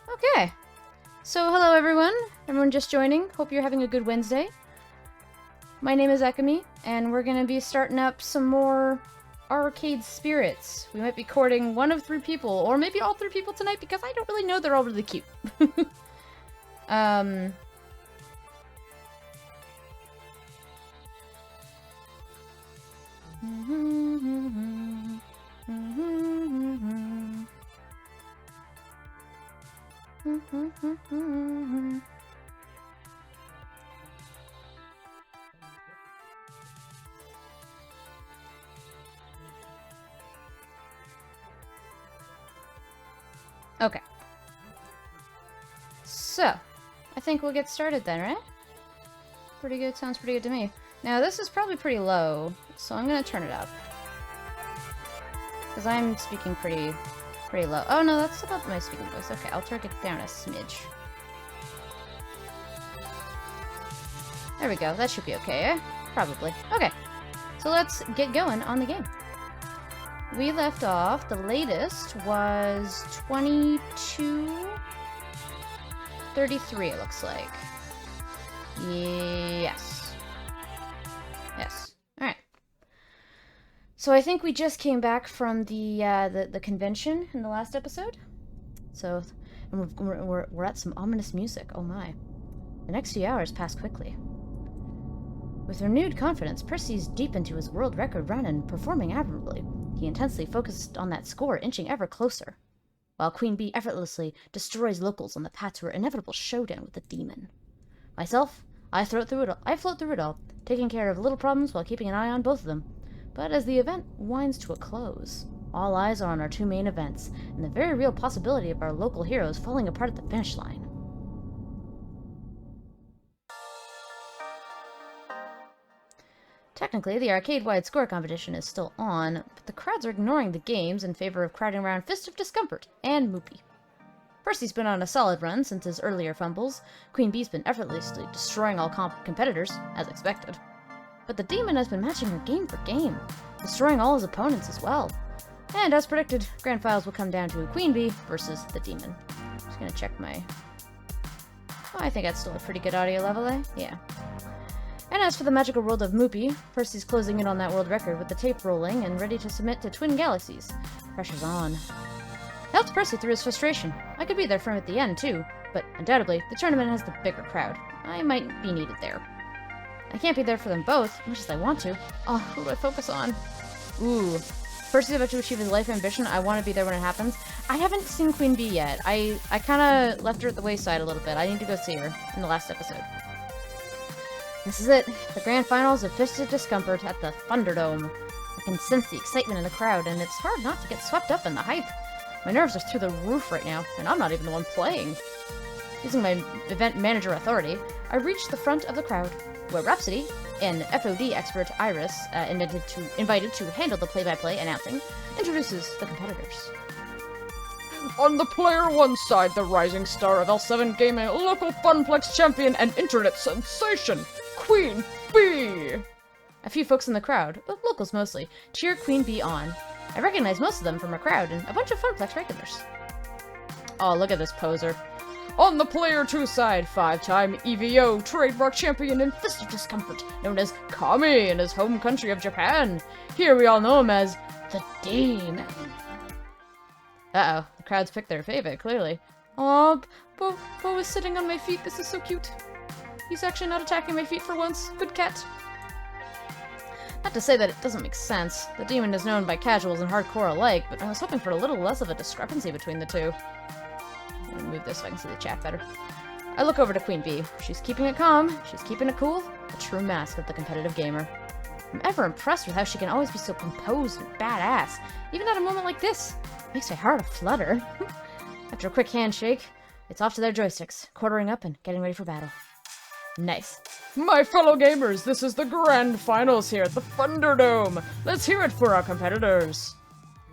Okay. So, hello everyone. Everyone just joining. Hope you're having a good Wednesday. My name is Ekami, and we're gonna be starting up some more arcade spirits. We might be courting one of 3 people, or maybe all 3 people tonight, because I don't really know. They're all really cute. Okay. So, I think we'll get started then, right? Pretty good, sounds pretty good to me. Now, this is probably pretty low, so I'm gonna turn it up. Because I'm speaking pretty low. Oh no, that's about my speaking voice. Okay, I'll turn it down a smidge. There we go, that should be okay, eh? Probably. Okay, so let's get going on the game. We left off, the latest was 22:33, it looks like. Yes. Yes. Alright. So I think we just came back from the convention in the last episode. So, and we're at some ominous music, oh my. The next few hours pass quickly. With renewed confidence, Percy's deep into his world record run and performing admirably. He intensely focused on that score, inching ever closer, while Queen Bee effortlessly destroys locals on the path to her inevitable showdown with the demon. Myself, I float through it all, taking care of little problems while keeping an eye on both of them. But as the event winds to a close, all eyes are on our 2 main events, and the very real possibility of our local heroes falling apart at the finish line. Technically, the arcade-wide score competition is still on, but the crowds are ignoring the games in favor of crowding around Fist of Discomfort and Moopy. Percy's been on a solid run since his earlier fumbles. Queen Bee's been effortlessly destroying all competitors, as expected. But the demon has been matching her game for game, destroying all his opponents as well. And as predicted, grand finals will come down to Queen Bee versus the demon. Just gonna check my... Oh, I think that's still a pretty good audio level, eh? Yeah. And as for the magical world of Moopy, Percy's closing in on that world record with the tape rolling and ready to submit to Twin Galaxies. Pressure's on. Helped Percy through his frustration. I could be there for him at the end, too, but undoubtedly, the tournament has the bigger crowd. I might be needed there. I can't be there for them both, much as I want to. Oh, who do I focus on? Ooh. Percy's about to achieve his life ambition. I want to be there when it happens. I haven't seen Queen Bee yet. I kind of left her at the wayside a little bit. I need to go see her in the last episode. This is it, the grand finals of Fist of Discomfort at the Thunderdome. I can sense the excitement in the crowd, and it's hard not to get swept up in the hype. My nerves are through the roof right now, and I'm not even the one playing. Using my event manager authority, I reach the front of the crowd, where Rhapsody, an FOD expert Iris, invited to handle the play-by-play announcing, introduces the competitors. On the player 1 side, the rising star of L7 Gaming, local Funplex champion and internet sensation, Queen Bee! A few folks in the crowd, locals mostly, cheer Queen Bee on. I recognize most of them from her crowd and a bunch of Funplex regulars. Oh, look at this poser. On the player 2 side, 5-time EVO trademark champion and Fist of Discomfort, known as Kami in his home country of Japan. Here we all know him as the Demon. Uh-oh, the crowd's picked their favorite, clearly. Aw, Bo is sitting on my feet, this is so cute. He's actually not attacking my feet for once. Good cat. Not to say that it doesn't make sense. The demon is known by casuals and hardcore alike, but I was hoping for a little less of a discrepancy between the two. I'm gonna move this so I can see the chat better. I look over to Queen Bee. She's keeping it calm, she's keeping it cool. A true mask of the competitive gamer. I'm ever impressed with how she can always be so composed and badass, even at a moment like this. Makes my heart aflutter. After a quick handshake, it's off to their joysticks, quartering up and getting ready for battle. Nice. My fellow gamers, this is the grand finals here at the Thunderdome. Let's hear it for our competitors.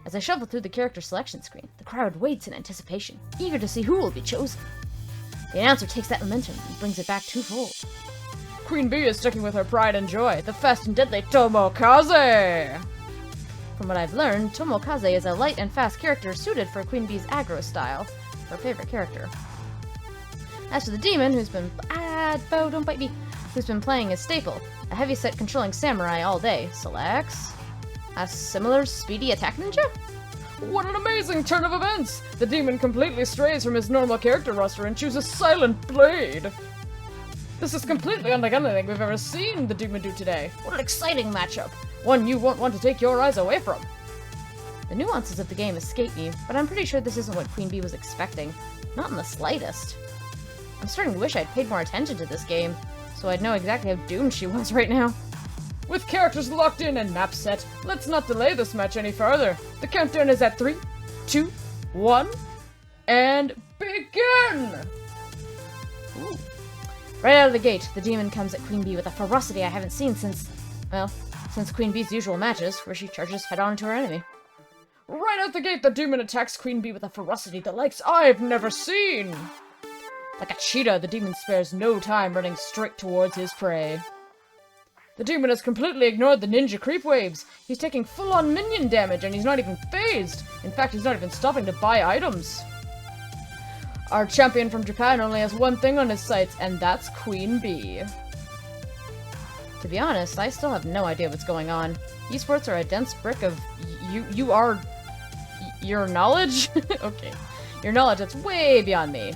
As I shuffle through the character selection screen, the crowd waits in anticipation, eager to see who will be chosen. The announcer takes that momentum and brings it back twofold. Queen Bee is sticking with her pride and joy, the fast and deadly Tomokaze! From what I've learned, Tomokaze is a light and fast character suited for Queen Bee's aggro style. her favorite character. As for the demon, who's been Bo, don't bite me, who's been playing as Staple, a heavyset controlling samurai all day, selects a similar speedy attack ninja? What an amazing turn of events! The demon completely strays from his normal character roster and chooses Silent Blade. This is completely unlike anything we've ever seen the demon do today. What an exciting matchup! One you won't want to take your eyes away from. The nuances of the game escape me, but I'm pretty sure this isn't what Queen Bee was expecting. Not in the slightest. I'm starting to wish I'd paid more attention to this game, so I'd know exactly how doomed she was right now. With characters locked in and maps set, let's not delay this match any further. The countdown is at 3, 2, 1, and begin! Ooh. Right out of the gate, the demon comes at Queen Bee with a ferocity I haven't seen since Queen Bee's usual matches, where she charges head-on into her enemy. Right out the gate, the demon attacks Queen Bee with a ferocity the likes I've never seen! Like a cheetah, the demon spares no time running straight towards his prey. The demon has completely ignored the ninja creep waves. He's taking full-on minion damage, and he's not even phased. In fact, he's not even stopping to buy items. Our champion from Japan only has one thing on his sights, and that's Queen Bee. To be honest, I still have no idea what's going on. Esports are a dense brick of your knowledge? Okay. Your knowledge that's way beyond me.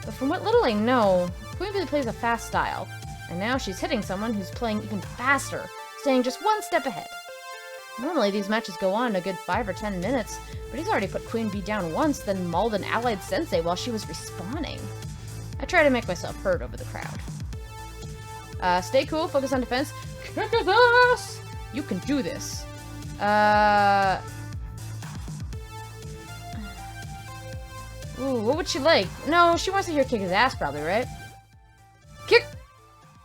But from what little I know, Queen Bee plays a fast style. And now she's hitting someone who's playing even faster, staying just one step ahead. Normally these matches go on a good 5 or 10 minutes, but he's already put Queen Bee down once, then mauled an allied sensei while she was respawning. I try to make myself heard over the crowd. Stay cool, focus on defense. Kick his ass! You can do this. Ooh, what would she like? No, she wants to hear kick his ass probably, right? Kick!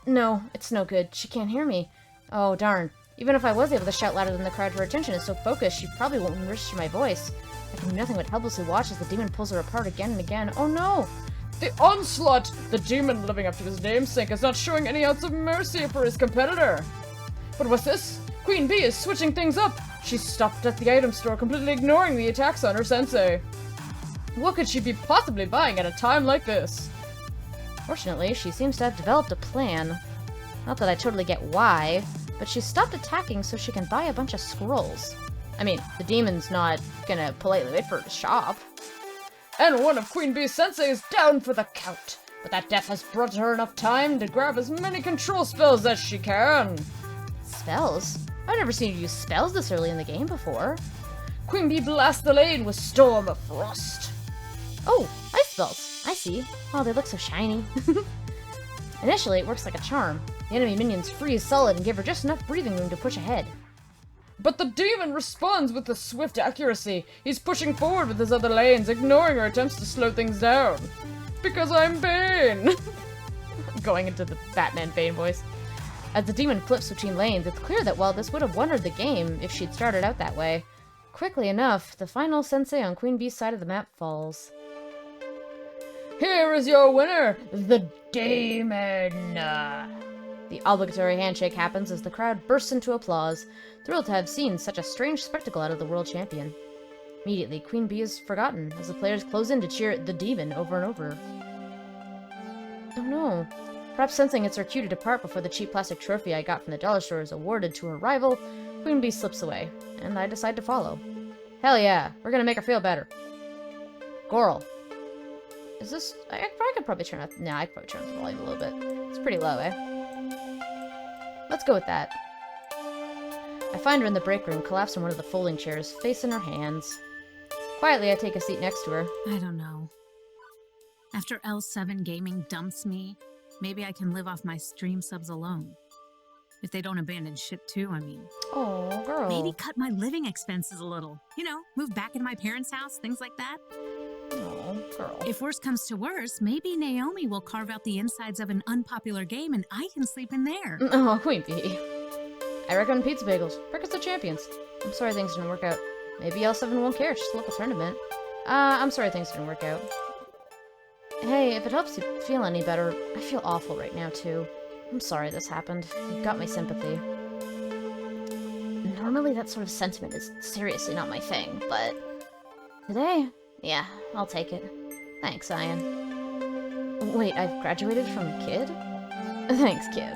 No, it's no good. She can't hear me. Oh, darn. Even if I was able to shout louder than the crowd, her attention is so focused, she probably won't reach my voice. I can do nothing but helplessly watch as the demon pulls her apart again and again. Oh no! The onslaught! The demon, living up to his namesake, is not showing any ounce of mercy for his competitor. But what's this? Queen Bee is switching things up! She stopped at the item store, completely ignoring the attacks on her sensei. What could she be possibly buying at a time like this? Fortunately, she seems to have developed a plan. Not that I totally get why, but she stopped attacking so she can buy a bunch of scrolls. I mean, the demon's not gonna politely wait for her to shop. And one of Queen Bee's sensei is down for the count, but that death has brought her enough time to grab as many control spells as she can. Spells? I've never seen you use spells this early in the game before. Queen Bee blasts the lane with Storm of Frost. Oh, ice spells. I see. Oh, they look so shiny. Initially, it works like a charm. The enemy minions freeze solid and give her just enough breathing room to push ahead. But the demon responds with a swift accuracy. He's pushing forward with his other lanes, ignoring her attempts to slow things down. Because I'm Bane! Going into the Batman Bane voice. As the demon flips between lanes, it's clear that while this would have won her the game if she'd started out that way, quickly enough, the final sensei on Queen Bee's side of the map falls. Here is your winner, the Demon! The obligatory handshake happens as the crowd bursts into applause, thrilled to have seen such a strange spectacle out of the world champion. Immediately, Queen Bee is forgotten as the players close in to cheer the demon over and over. Oh no. Perhaps sensing it's her cue to depart before the cheap plastic trophy I got from the dollar store is awarded to her rival, Queen Bee slips away, and I decide to follow. Hell yeah, we're gonna make her feel better. Goral. Is this... I could probably turn up... Nah, I could probably turn up the volume a little bit. It's pretty low, eh? Let's go with that. I find her in the break room, collapsed in one of the folding chairs, face in her hands. Quietly, I take a seat next to her. I don't know. After L7 Gaming dumps me, maybe I can live off my stream subs alone. If they don't abandon ship too, I mean. Oh, girl. Maybe cut my living expenses a little. You know, move back into my parents' house, things like that. Oh, girl. If worse comes to worse, maybe Naomi will carve out the insides of an unpopular game and I can sleep in there. Oh, Queen Bee. I recommend pizza bagels. Breakfast of Champions. I'm sorry things didn't work out. Maybe L7 won't care, it's just a local tournament. I'm sorry things didn't work out. Hey, if it helps you feel any better, I feel awful right now, too. I'm sorry this happened. You've got my sympathy. Normally that sort of sentiment is seriously not my thing, but... today, yeah, I'll take it. Thanks, Ian. Wait, I've graduated from kid? Thanks, kid.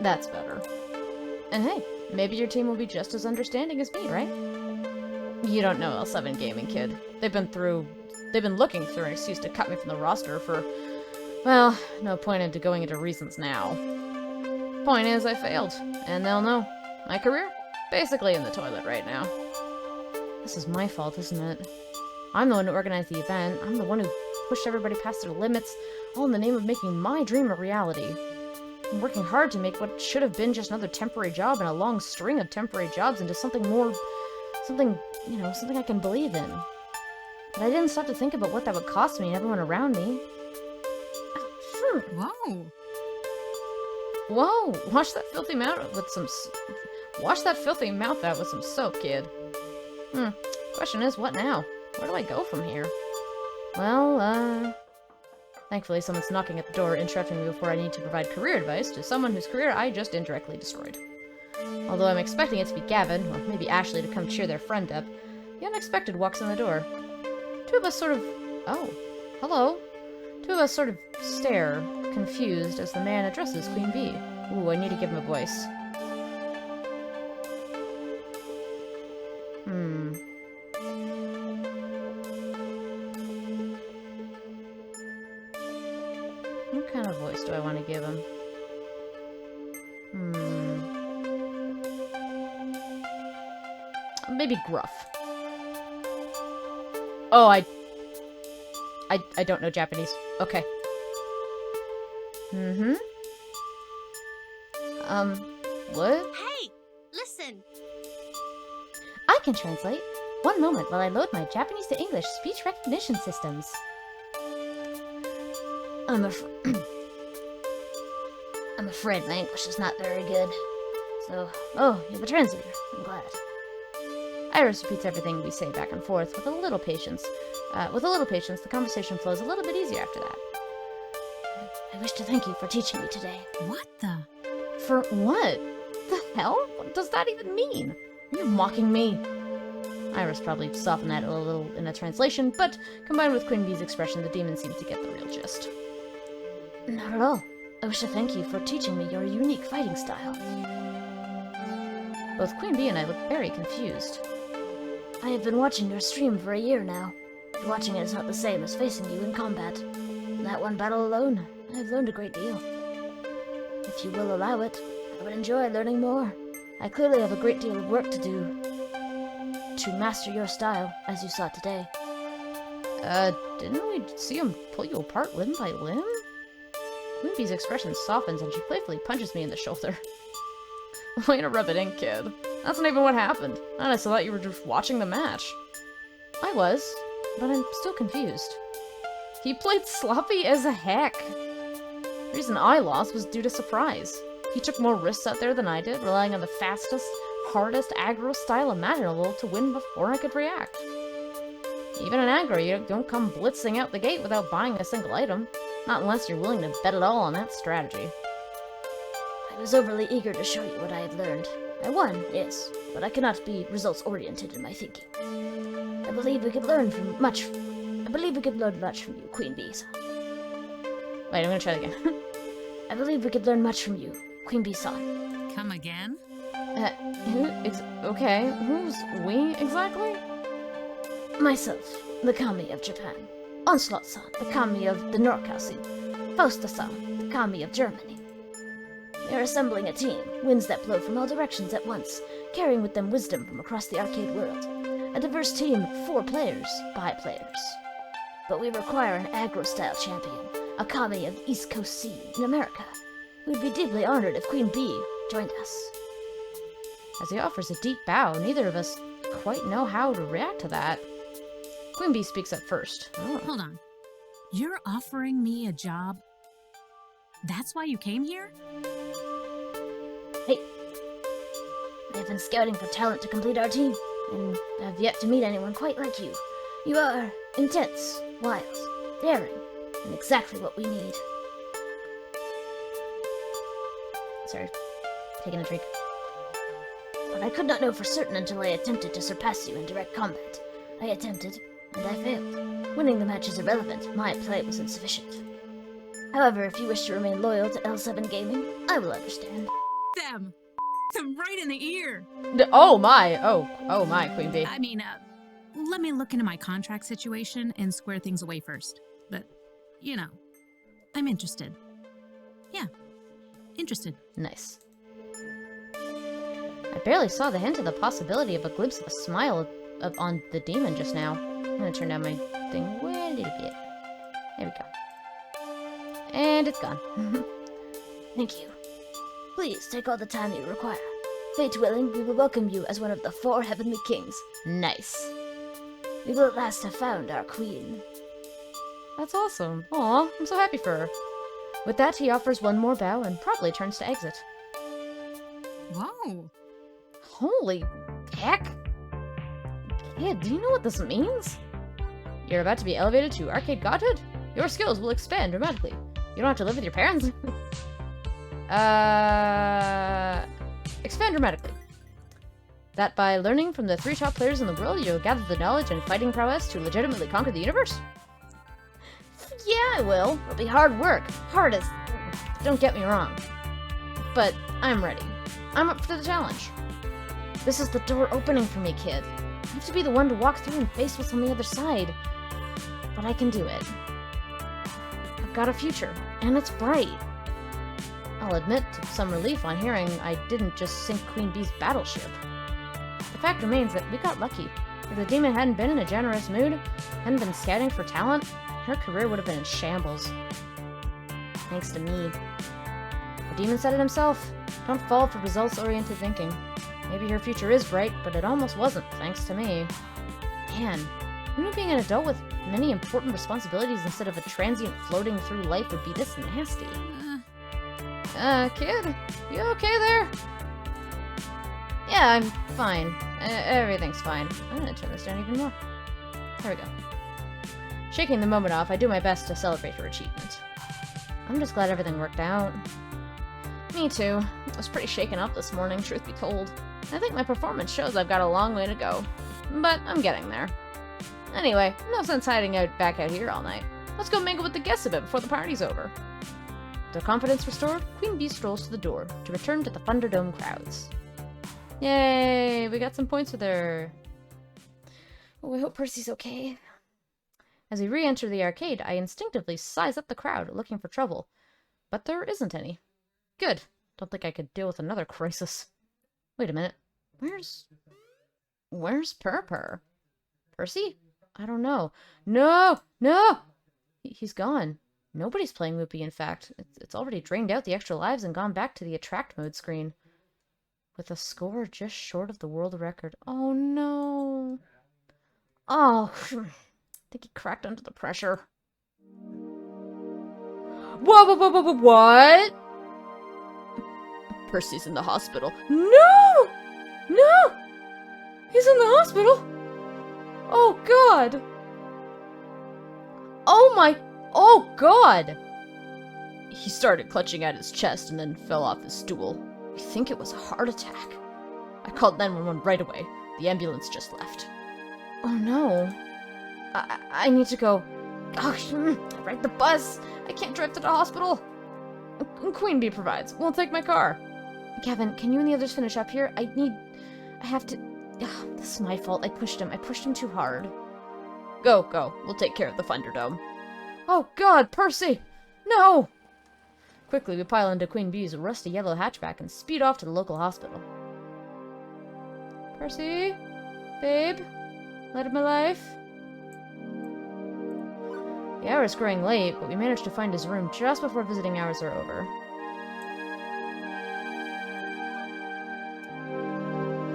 That's better. And hey, maybe your team will be just as understanding as me, right? You don't know L7 Gaming, kid. They've been looking for an excuse to cut me from the roster for, well, no point into going into reasons now. Point is, I failed, and they'll know. My career? Basically in the toilet right now. This is my fault, isn't it? I'm the one who organized the event. I'm the one who pushed everybody past their limits, all in the name of making my dream a reality. I'm working hard to make what should have been just another temporary job and a long string of temporary jobs into something more... something I can believe in. But I didn't stop to think about what that would cost me and everyone around me. Whoa. Whoa! Wash that filthy mouth out with some soap, kid. Question is, what now? Where do I go from here? Well, thankfully someone's knocking at the door, interrupting me before I need to provide career advice to someone whose career I just indirectly destroyed. Although I'm expecting it to be Gavin, or maybe Ashley, to come cheer their friend up, the unexpected walks in the door. Two of us sort of... Oh, hello. Two of us sort of stare, confused, as the man addresses Queen Bee. Ooh, I need to give him a voice. What kind of voice do I want to give him? Maybe gruff. Oh, I don't know Japanese. Okay. What? Hey, listen. I can translate. One moment while I load my Japanese to English speech recognition systems. I'm afraid my English is not very good. So, oh, you have a translator. I'm glad. Iris repeats everything we say back and forth with a little patience. The conversation flows a little bit easier after that. I wish to thank you for teaching me today. What the? For what? The hell? What does that even mean? Are you mocking me? Iris probably softened that a little in a translation, but combined with Queen Bee's expression, the demon seemed to get the real gist. Not at all. I wish to thank you for teaching me your unique fighting style. Both Queen Bee and I look very confused. I have been watching your stream for a year now. But watching it is not the same as facing you in combat. In that one battle alone, I have learned a great deal. If you will allow it, I would enjoy learning more. I clearly have a great deal of work to do to master your style, as you saw today. Didn't we see him pull you apart limb by limb? Queen Bee's expression softens and she playfully punches me in the shoulder. Way to rub it in, kid. That's not even what happened. I honestly thought you were just watching the match. I was, but I'm still confused. He played sloppy as heck. The reason I lost was due to surprise. He took more risks out there than I did, relying on the fastest, hardest aggro style imaginable to win before I could react. Even in aggro, you don't come blitzing out the gate without buying a single item. Not unless you're willing to bet it all on that strategy. I was overly eager to show you what I had learned. I won, yes, but I cannot be results-oriented in my thinking. I believe we could learn much from you, Queen Bee-san. Wait, I'm gonna try it again. I believe we could learn much from you, Queen Bee-san. Come again? Okay, who's we exactly? Myself, the Kami of Japan. Onslaught-san, the Kami of the Nordkausing. Fausta-san, the Kami of Germany. They are assembling a team, winds that blow from all directions at once, carrying with them wisdom from across the arcade world. A diverse team of 4 players, by players. But we require an aggro-style champion, a Kami of the East Coast Scene in America. We'd be deeply honored if Queen Bee joined us. As he offers a deep bow, neither of us quite know how to react to that. Queen Bee speaks up first. Oh. Hold on. You're offering me a job? That's why you came here? Hey. I've been scouting for talent to complete our team, and have yet to meet anyone quite like you. You are intense, wild, daring, and exactly what we need. Sorry, taking a drink. But I could not know for certain until I attempted to surpass you in direct combat. I attempted, and I failed. Winning the match is irrelevant. My play was insufficient. However, if you wish to remain loyal to L7 Gaming, I will understand. Them! Them right in the ear! Oh my! Oh my, Queen Bee. I mean, let me look into my contract situation and square things away first. But, you know, I'm interested. Yeah, interested. Nice. I barely saw the hint of the possibility of a glimpse of a smile on the demon just now. I'm gonna turn down my thing way a little bit. There we go. And it's gone. Thank you. Please take all the time you require. Fate willing, we will welcome you as one of the 4 heavenly kings. Nice. We will at last have found our queen. That's awesome. Aw, I'm so happy for her. With that, he offers one more bow and promptly turns to exit. Whoa! Holy heck! Kid, do you know what this means? You're about to be elevated to Arcade Godhood? Your skills will expand dramatically. You don't have to live with your parents. Expand dramatically. That by learning from the 3 top players in the world, you'll gather the knowledge and fighting prowess to legitimately conquer the universe? Yeah, I will. It'll be hard work. Hard as... Don't get me wrong. But I'm ready. I'm up for the challenge. This is the door opening for me, kid. I have to be the one to walk through and face what's on the other side. But I can do it. I've got a future, and it's bright. I'll admit to some relief on hearing I didn't just sink Queen Bee's battleship. The fact remains that we got lucky. If the demon hadn't been in a generous mood, hadn't been scouting for talent, her career would have been in shambles. Thanks to me. The demon said it himself. Don't fall for results-oriented thinking. Maybe her future is bright, but it almost wasn't, thanks to me. Man, who knew being an adult with many important responsibilities instead of a transient floating through life would be this nasty? Kid, you okay there? Yeah, I'm fine. Everything's fine. I'm gonna turn this down even more. There we go. Shaking the moment off, I do my best to celebrate her achievement. I'm just glad everything worked out. Me too. I was pretty shaken up this morning, truth be told. I think my performance shows I've got a long way to go. But I'm getting there. Anyway, no sense hiding back out here all night. Let's go mingle with the guests a bit before the party's over. With her confidence restored, Queen Bee strolls to the door to return to the Thunderdome crowds. Yay! We got some points with her. Oh, I hope Percy's okay. As we re-enter the arcade, I instinctively size up the crowd, looking for trouble. But there isn't any. Good. Don't think I could deal with another crisis. Wait a minute. Where's Purr? Percy? I don't know. No! No! He's gone. Nobody's playing Loopy, in fact. It's already drained out the extra lives and gone back to the attract mode screen. With a score just short of the world record. Oh no. Oh, I think he cracked under the pressure. Whoa, what? Percy's in the hospital. No! No! He's in the hospital? Oh god! Oh god! He started clutching at his chest and then fell off his stool. I think it was a heart attack. I called 911 right away. The ambulance just left. Oh no. I need to go. Gosh, I ride the bus. I can't drive to the hospital. Queen Bee provides. We'll take my car. Gavin, can you and the others finish up here? I have to... Ugh, this is my fault. I pushed him too hard. Go. We'll take care of the Thunderdome. Oh god, Percy! No! Quickly, we pile into Queen Bee's rusty yellow hatchback and speed off to the local hospital. Percy? Babe? Light of my life? The hour is growing late, but we managed to find his room just before visiting hours are over.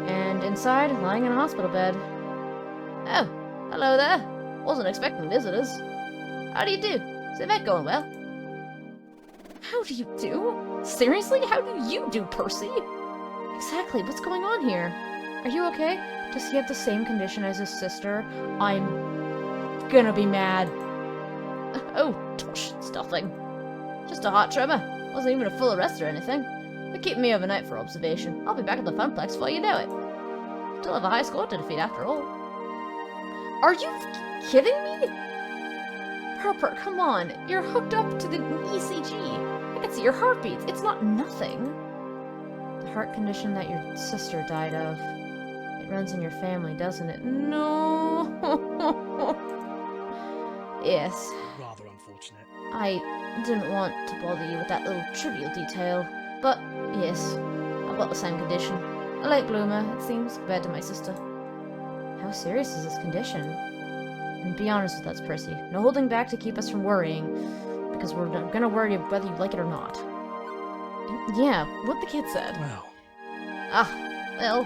And inside, lying in a hospital bed. Oh, hello there. Wasn't expecting visitors. How do you do? Is the vet going well? How do you do? Seriously? How do you do, Percy? Exactly, what's going on here? Are you okay? Does he have the same condition as his sister? I'm gonna be mad. Oh, tush, it's nothing. Just a hot tremor. Wasn't even a full arrest or anything. They're keeping me overnight for observation. I'll be back at the Funplex before you know it. Still have a high score to defeat after all. Are you kidding me? Harper, come on. You're hooked up to the ECG. I can see your heartbeats. It's not nothing. The heart condition that your sister died of. It runs in your family, doesn't it? No. Yes. Rather unfortunate. I didn't want to bother you with that little trivial detail. But, yes, I've got the same condition. A late bloomer, it seems, compared to my sister. How serious is this condition? And be honest with us, Percy. No holding back to keep us from worrying, because we're gonna worry whether you like it or not. Yeah, what the kid said. Well,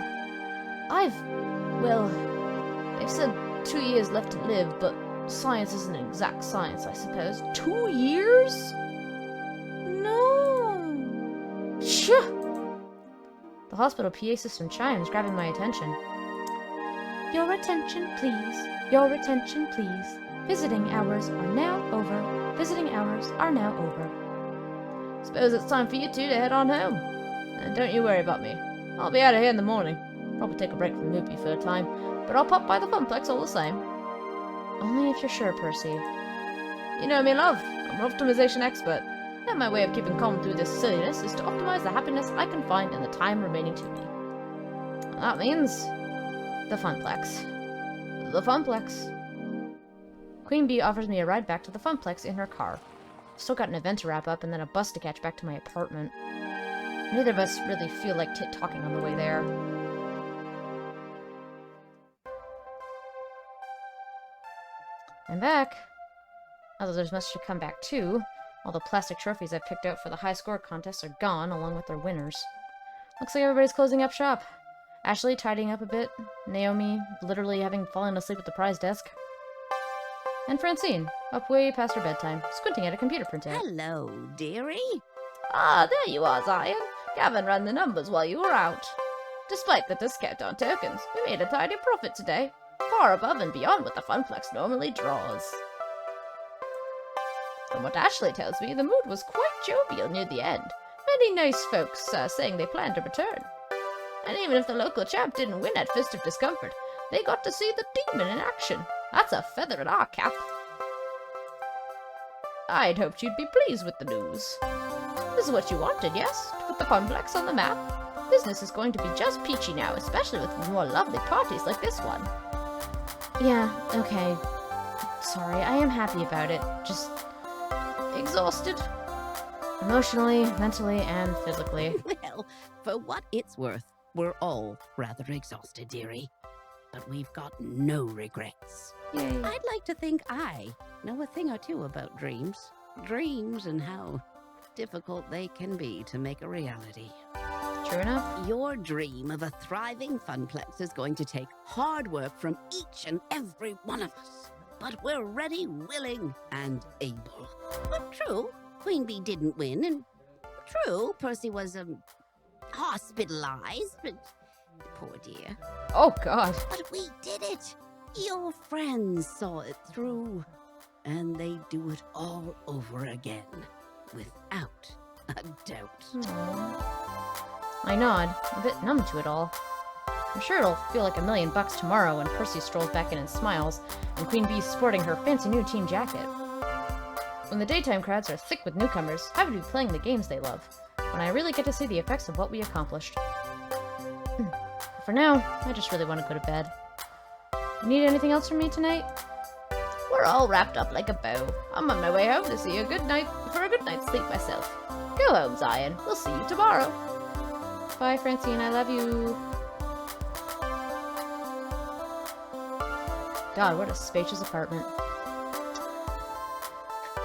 They've said 2 years left to live, but science isn't an exact science, I suppose. 2 years? No. Shoo! The hospital PA system chimes, grabbing my attention. Your attention, please. Your attention, please. Visiting hours are now over. Visiting hours are now over. Suppose it's time for you two to head on home. And don't you worry about me. I'll be out of here in the morning. Probably take a break from Loopy for a time, but I'll pop by the Funplex all the same. Only if you're sure, Percy. You know me, love. I'm an optimization expert. And my way of keeping calm through this silliness is to optimize the happiness I can find in the time remaining to me. That means the Funplex. The Funplex. Queen Bee offers me a ride back to the Funplex in her car. Still got an event to wrap up and then a bus to catch back to my apartment. Neither of us really feel like talking on the way there. I'm back. Although there's much to come back to. All the plastic trophies I picked out for the high score contest are gone, along with their winners. Looks like everybody's closing up shop. Ashley tidying up a bit. Naomi literally having fallen asleep at the prize desk. And Francine, up way past her bedtime, squinting at a computer printout. Hello, dearie. Ah, there you are, Zion. Gavin ran the numbers while you were out. Despite the discount on tokens, we made a tidy profit today. Far above and beyond what the Funplex normally draws. From what Ashley tells me, the mood was quite jovial near the end. Many nice folks saying they planned to return. And even if the local champ didn't win at Fist of Discomfort, they got to see the demon in action. That's a feather in our cap. I'd hoped you'd be pleased with the news. This is what you wanted, yes? To put the Funplex on the map? Business is going to be just peachy now, especially with more lovely parties like this one. Yeah, okay. Sorry, I am happy about it. Just exhausted. Emotionally, mentally, and physically. Well, for what it's worth, we're all rather exhausted, dearie. But we've got no regrets. Yay. I'd like to think I know a thing or two about dreams. Dreams and how difficult they can be to make a reality. True enough. Your dream of a thriving Funplex is going to take hard work from each and every one of us. But we're ready, willing, and able. But true, Queen Bee didn't win, and true, Percy was, hospitalized, but poor dear. Oh, God. But we did it! Your friends saw it through, and they do it all over again, without a doubt. Aww. I nod, a bit numb to it all. I'm sure it'll feel like $1,000,000 tomorrow when Percy strolls back in and smiles, and Queen Bee's sporting her fancy new team jacket. When the daytime crowds are thick with newcomers, happy to be playing the games they love, when I really get to see the effects of what we accomplished. For now, I just really want to go to bed. You need anything else from me tonight? We're all wrapped up like a bow. I'm on my way home to see a good night's sleep myself. Go home, Zion. We'll see you tomorrow. Bye, Francine. I love you. God, what a spacious apartment.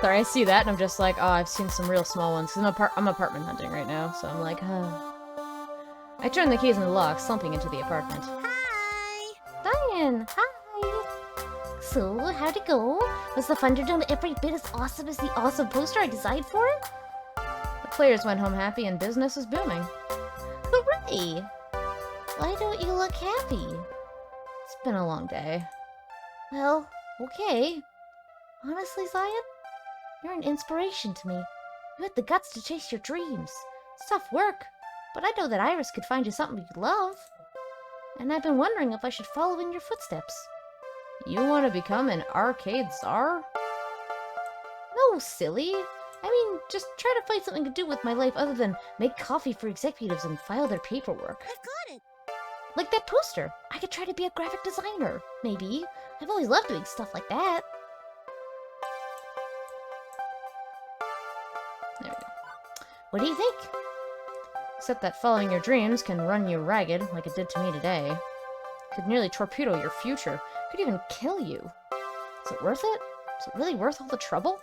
Sorry, I see that and I'm just like, oh, I've seen some real small ones. Cause I'm apartment hunting right now, so I'm like, I turn the keys in the lock, slumping into the apartment. Hi! Diane, hi! So, how'd it go? Was the Thunderdome every bit as awesome as the awesome poster I designed for it? The players went home happy and business is booming. Hooray! Why don't you look happy? It's been a long day. Well, okay. Honestly, Zion, you're an inspiration to me. You had the guts to chase your dreams. It's tough work, but I know that Iris could find you something you love. And I've been wondering if I should follow in your footsteps. You want to become an arcade czar? No, silly. I mean, just try to find something to do with my life other than make coffee for executives and file their paperwork. I got it. Like that poster. I could try to be a graphic designer. Maybe. I've always loved doing stuff like that. There we go. What do you think? Except that following your dreams can run you ragged, like it did to me today. Could nearly torpedo your future. Could even kill you. Is it worth it? Is it really worth all the trouble?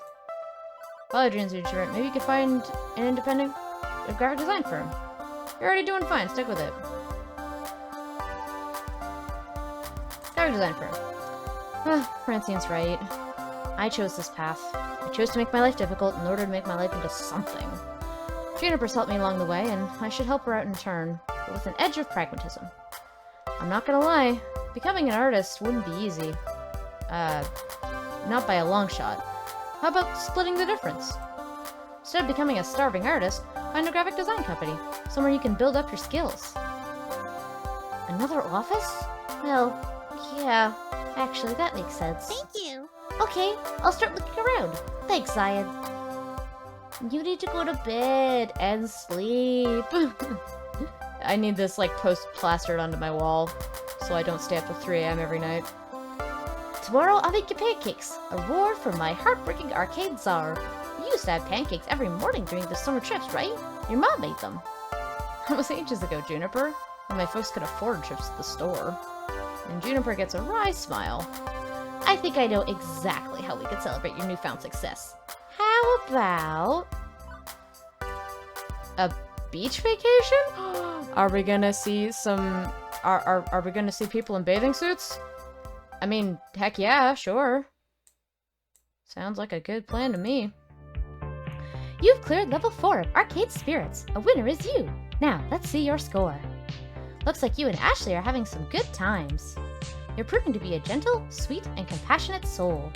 Follow your dreams, right? Maybe you could find an independent graphic design firm. You're already doing fine. Stick with it. Graphic design firm. Francine's right. I chose this path. I chose to make my life difficult in order to make my life into something. Juniper's helped me along the way, and I should help her out in turn, but with an edge of pragmatism. I'm not gonna lie, becoming an artist wouldn't be easy. Not by a long shot. How about splitting the difference? Instead of becoming a starving artist, find a graphic design company, somewhere you can build up your skills. Another office? Well, yeah. Actually, that makes sense. Thank you. Okay, I'll start looking around. Thanks, Zion. You need to go to bed and sleep. I need this, like, post plastered onto my wall, so I don't stay up till 3 AM every night. Tomorrow I'll make you pancakes. A reward for my heartbreaking arcade czar. You used to have pancakes every morning during the summer trips, right? Your mom made them. That was ages ago, Juniper, when my folks could afford trips to the store. And Juniper gets a wry smile. I think I know exactly how we could celebrate your newfound success. How about... A beach vacation? Are we gonna see some... Are we gonna see people in bathing suits? I mean, heck yeah, sure. Sounds like a good plan to me. You've cleared level 4 of Arcade Spirits. A winner is you. Now, let's see your score. Looks like you and Ashley are having some good times. You're proving to be a gentle, sweet, and compassionate soul.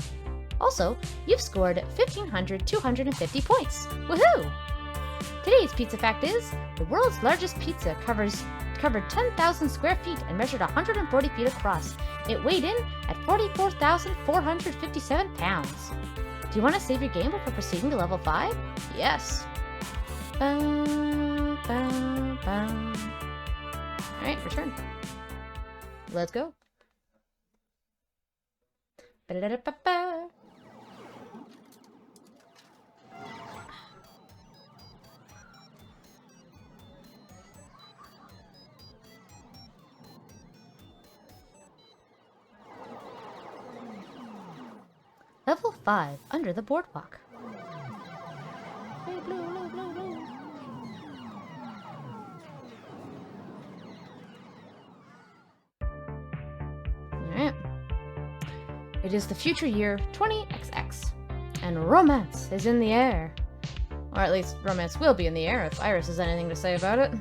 Also, you've scored 1,550 points. Woohoo! Today's pizza fact is, the world's largest pizza covered 10,000 square feet and measured 140 feet across. It weighed in at 44,457 pounds. Do you want to save your game before proceeding to level 5? Yes. Alright, return. Let's go. Ba-da-da-ba-ba. Level 5, under the boardwalk. Alright. It is the future year 20XX, and romance is in the air. Or at least, romance will be in the air if Iris has anything to say about it.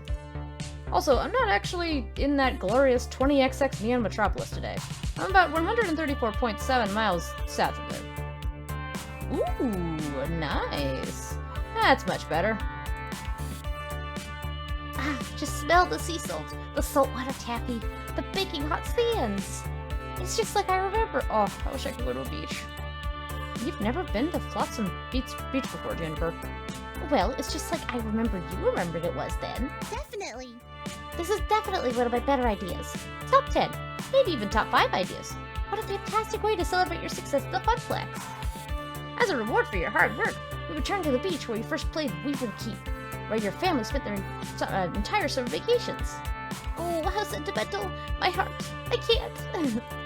Also, I'm not actually in that glorious 20XX Neon Metropolis today. I'm about 134.7 miles south of it. Ooh, nice. That's much better. Ah, just smell the sea salt, the saltwater taffy, the baking hot sands. It's just like I remember. Oh, I wish I could go to a beach. You've never been to Flotsam Beach before, Jennifer. Well, it's just like I remember you remembered it was then. Definitely. This is definitely one of my better ideas. Top 10, maybe even top 5 ideas. What a fantastic way to celebrate your success at the Funplex. As a reward for your hard work, we return to the beach where you first played Weaver Keep, where your family spent their entire summer vacations. Oh, how sentimental. My heart. I can't.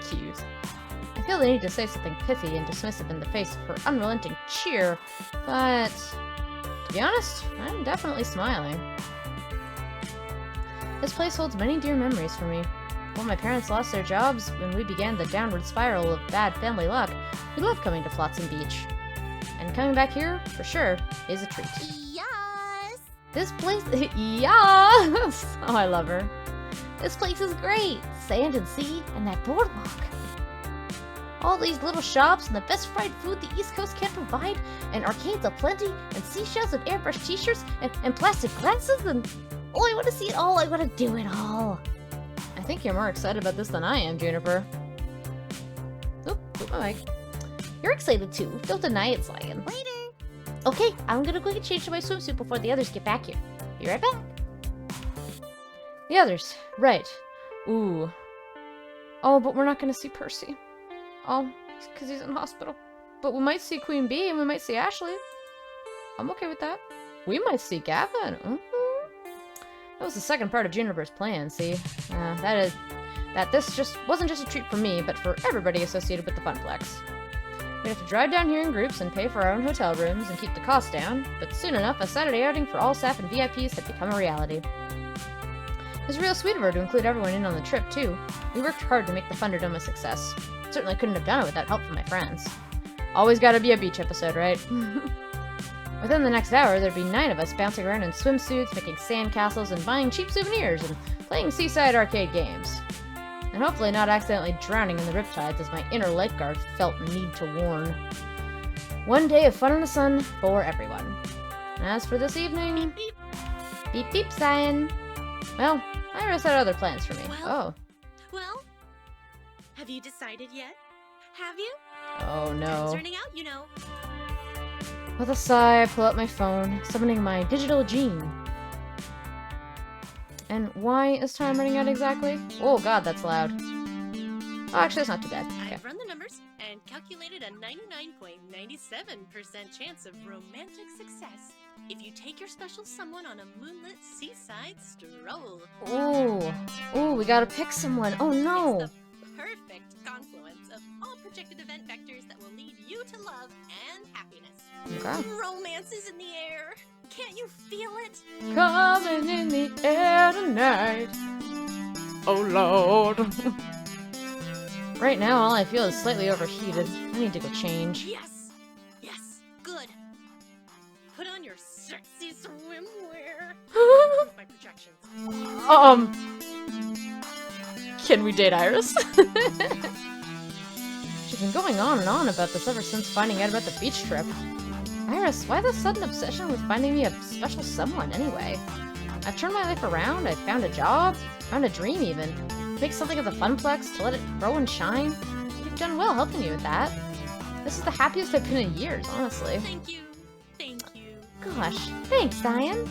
Cute. I feel the need to say something pithy and dismissive in the face of her unrelenting cheer, but to be honest, I'm definitely smiling. This place holds many dear memories for me. When my parents lost their jobs and we began the downward spiral of bad family luck, we loved coming to Flotsam Beach. And coming back here, for sure, is a treat. Yes. This place... Yes! Oh, I love her. This place is great. Sand and sea and that boardwalk. All these little shops and the best fried food the East Coast can provide, and arcades aplenty, and seashells and airbrush t-shirts, and plastic glasses, and... Oh, I want to see it all. I want to do it all. I think you're more excited about this than I am, Juniper. Oop. Alright. You're excited too. Don't deny it, Lion. Later. Okay, I'm gonna go get changed to my swimsuit before the others get back here. Be right back. The others. Right. Ooh. Oh, but we're not gonna see Percy. Oh, because he's in the hospital. But we might see Queen Bee and we might see Ashley. I'm okay with that. We might see Gavin. That was the second part of Juniper's plan, see? This wasn't just a treat for me, but for everybody associated with the Funplex. We'd have to drive down here in groups and pay for our own hotel rooms and keep the cost down, but soon enough, a Saturday outing for all staff and VIPs had become a reality. It was real sweet of her to include everyone in on the trip, too. We worked hard to make the Thunderdome a success. Certainly couldn't have done it without help from my friends. Always gotta be a beach episode, right? Within the next hour, there'd be 9 of us bouncing around in swimsuits, making sandcastles, and buying cheap souvenirs, and playing seaside arcade games. And hopefully not accidentally drowning in the riptides as my inner lifeguard felt need to warn. One day of fun in the sun for everyone. As for this evening... Beep beep, Zion. Well, Iris had other plans for me. Well, have you decided yet? Have you? Oh no. Turning out, you know. With a sigh, I pull out my phone, summoning my digital gene. And why is time running out exactly? Oh god, that's loud. Oh, actually, that's not too bad. Okay. I've run the numbers and calculated a 99.97% chance of romantic success if you take your special someone on a moonlit seaside stroll. Ooh, we gotta pick someone. Oh no. It's the perfect confluence of all projected event vectors that will lead you to love and happiness. Okay. Romance is in the air. Can't you feel it? Coming in the air tonight. Oh Lord. Right now, all I feel is slightly overheated. I need to go change. Yes. Yes. Good. Put on your sexy swimwear. My projections. Can we date Iris? She's been going on and on about this ever since finding out about the beach trip. Iris, why the sudden obsession with finding me a special someone anyway? I've turned my life around, I've found a job, found a dream even. Make something of the Funplex to let it grow and shine. You've done well helping me with that. This is the happiest I've been in years, honestly. Thank you. Thank you. Gosh, thanks, Zion.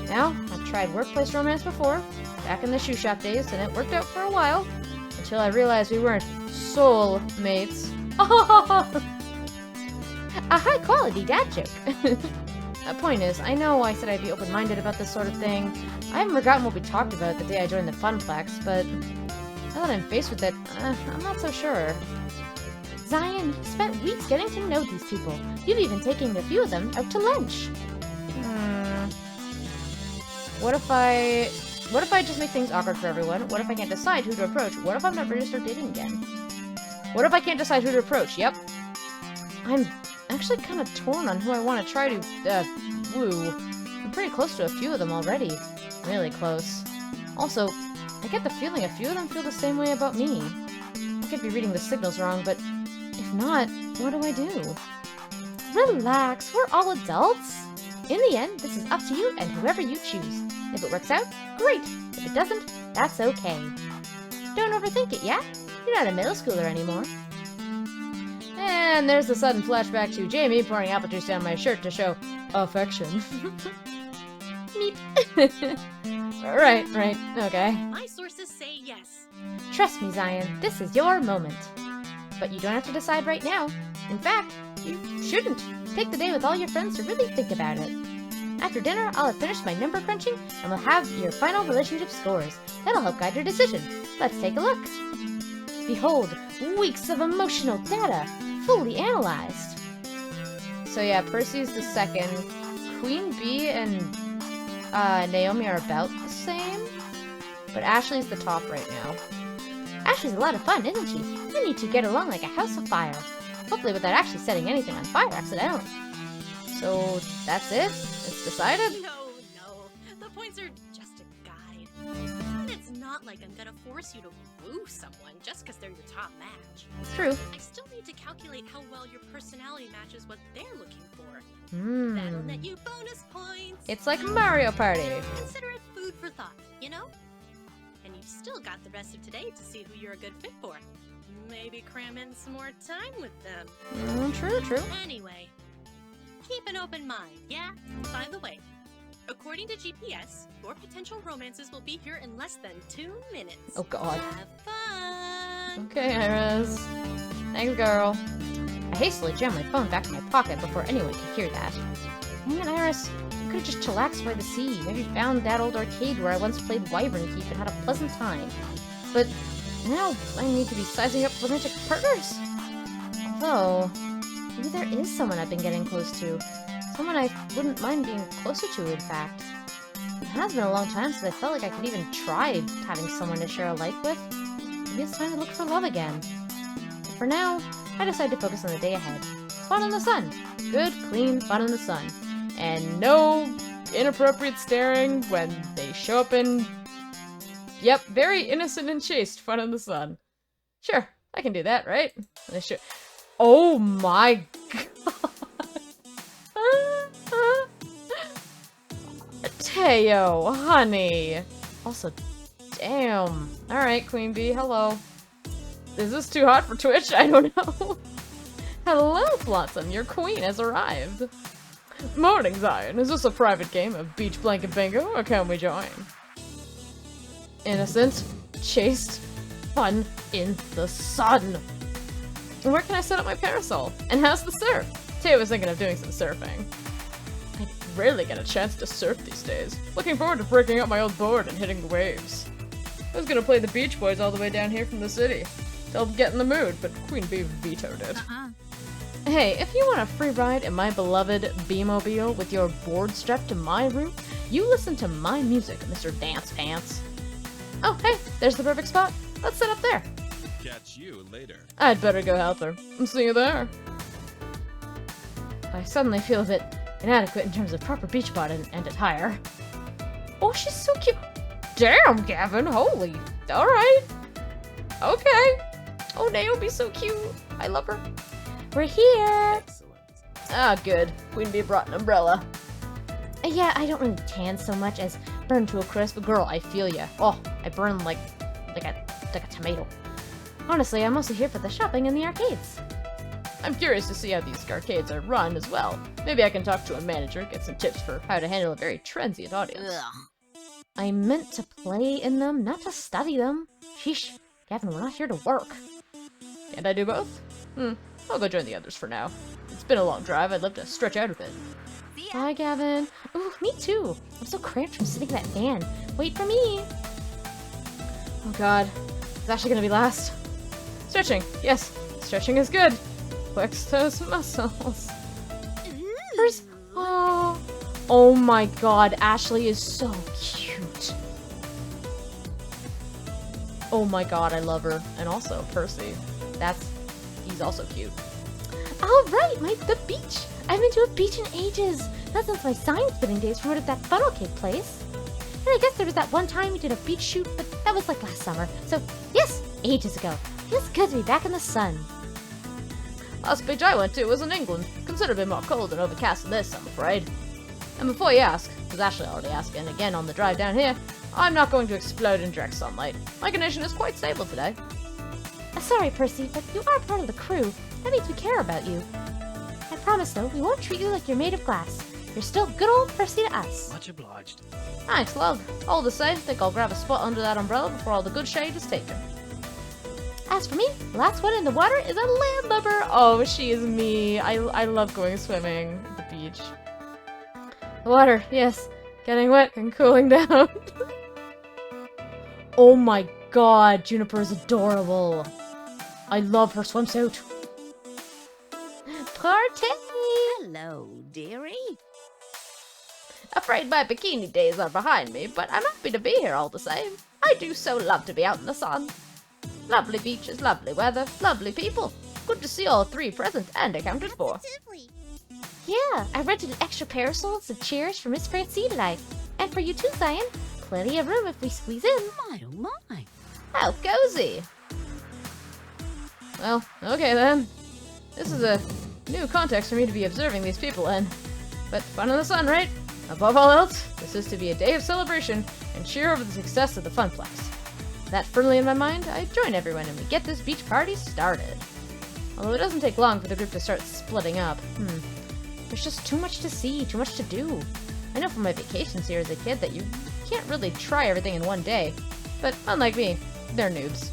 Now, I've tried workplace romance before, back in the shoe shop days, and it worked out for a while, until I realized we weren't soul mates. A high-quality dad joke. The point is, I know I said I'd be open-minded about this sort of thing. I haven't forgotten what we talked about the day I joined the Funplex, but now that I'm faced with it, I'm not so sure. Zion, you've spent weeks getting to know these people. You've even taken a few of them out to lunch. What if I just make things awkward for everyone? What if I can't decide who to approach? What if I'm not ready to start dating again? What if I can't decide who to approach? Yep. I'm actually kind of torn on who I want to try to, woo. I'm pretty close to a few of them already. Really close. Also, I get the feeling a few of them feel the same way about me. I could be reading the signals wrong, but if not, what do I do? Relax, we're all adults. In the end, this is up to you and whoever you choose. If it works out, great. If it doesn't, that's okay. Don't overthink it, yeah? You're not a middle schooler anymore. And there's the sudden flashback to Jamie pouring apple juice down my shirt to show affection. Meep. Right, okay. My sources say yes. Trust me, Zion, this is your moment. But you don't have to decide right now. In fact, you shouldn't. Take the day with all your friends to really think about it. After dinner, I'll have finished my number crunching, and we'll have your final relationship scores. That'll help guide your decision. Let's take a look. Behold, weeks of emotional data, fully analyzed. So yeah, Percy's the second. Queen Bee and Naomi are about the same, but Ashley's the top right now. Ashley's a lot of fun, isn't she? You need to get along like a house of fire. Hopefully without actually setting anything on fire accidentally. So, that's it? It's decided? No. The points are just a guide. And it's not like I'm gonna force you to woo someone just because they're your top match. True. I still need to calculate how well your personality matches what they're looking for. That'll net you bonus points. It's like Mario Party. Consider it food for thought, you know? And you've still got the rest of today to see who you're a good fit for. maybe cram in some more time with them. True. Anyway, keep an open mind, yeah? By the way, according to GPS, your potential romances will be here in less than 2 minutes. Oh god. Have fun! Okay, Iris. Thanks, girl. I hastily jammed my phone back in my pocket before anyone could hear that. Man, Iris, you could've just chillaxed by the sea. Maybe found that old arcade where I once played Wyvern Keep and had a pleasant time. But now I need to be sizing up romantic partners? Although, maybe there is someone I've been getting close to. Someone I wouldn't mind being closer to, in fact. It has been a long time since I felt like I could even try having someone to share a life with. Maybe it's time to look for love again. But for now, I decided to focus on the day ahead. Fun in the sun. Good, clean fun in the sun. And no inappropriate staring when they show up in... Yep, very innocent and chaste fun in the sun. Sure, I can do that, right? Oh my god! Teo, honey! Also, damn. Alright, Queen Bee, hello. Is this too hot for Twitch? I don't know. Hello, Flotsam, your queen has arrived. Morning, Zion. Is this a private game of beach blanket bingo, or can we join? Innocent, chaste, fun in the sun. And where can I set up my parasol? And how's the surf? Teo was thinking of doing some surfing. I rarely get a chance to surf these days. Looking forward to breaking up my old board and hitting the waves. I was gonna play the Beach Boys all the way down here from the city. They'll get in the mood, but Queen Bee vetoed it. Hey, if you want a free ride in my beloved B-mobile with your board strapped to my roof, you listen to my music, Mr. Dance Pants. Oh, hey, there's the perfect spot. Let's sit up there. Catch you later. I'd better go out there. And see you there. I suddenly feel a bit inadequate in terms of proper beach bod and attire. Oh, she's so cute. Damn, Gavin, holy. Alright. Okay. Oh, Naomi's so cute. I love her. We're here! Excellent. Ah, good. Queen Bee brought an umbrella. Yeah, I don't really tan so much as burn to a crisp. Girl, I feel ya. Oh, I burn like a tomato. Honestly, I'm mostly here for the shopping and the arcades. I'm curious to see how these arcades are run as well. Maybe I can talk to a manager, get some tips for how to handle a very transient audience. Ugh. I meant to play in them, not to study them. Sheesh, Gavin, we're not here to work. Can't I do both? I'll go join the others for now. It's been a long drive, I'd love to stretch out a bit. Bye, Gavin. Ooh, me too. I'm so cramped from sitting in that van. Wait for me. Oh god, it's actually gonna be last. Stretching, yes, stretching is good. Flex those muscles. First, oh my god, Ashley is so cute. Oh my god, I love her. And also, Percy. He's also cute. All right, the beach. I haven't been to a beach in ages. Not since my science fitting days from out of that funnel cake place. And I guess there was that one time we did a beach shoot, but that was like last summer. So, yes, ages ago. Feels good to be back in the sun. Last beach I went to was in England. Considerably more cold and overcast than this, I'm afraid. And before you ask, because Ashley already asked, and again on the drive down here, I'm not going to explode in direct sunlight. My condition is quite stable today. Sorry, Percy, but you are part of the crew. That means we care about you. I promise, though, we won't treat you like you're made of glass. You're still good old Percy to us. Much obliged. Thanks, love. All the same, think I'll grab a spot under that umbrella before all the good shade is taken. As for me, the last one in the water is a landlubber. Oh, she is me. I love going swimming at the beach. The water, yes. Getting wet and cooling down. Oh my god, Juniper is adorable. I love her swimsuit. Party! Hello, dearie. Afraid my bikini days are behind me, but I'm happy to be here all the same. I do so love to be out in the sun. Lovely beaches, lovely weather, lovely people. Good to see all three present and accounted for. Yeah, I rented an extra parasol and some chairs for Miss Francine tonight. And for you too, Zion. Plenty of room if we squeeze in. My, oh my. How cozy. Well, okay then. This is a new context for me to be observing these people in. But fun in the sun, right? Above all else, this is to be a day of celebration and cheer over the success of the Funplex. That firmly in my mind, I join everyone and we get this beach party started. Although it doesn't take long for the group to start splitting up. There's just too much to see, too much to do. I know from my vacations here as a kid that you can't really try everything in one day. But unlike me, they're noobs.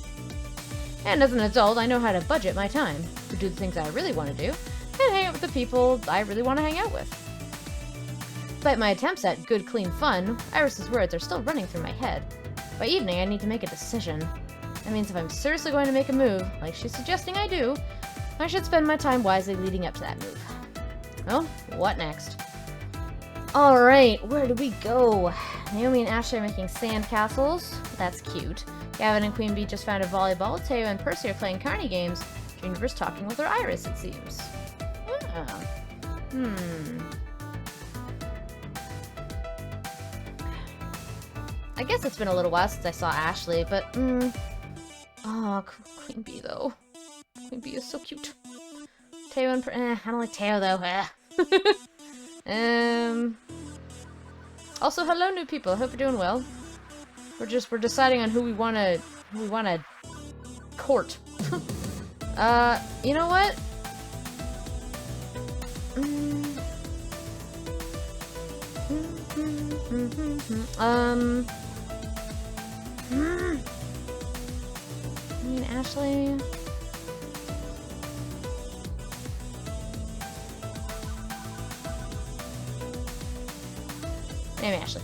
And as an adult, I know how to budget my time to do the things I really want to do and hang out with the people I really want to hang out with. Despite my attempts at good, clean fun, Iris's words are still running through my head. By evening, I need to make a decision. That means if I'm seriously going to make a move, like she's suggesting I do, I should spend my time wisely leading up to that move. Well, what next? Alright, where do we go? Naomi and Ashley are making sand castles. That's cute. Gavin and Queen Bee just found a volleyball. Teo and Percy are playing carny games. Juniper's talking with her Iris, it seems. Yeah. I guess it's been a little while since I saw Ashley, but, oh, Queen Bee, though. Queen Bee is so cute. Teo and I don't like Teo, though. Also, hello, new people. I hope you're doing well. We're deciding on who we wanna court. You know what? I mean, Ashley. Maybe Ashley.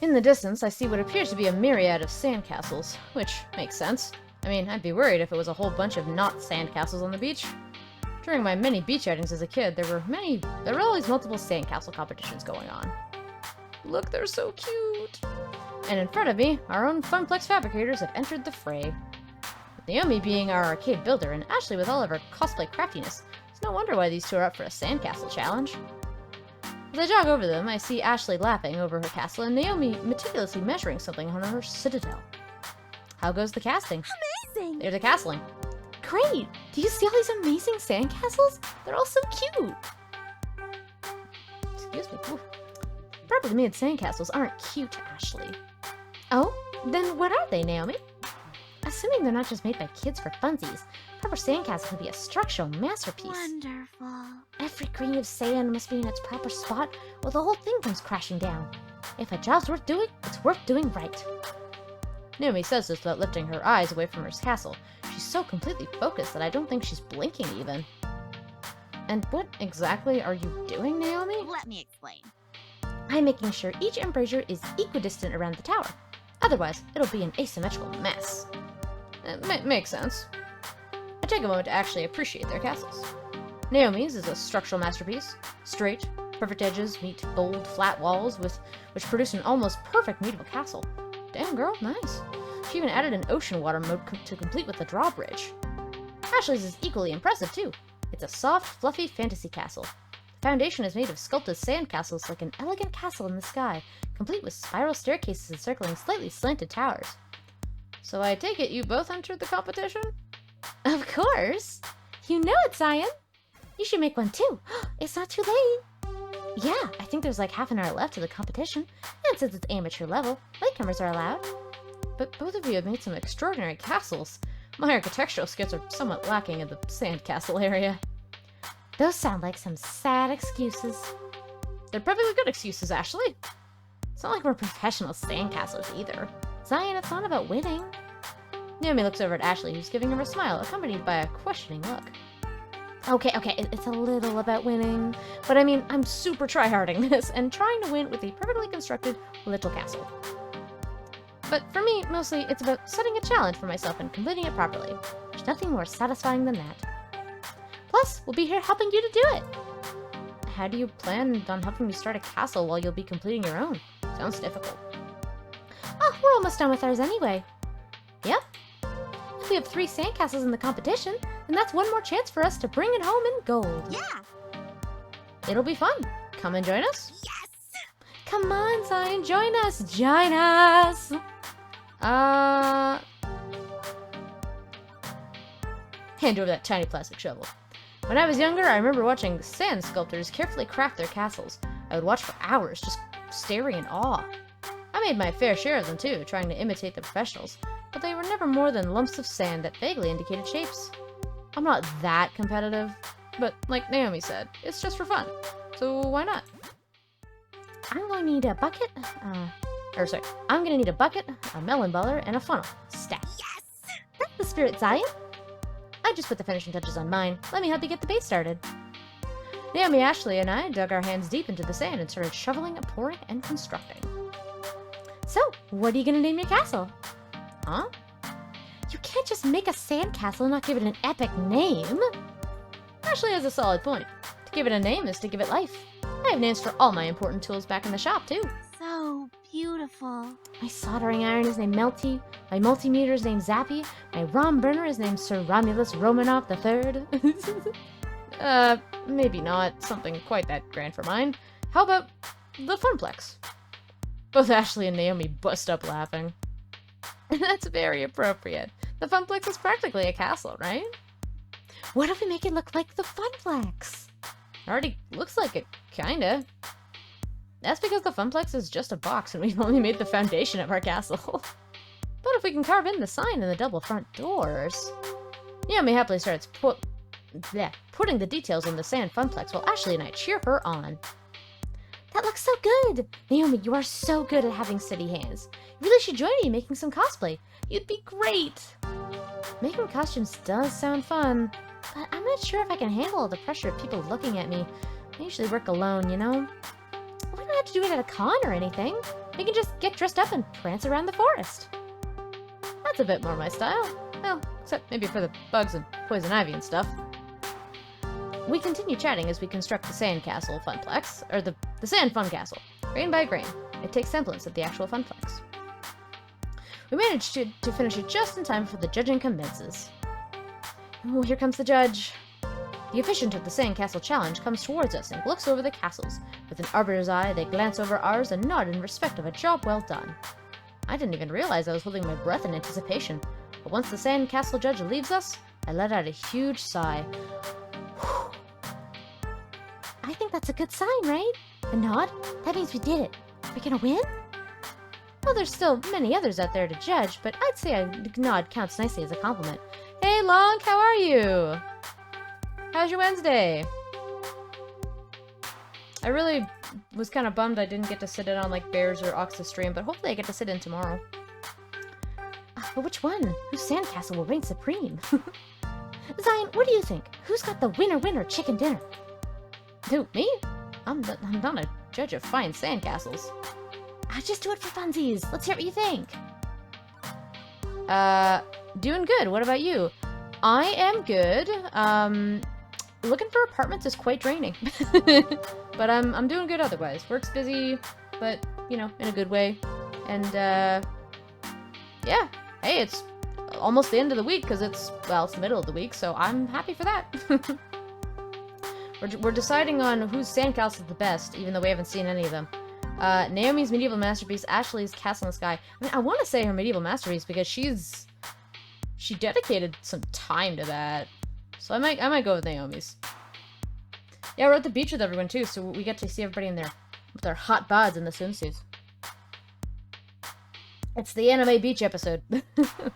In the distance, I see what appears to be a myriad of sandcastles, which makes sense. I mean, I'd be worried if it was a whole bunch of not sandcastles on the beach. During my many beach outings as a kid, there were always multiple sandcastle competitions going on. Look, they're so cute! And in front of me, our own Funplex fabricators have entered the fray. With Naomi being our arcade builder and Ashley with all of her cosplay craftiness, it's no wonder why these two are up for a sandcastle challenge. As I jog over them, I see Ashley lapping over her castle and Naomi meticulously measuring something on her citadel. How goes the casting? Amazing! There's the castling. Great! Do you see all these amazing sandcastles? They're all so cute! Excuse me. Ooh. Properly made sandcastles aren't cute, Ashley. Oh? Then what are they, Naomi? Assuming they're not just made by kids for funsies, proper sandcastle can be a structural masterpiece. Wonderful. Every grain of sand must be in its proper spot, or the whole thing comes crashing down. If a job's worth doing, it's worth doing right. Naomi says this without lifting her eyes away from her castle. She's so completely focused that I don't think she's blinking even. And what exactly are you doing, Naomi? Let me explain. I'm making sure each embrasure is equidistant around the tower. Otherwise, it'll be an asymmetrical mess. Makes sense. I take a moment to actually appreciate their castles. Naomi's is a structural masterpiece. Straight, perfect edges meet bold, flat walls which produce an almost perfect medieval castle. Damn girl, nice. She even added an ocean water mode to complete with the drawbridge. Ashley's is equally impressive too. It's a soft, fluffy fantasy castle. The foundation is made of sculpted sand castles like an elegant castle in the sky, complete with spiral staircases encircling slightly slanted towers. So I take it you both entered the competition? Of course! You know it, Zion! You should make one too. It's not too late. Yeah, I think there's like half an hour left to the competition, and since it's amateur level, latecomers are allowed. But both of you have made some extraordinary castles. My architectural skills are somewhat lacking in the sandcastle area. Those sound like some sad excuses. They're perfectly good excuses, Ashley. It's not like we're professional sandcastlers either. Zion, it's not about winning. Naomi looks over at Ashley, who's giving her a smile, accompanied by a questioning look. Okay, it's a little about winning. But I mean, I'm super tryharding this and trying to win with a perfectly constructed little castle. But for me, mostly, it's about setting a challenge for myself and completing it properly. There's nothing more satisfying than that. Plus, we'll be here helping you to do it. How do you plan on helping me start a castle while you'll be completing your own? Sounds difficult. Oh, we're almost done with ours anyway. Yep. If we have 3 sandcastles in the competition, then that's one more chance for us to bring it home in gold. Yeah! It'll be fun. Come and join us. Yes! Come on, Zion, join us! Join us! Hand over that tiny plastic shovel. When I was younger, I remember watching sand sculptors carefully craft their castles. I would watch for hours, just staring in awe. I'm made my fair share of them too, trying to imitate the professionals, but they were never more than lumps of sand that vaguely indicated shapes. I'm not that competitive, but like Naomi said, it's just for fun, so why not? I'm going to need a bucket, I'm gonna need a bucket, a melon baller, and a funnel. Stat. Yes! That's the spirit, Zion. I just put the finishing touches on mine. Let me help you get the base started. Naomi, Ashley, and I dug our hands deep into the sand and started shoveling, pouring, and constructing. So, what are you gonna name your castle? Huh? You can't just make a sandcastle and not give it an epic name. Ashley has a solid point. To give it a name is to give it life. I have names for all my important tools back in the shop, too. So beautiful. My soldering iron is named Melty, my multimeter is named Zappy, my rom burner is named Sir Romulus Romanov III. Maybe not something quite that grand for mine. How about the Funplex? Both Ashley and Naomi bust up laughing. That's very appropriate. The Funplex is practically a castle, right? What if we make it look like the Funplex? Already looks like it, kinda. That's because the Funplex is just a box and we've only made the foundation of our castle. But if we can carve in the sign and the double front doors... Naomi happily starts putting the details in the sand Funplex while Ashley and I cheer her on. That looks so good! Naomi, you are so good at having steady hands. You really should join me in making some cosplay. You'd be great! Making costumes does sound fun. But I'm not sure if I can handle all the pressure of people looking at me. I usually work alone, you know? We don't have to do it at a con or anything. We can just get dressed up and prance around the forest. That's a bit more my style. Well, except maybe for the bugs and poison ivy and stuff. We continue chatting as we construct the Sandcastle Funplex, or the Sand Fun Castle, grain by grain. It takes semblance of the actual Funplex. We managed to finish it just in time before the judging commences. Oh, here comes the judge. The officiant of the Sandcastle Challenge comes towards us and looks over the castles. With an arbiter's eye, they glance over ours and nod in respect of a job well done. I didn't even realize I was holding my breath in anticipation, but once the Sandcastle judge leaves us, I let out a huge sigh. I think that's a good sign, right? A nod? That means we did it. We're gonna win? Well, there's still many others out there to judge, but I'd say a nod counts nicely as a compliment. Hey, Long, how are you? How's your Wednesday? I really was kind of bummed I didn't get to sit in on like Bears or Ox's stream, but hopefully I get to sit in tomorrow. But which one? Whose sandcastle will reign supreme? Zion, what do you think? Who's got the winner chicken dinner? Who, me? I'm not a judge of fine sandcastles. I'll just do it for funsies. Let's hear what you think. Doing good. What about you? I am good. Looking for apartments is quite draining. But I'm doing good otherwise. Work's busy, but, you know, in a good way. And, yeah. Hey, it's almost the end of the week, because it's the middle of the week, so I'm happy for that. We're deciding on whose sandcastle is the best, even though we haven't seen any of them. Naomi's medieval masterpiece, Ashley's Castle in the Sky. I mean, I want to say her medieval masterpiece because she dedicated some time to that. So I might go with Naomi's. Yeah, we're at the beach with everyone too, so we get to see everybody in there with their hot bods in the swimsuits. It's the anime beach episode. The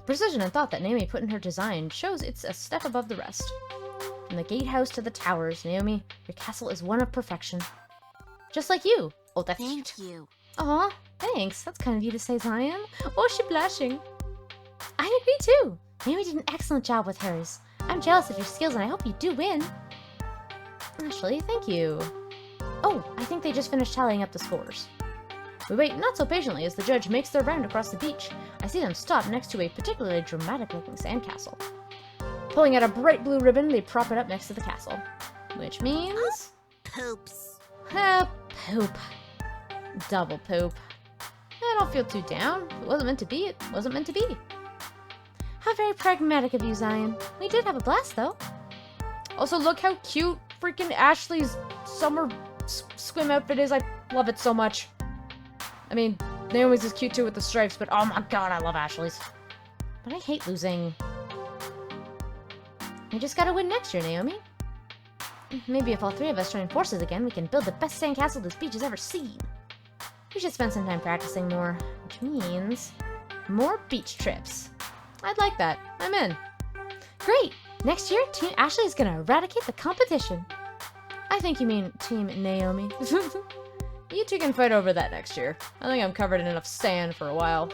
precision and thought that Naomi put in her design shows it's a step above the rest. From the gatehouse to the towers, Naomi, your castle is one of perfection. Just like you. Oh, that's Thank cute. you. Aw, thanks. That's kind of you to say, Zion. Oh, she's blushing. I agree too. Naomi did an excellent job with hers. I'm jealous of your skills and I hope you do win. Ashley, thank you. Oh, I think they just finished tallying up the scores. We wait not so patiently as the judge makes their round across the beach. I see them stop next to a particularly dramatic-looking sandcastle. Pulling out a bright blue ribbon, they prop it up next to the castle. Which means... Poops. Poop. Double poop. I don't feel too down. If it wasn't meant to be, it wasn't meant to be. How very pragmatic of you, Zion. We did have a blast, though. Also, look how cute freaking Ashley's summer swim outfit is. I love it so much. I mean, Naomi's is cute too with the stripes, but oh my god, I love Ashley's. But I hate losing. We just gotta win next year, Naomi. Maybe if all three of us join forces again, we can build the best sandcastle this beach has ever seen. We should spend some time practicing more, which means more beach trips. I'd like that. I'm in. Great! Next year, Team Ashley is gonna eradicate the competition. I think you mean Team Naomi. You two can fight over that next year. I think I'm covered in enough sand for a while.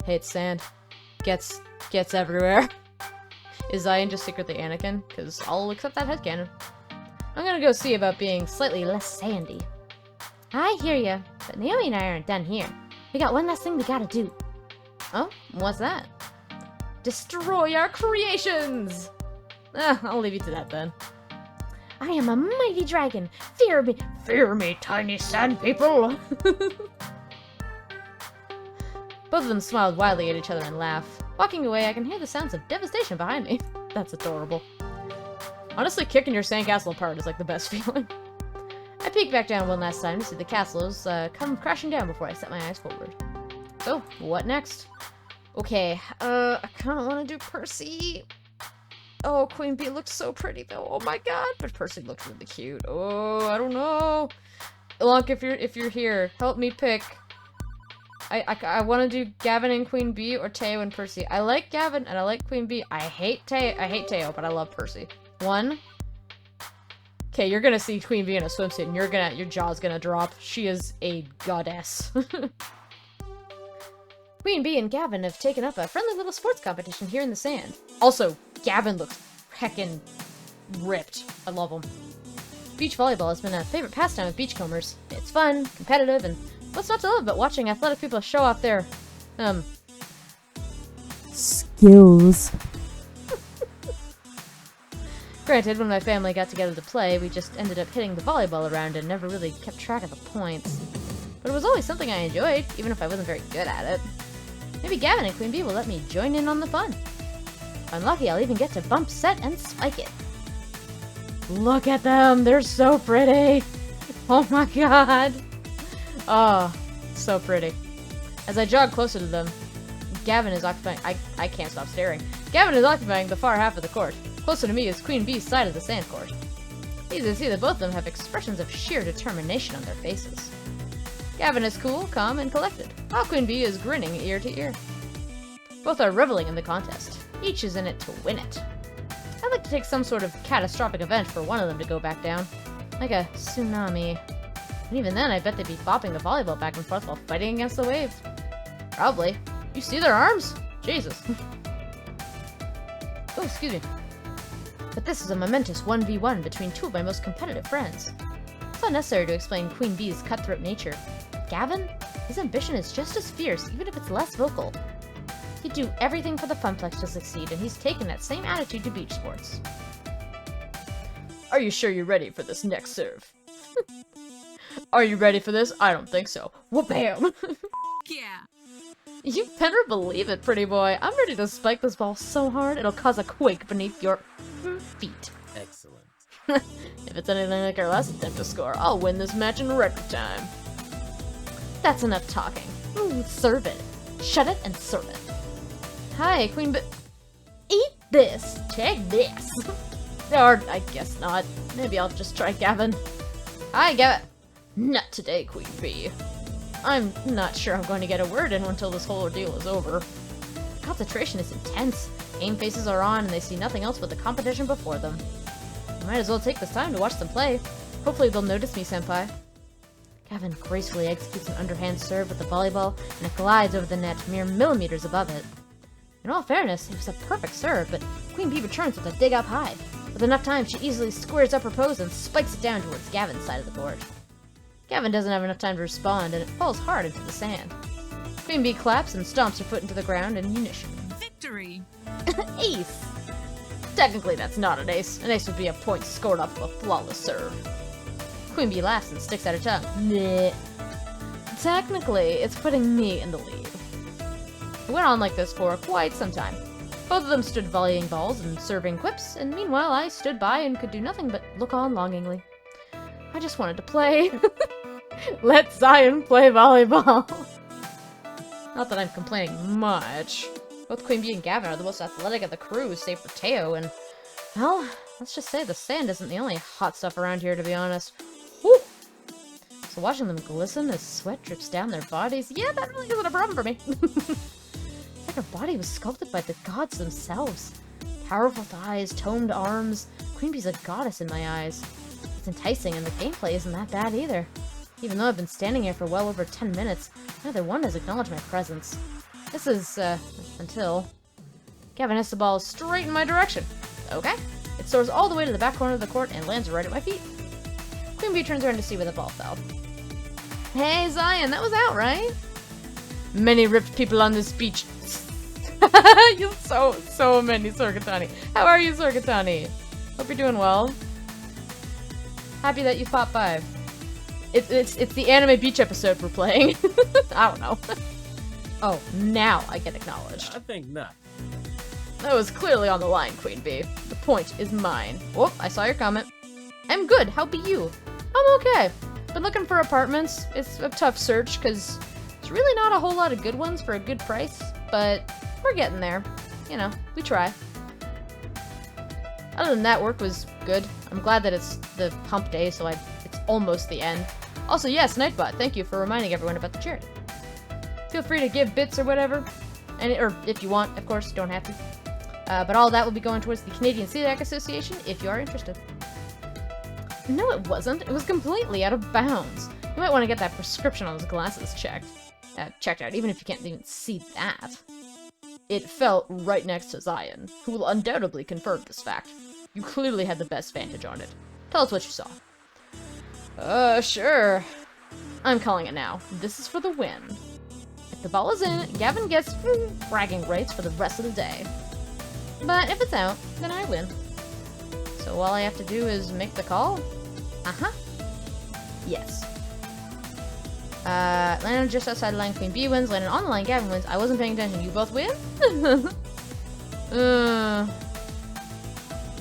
Hate sand. Gets everywhere. Is Zion just secretly Anakin? Because I'll accept that headcanon. I'm gonna go see about being slightly less sandy. I hear ya, but Naomi and I aren't done here. We got one last thing we gotta do. Oh? What's that? Destroy our creations! I'll leave you to that then. I am a mighty dragon. Fear me, tiny sand people. Both of them smiled wildly at each other and laughed. Walking away, I can hear the sounds of devastation behind me. That's adorable. Honestly, kicking your sandcastle apart is like the best feeling. I peek back down one last time to see the castles come crashing down before I set my eyes forward. So, what next? Okay, I kind of want to do Percy. Oh, Queen Bee looks so pretty though. Oh my god, but Percy looks really cute. Oh, I don't know. Lonk, if you're here, help me pick. I want to do Gavin and Queen Bee or Teo and Percy. I like Gavin and I like Queen Bee. I hate Teo, but I love Percy. One. Okay, you're gonna see Queen Bee in a swimsuit and your jaw's gonna drop. She is a goddess. Queen Bee and Gavin have taken up a friendly little sports competition here in the sand. Also, Gavin looks heckin' ripped. I love him. Beach volleyball has been a favorite pastime of beachcombers. It's fun, competitive, and what's not to love but watching athletic people show off their, skills. Granted, when my family got together to play, we just ended up hitting the volleyball around and never really kept track of the points. But it was always something I enjoyed, even if I wasn't very good at it. Maybe Gavin and Queen Bee will let me join in on the fun. If I'm lucky, I'll even get to bump, set, and spike it. Look at them! They're so pretty! Oh my god! Oh, so pretty. As I jog closer to them, Gavin is occupying... I can't stop staring. Gavin is occupying the far half of the court. Closer to me is Queen Bee's side of the sand court. Easy to see that both of them have expressions of sheer determination on their faces. Gavin is cool, calm, and collected, while Queen Bee is grinning ear to ear. Both are reveling in the contest. Each is in it to win it. I'd like to take some sort of catastrophic event for one of them to go back down. Like a tsunami. And even then, I bet they'd be bopping the volleyball back and forth while fighting against the waves. Probably. You see their arms? Jesus. Oh, excuse me. But this is a momentous 1v1 between two of my most competitive friends. It's not necessary to explain Queen Bee's cutthroat nature. Gavin? His ambition is just as fierce, even if it's less vocal. He'd do everything for the Funplex to succeed, and he's taken that same attitude to beach sports. Are you sure you're ready for this next serve? Are you ready for this? I don't think so. Wha-bam! Yeah. You better believe it, pretty boy. I'm ready to spike this ball so hard it'll cause a quake beneath your feet. Excellent. If it's anything like our last attempt to score, I'll win this match in record time. That's enough talking. Ooh, serve it. Shut it and serve it. Hi, Queen Bee. Eat this. Take this. Or, I guess not. Maybe I'll just try Gavin. Hi, Gavin. Not today, Queen Bee. I'm not sure I'm going to get a word in until this whole ordeal is over. The concentration is intense. Game faces are on, and they see nothing else but the competition before them. I might as well take this time to watch them play. Hopefully they'll notice me, senpai. Gavin gracefully executes an underhand serve with the volleyball, and it glides over the net mere millimeters above it. In all fairness, it was a perfect serve, but Queen Bee returns with a dig up high. With enough time, she easily squares up her pose and spikes it down towards Gavin's side of the court. Gavin doesn't have enough time to respond, and it falls hard into the sand. Queen Bee claps and stomps her foot into the ground in unison. Victory! Ace! Technically, that's not an ace. An ace would be a point scored off of a flawless serve. Queen Bee laughs and sticks out her tongue. Bleh. Technically, it's putting me in the lead. It went on like this for quite some time. Both of them stood volleying balls and serving quips, and meanwhile I stood by and could do nothing but look on longingly. I just wanted to play. Let Zion play volleyball. Not that I'm complaining much. Both Queen Bee and Gavin are the most athletic of the crew, save for Teo, and, well, let's just say the sand isn't the only hot stuff around here, to be honest. Whew. So watching them glisten as sweat drips down their bodies, yeah, that really isn't a problem for me. It's like her body was sculpted by the gods themselves. Powerful thighs, toned arms. Queen Bee's a goddess in my eyes. It's enticing, and the gameplay isn't that bad either. Even though I've been standing here for well over 10 minutes, neither one has acknowledged my presence. This is, until... Gavin hits the ball straight in my direction. Okay. It soars all the way to the back corner of the court and lands right at my feet. Queen Bee turns around to see where the ball fell. Hey, Zion, that was out, right? Many ripped people on this beach. You so many, Sorgatani. How are you, Sorgatani? Hope you're doing well. Happy that you popped by. It's the anime beach episode we're playing. I don't know. Oh, now I get acknowledged. I think not. That was clearly on the line, Queen Bee. The point is mine. Whoop, I saw your comment. I'm good, how be you? I'm okay. Been looking for apartments. It's a tough search, because there's really not a whole lot of good ones for a good price, but we're getting there. You know, we try. Other than that, work was good. I'm glad that it's the hump day, so it's almost the end. Also, yes, Nightbot, thank you for reminding everyone about the charity. Feel free to give bits or whatever, or if you want, of course, don't have to. But all that will be going towards the Canadian Celiac Association if you are interested. No, it wasn't. It was completely out of bounds. You might want to get that prescription on those glasses checked out, even if you can't even see that. It fell right next to Zion, who will undoubtedly confirm this fact. You clearly had the best vantage on it. Tell us what you saw. Sure. I'm calling it now. This is for the win. If the ball is in, Gavin gets bragging rights for the rest of the day. But if it's out, then I win. So all I have to do is make the call? Uh-huh. Yes. Landed just outside the line, Queen Bee wins. Landed on the line, Gavin wins. I wasn't paying attention. You both win?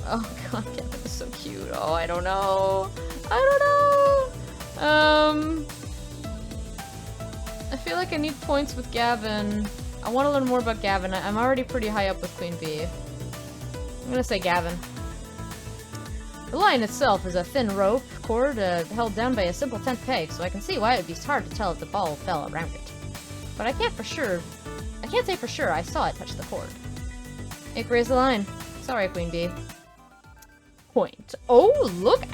Oh god, Gavin is so cute. Oh, I don't know. I feel like I need points with Gavin. I want to learn more about Gavin. I'm already pretty high up with Queen Bee. I'm gonna say Gavin. The line itself is a thin rope cord held down by a simple tent peg, so I can see why it would be hard to tell if the ball fell around it. But I can't say for sure I saw it touch the cord. Nick, raise the line. Sorry, Queen Bee. Point. Oh, look.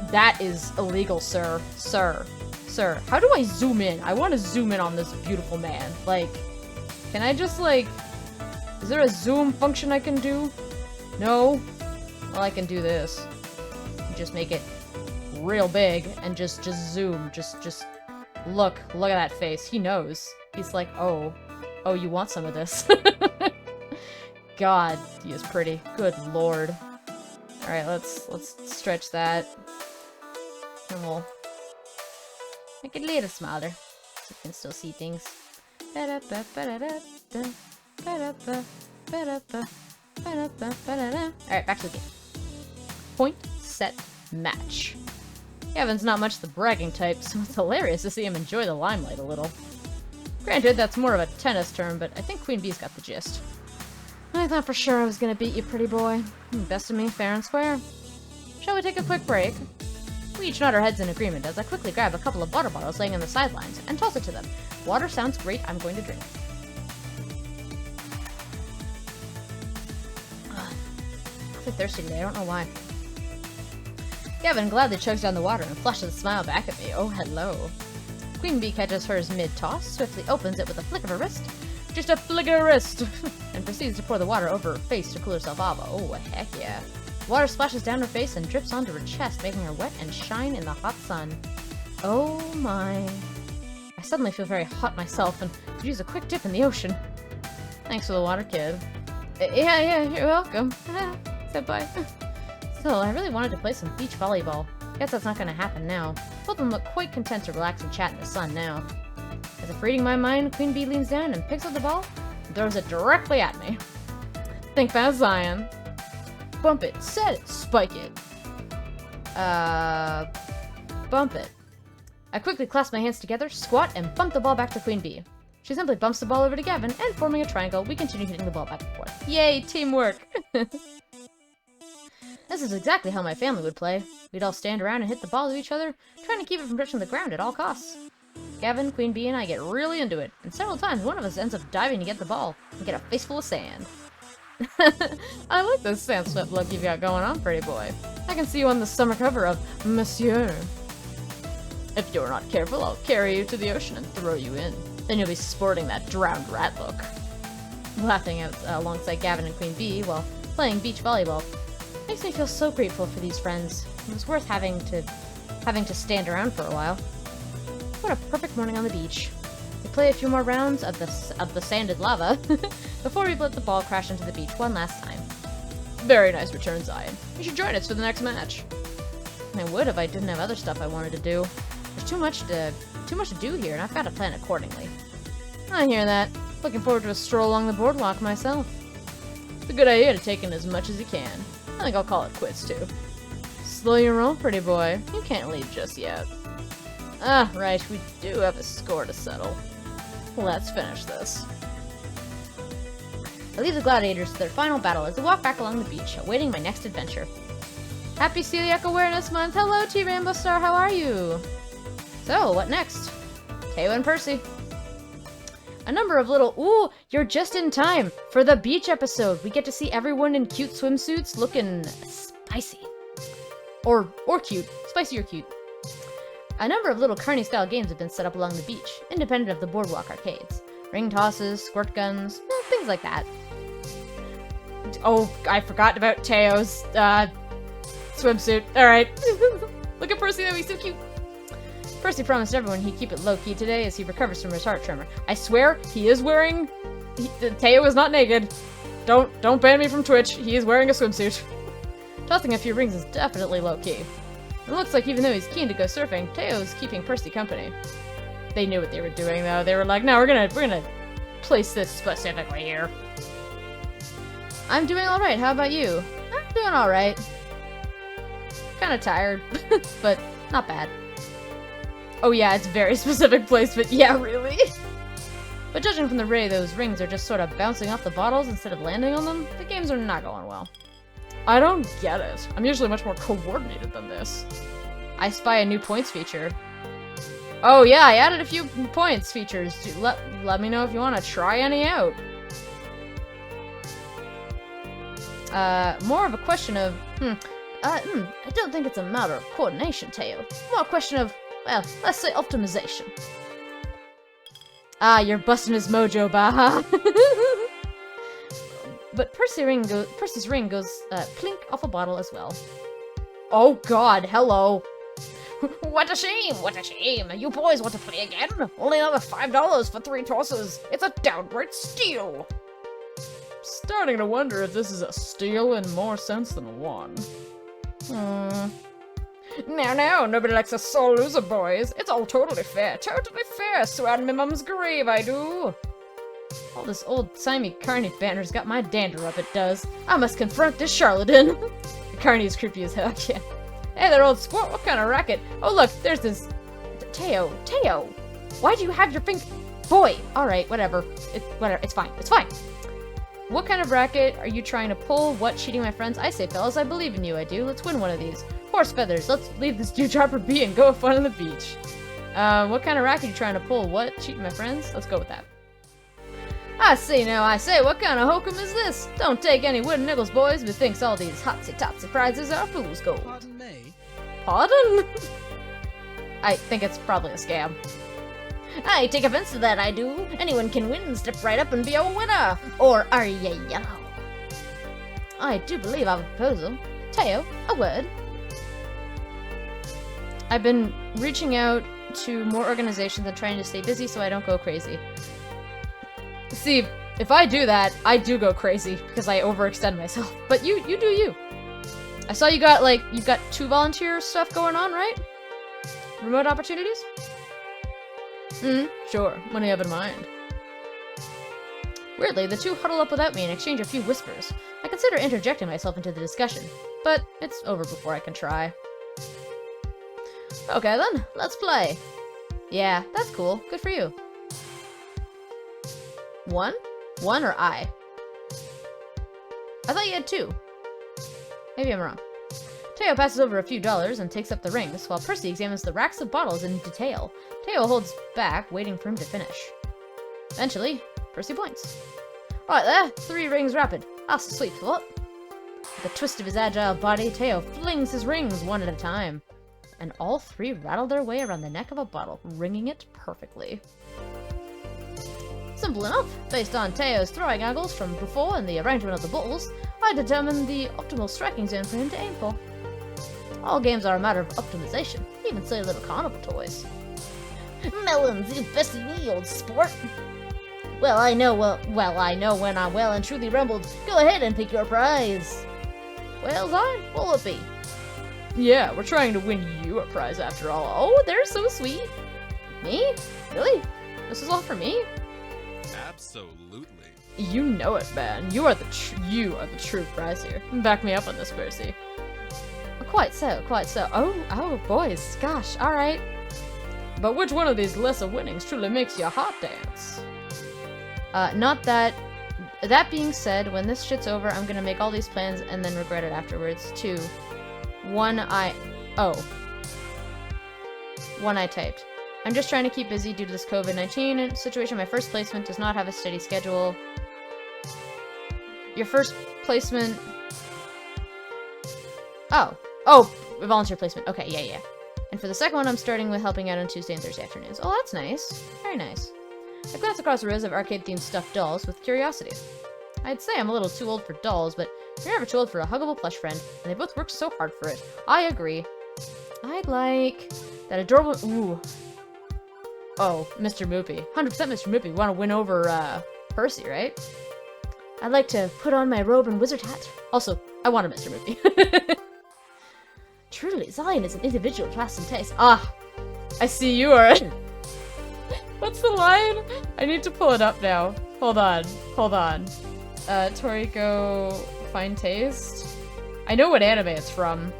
That is illegal, sir. Sir. How do I zoom in? I want to zoom in on this beautiful man. Like, can I just, like... Is there a zoom function I can do? No? Well, I can do this. Just make it real big and just zoom. Just look at that face. He knows. He's like, oh, you want some of this? God, he is pretty. Good lord. All right, let's stretch that. And we'll make it a little smaller so you can still see things. Alright, back to the game. Point, set, match. Gavin's not much the bragging type, so it's hilarious to see him enjoy the limelight a little. Granted, that's more of a tennis term, but I think Queen Bee's got the gist. I thought for sure I was gonna beat you, pretty boy. Best of me, fair and square. Shall we take a quick break? We each nod our heads in agreement as I quickly grab a couple of water bottles laying on the sidelines and toss it to them. Water sounds great, I'm going to drink. I'm so thirsty today, I don't know why. Gavin gladly chugs down the water and flashes a smile back at me. Oh, hello. Queen Bee catches hers mid-toss, swiftly opens it with a flick of her wrist. Just a flick of her wrist! And proceeds to pour the water over her face to cool herself off. Oh, heck yeah. Water splashes down her face and drips onto her chest, making her wet and shine in the hot sun. Oh my. I suddenly feel very hot myself and could use a quick dip in the ocean. Thanks for the water, kid. Yeah, you're welcome. Said bye. Still, I really wanted to play some beach volleyball. Guess that's not gonna happen now. Both of them look quite content to relax and chat in the sun now. As if reading my mind, Queen Bee leans down and picks up the ball and throws it directly at me. Think fast, Zion. Bump it, set it, spike it. Bump it. I quickly clasp my hands together, squat, and bump the ball back to Queen Bee. She simply bumps the ball over to Gavin, and forming a triangle, we continue hitting the ball back and forth. Yay, teamwork! This is exactly how my family would play. We'd all stand around and hit the ball to each other, trying to keep it from touching the ground at all costs. Gavin, Queen Bee, and I get really into it, and several times one of us ends up diving to get the ball and get a face full of sand. I like this sand swept look you've got going on, pretty boy. I can see you on the summer cover of Monsieur. If you're not careful, I'll carry you to the ocean and throw you in. Then you'll be sporting that drowned rat look. Laughing out alongside Gavin and Queen Bee while playing beach volleyball makes me feel so grateful for these friends. It was worth having to stand around for a while. What a perfect morning on the beach. We play a few more rounds of the sanded lava before we let the ball crash into the beach one last time. Very nice return, Zion. You should join us for the next match. I would if I didn't have other stuff I wanted to do. There's too much to do here, and I've got to plan accordingly. I hear that. Looking forward to a stroll along the boardwalk myself. It's a good idea to take in as much as you can. I think I'll call it quits, too. Slow your roll, pretty boy. You can't leave just yet. Ah, right, we do have a score to settle. Let's finish this. I leave the gladiators to their final battle as they walk back along the beach, awaiting my next adventure. Happy Celiac Awareness Month! Hello, T Rainbow Star, how are you? So, what next? Teo and Percy. A number of little— ooh, you're just in time! For the beach episode, we get to see everyone in cute swimsuits looking spicy. Or cute. Spicy or cute. A number of little carny-style games have been set up along the beach, independent of the boardwalk arcades. Ring tosses, squirt guns, things like that. Oh, I forgot about Teo's, swimsuit. Alright. Look at Percy though, he's so cute. Percy promised everyone he'd keep it low-key today as he recovers from his heart tremor. I swear, he is wearing... Teo is not naked. Don't ban me from Twitch. He is wearing a swimsuit. Tossing a few rings is definitely low-key. It looks like even though he's keen to go surfing, Teo's keeping Percy company. They knew what they were doing though. They were like, no, we're gonna place this specifically here. I'm doing alright, how about you? I'm doing alright. Kinda tired, but not bad. Oh yeah, it's very specific place, but yeah, really? But judging from the way those rings are just sort of bouncing off the bottles instead of landing on them, the games are not going well. I don't get it. I'm usually much more coordinated than this. I spy a new points feature. Oh yeah, I added a few points features. Let me know if you want to try any out. More of a question of, I don't think it's a matter of coordination, Teo. More a question of, well, let's say optimization. Ah, you're busting his mojo, Baha. But Percy's ring goes plink off a bottle as well. Oh god, hello. What a shame, what a shame. You boys want to play again? Only another $5 for 3 tosses. It's a downright steal. Starting to wonder if this is a steal in more sense than one. Now, nobody likes a sore loser, boys. It's all totally fair, swear on my mum's grave, I do. All this old-timey Carney banner's got my dander up, it does. I must confront this charlatan. Carney is creepy as heck, yeah. Hey there, old sport, what kind of racket? Oh look, there's this... Teo, why do you have your finger... Boy, alright, whatever. It's fine. What kind of racket are you trying to pull? What, cheating my friends? I say, fellas, I believe in you, I do. Let's win one of these. Horse feathers, let's leave this dewdropper be and go have fun on the beach. What kind of racket are you trying to pull? What, cheating my friends? Let's go with that. I say, what kind of hokum is this? Don't take any wooden nickels, boys, who thinks all these hotsy-totsy prizes are fool's gold. Pardon me? Pardon? I think it's probably a scam. I take offense to that, I do. Anyone can win, step right up and be a winner. Or are ya yellow? I do believe I have a proposal. Teo, a word. I've been reaching out to more organizations and trying to stay busy so I don't go crazy. See, if I do that, I do go crazy because I overextend myself. But you do you. I saw you've got 2 volunteer stuff going on, right? Remote opportunities? Sure. What do you have in mind? Weirdly, the 2 huddle up without me and exchange a few whispers. I consider interjecting myself into the discussion, but it's over before I can try. Okay then, let's play. Yeah, that's cool. Good for you. 1? 1 or I? I thought you had 2. Maybe I'm wrong. Teo passes over a few dollars and takes up the rings, while Percy examines the racks of bottles in detail. Teo holds back, waiting for him to finish. Eventually, Percy points. Right there, 3 rings rapid. That's the sweet spot. With a twist of his agile body, Teo flings his rings one at a time. And all 3 rattle their way around the neck of a bottle, ringing it perfectly. Simple enough. Based on Teo's throwing angles from before and the arrangement of the balls, I determined the optimal striking zone for him to aim for. All games are a matter of optimization, even silly little carnival toys. Melons, you bested me, old sport. Well, I know when I'm well and truly rumbled. Go ahead and pick your prize. Well, Zion, what'll it be? Yeah, we're trying to win you a prize after all. Oh, they're so sweet. Me? Really? This is all for me? Absolutely. You know it, man. You are the true prize here. Back me up on this, Percy. Quite so, quite so. Oh, boys, gosh, alright. But which one of these lesser winnings truly makes your heart dance? Not that. That being said, when this shit's over, I'm gonna make all these plans and then regret it afterwards. 2. 1, One I typed. I'm just trying to keep busy due to this COVID-19 situation. My first placement does not have a steady schedule. Your first placement... Oh, volunteer placement. Okay, yeah. And for the second one, I'm starting with helping out on Tuesday and Thursday afternoons. Oh, that's nice. Very nice. I glance across the rows of arcade-themed stuffed dolls with curiosity. I'd say I'm a little too old for dolls, but you're never too old for a huggable plush friend, and they both work so hard for it. I agree. I'd like that adorable... Ooh. Oh, Mr. Moopy. 100% Mr. Moopy. Want to win over, Percy, right? I'd like to put on my robe and wizard hat. Also, I want a Mr. Moopy. Truly, Zion is an individual class and taste. Ah! I see you are... What's the line? I need to pull it up now. Hold on. Toriko, fine taste? I know what anime it's from.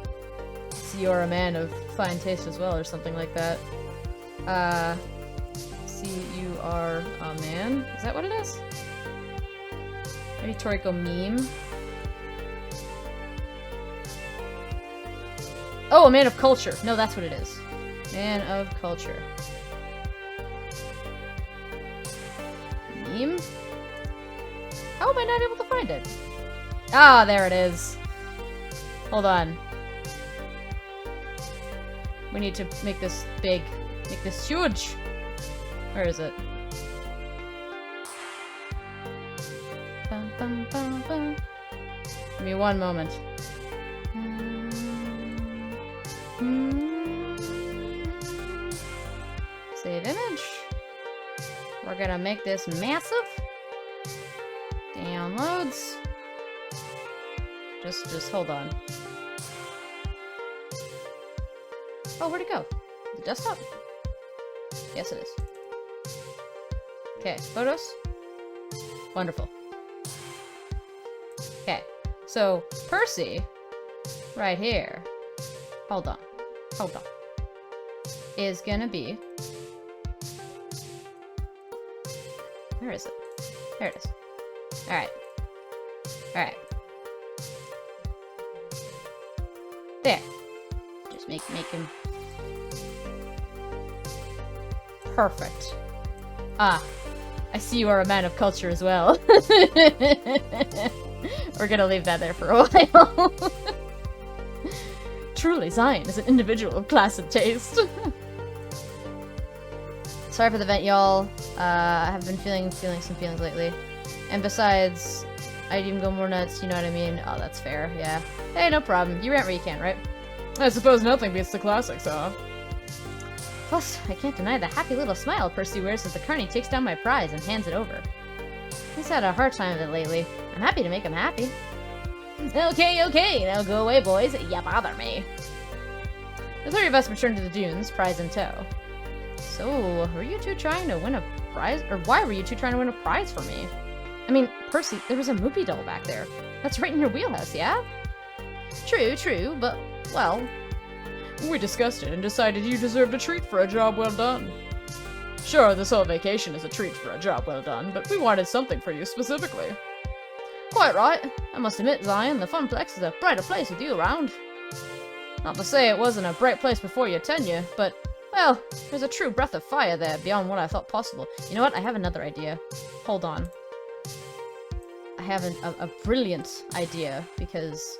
See, you're a man of fine taste as well, or something like that. See, you are a man? Is that what it is? Maybe Toriko meme? Oh, a man of culture. No, that's what it is. Man of culture. Meme? How am I not able to find it? Ah, there it is. Hold on. We need to make this big. Make this huge. Where is it? Bum, bum, bum, bum. Give me one moment. Save image. We're gonna make this massive. Downloads. Just hold on. Oh, where'd it go? The desktop? Yes, it is. Okay, photos. Wonderful. Okay, so Percy, right here. Hold on. Is gonna be. Where is it? There it is. Alright. There. Just make him. Perfect. Ah. I see you are a man of culture as well. We're gonna leave that there for a while. Truly, Zion is an individual of class and taste. Sorry for the vent, y'all. I have been feeling some feelings lately. And besides, I'd even go more nuts, you know what I mean? Oh, that's fair, yeah. Hey, no problem. You rant where you can, right? I suppose nothing beats the classics, huh? Plus, I can't deny the happy little smile Percy wears as the carny takes down my prize and hands it over. He's had a hard time with it lately. I'm happy to make him happy. Okay, now go away, boys. You bother me. The 3 of us return to the dunes, prize in tow. So, were you two trying to win a prize? Or why were you two trying to win a prize for me? I mean, Percy, there was a Moopy doll back there. That's right in your wheelhouse, yeah? True, but, well... We discussed it and decided you deserved a treat for a job well done. Sure, this whole vacation is a treat for a job well done, but we wanted something for you specifically. Quite right. I must admit, Zion, the Funplex is a brighter place with you around. Not to say it wasn't a bright place before your tenure, but, well, there's a true breath of fire there beyond what I thought possible. You know what? I have another idea. Hold on. I have a brilliant idea, because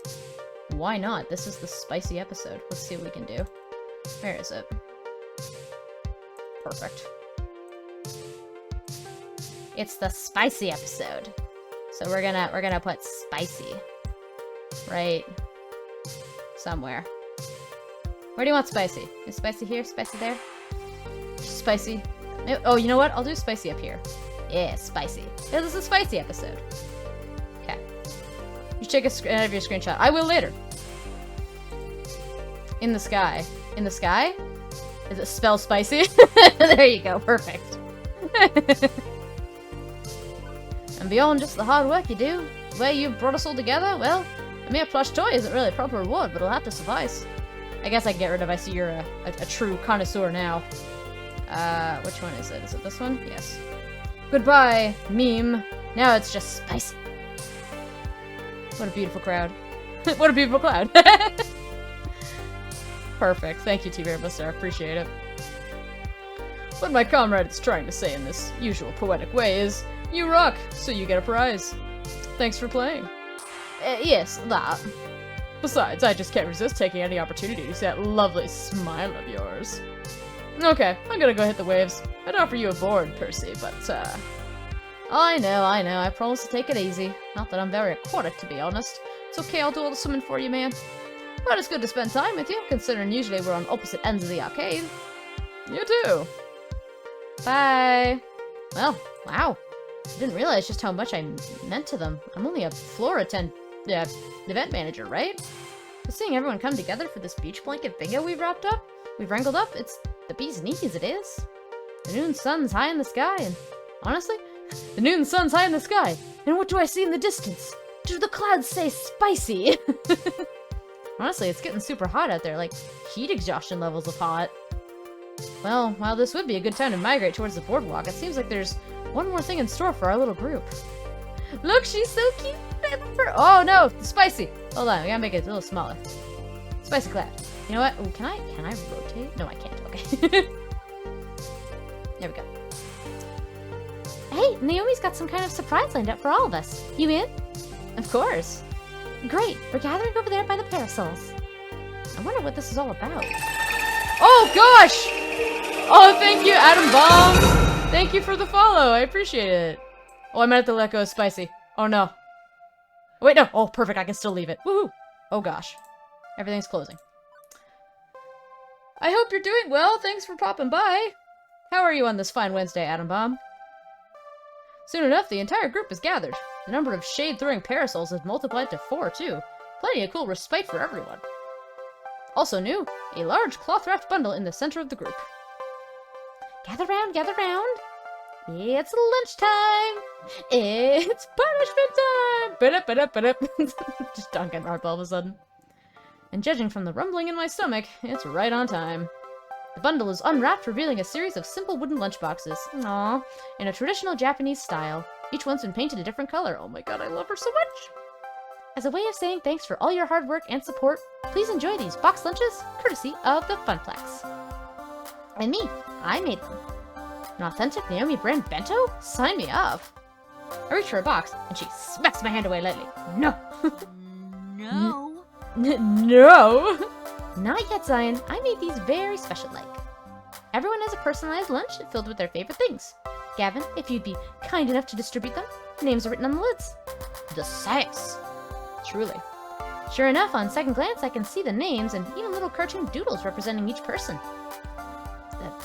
why not? This is the spicy episode. Let's see what we can do. Where is it? Perfect. It's the spicy episode. So we're gonna put spicy right somewhere. Where do you want spicy? Is spicy here? Spicy there? Spicy. Oh, you know what? I'll do spicy up here. Yeah, spicy. This is a spicy episode. Okay. You should take out of your screenshot. I will later. In the sky. In the sky? Is it spell spicy? There you go. Perfect. And beyond just the hard work you do, the way you brought us all together, well, a mere plush toy isn't really a proper reward, but it'll have to suffice. I guess I can get rid of. I see you're a true connoisseur now. Which one is it? Is it this one? Yes. Goodbye, meme. Now it's just spicy. What a beautiful crowd. What a beautiful cloud. Perfect. Thank you, T-Bear, appreciate it. What my comrade is trying to say in this usual poetic way is, you rock, so you get a prize. Thanks for playing. Yes, that. Besides, I just can't resist taking any opportunity to see that lovely smile of yours. Okay, I'm gonna go hit the waves. I'd offer you a board, Percy, but, I know, I promise to take it easy. Not that I'm very aquatic, to be honest. It's okay, I'll do all the swimming for you, man. But it's good to spend time with you, considering usually we're on opposite ends of the arcade. You too. Bye. Well, wow. I didn't realize just how much I meant to them. I'm only a floor event manager, right? But seeing everyone come together for this beach blanket bingo we've wrangled up, it's the bee's knees, it is. The noon sun's high in the sky, and honestly, the noon sun's high in the sky, and what do I see in the distance? Do the clouds say spicy? Honestly, it's getting super hot out there, like heat exhaustion levels of hot. Well, while this would be a good time to migrate towards the boardwalk, it seems like there's one more thing in store for our little group. Look, she's so cute! Oh no, spicy! Hold on, we gotta make it a little smaller. Spicy cloud. You know what? Ooh, can I rotate? No, I can't. Okay. There we go. Hey, Naomi's got some kind of surprise lined up for all of us. You in? Of course. Great, we're gathering over there by the parasols. I wonder what this is all about. Oh gosh! Oh, thank you, Adam Bomb! Thank you for the follow, I appreciate it. Oh, I might have to let go of Spicy. Oh no. Wait, no! Oh, perfect, I can still leave it. Woohoo! Oh gosh. Everything's closing. I hope you're doing well, thanks for popping by. How are you on this fine Wednesday, Adam Bomb? Soon enough, the entire group is gathered. The number of shade-throwing parasols has multiplied to 4, too. Plenty of cool respite for everyone. Also new, a large cloth-wrapped bundle in the center of the group. Gather round, gather round. It's lunchtime. It's punishment time! Just Duncan Harp all of a sudden. And judging from the rumbling in my stomach, it's right on time. The bundle is unwrapped, revealing a series of simple wooden lunchboxes. Aww. In a traditional Japanese style. Each one's been painted a different color. Oh my god, I love her so much! As a way of saying thanks for all your hard work and support, please enjoy these box lunches, courtesy of the Funplex. And me, I made them. An authentic Naomi brand bento? Sign me up! I reach for a box, and she smacks my hand away lightly. No! No. No! Not yet, Zion. I made these very special-like. Everyone has a personalized lunch filled with their favorite things. Gavin, if you'd be kind enough to distribute them, names are written on the lids. The sass! Truly. Sure enough, on second glance, I can see the names and even little cartoon doodles representing each person.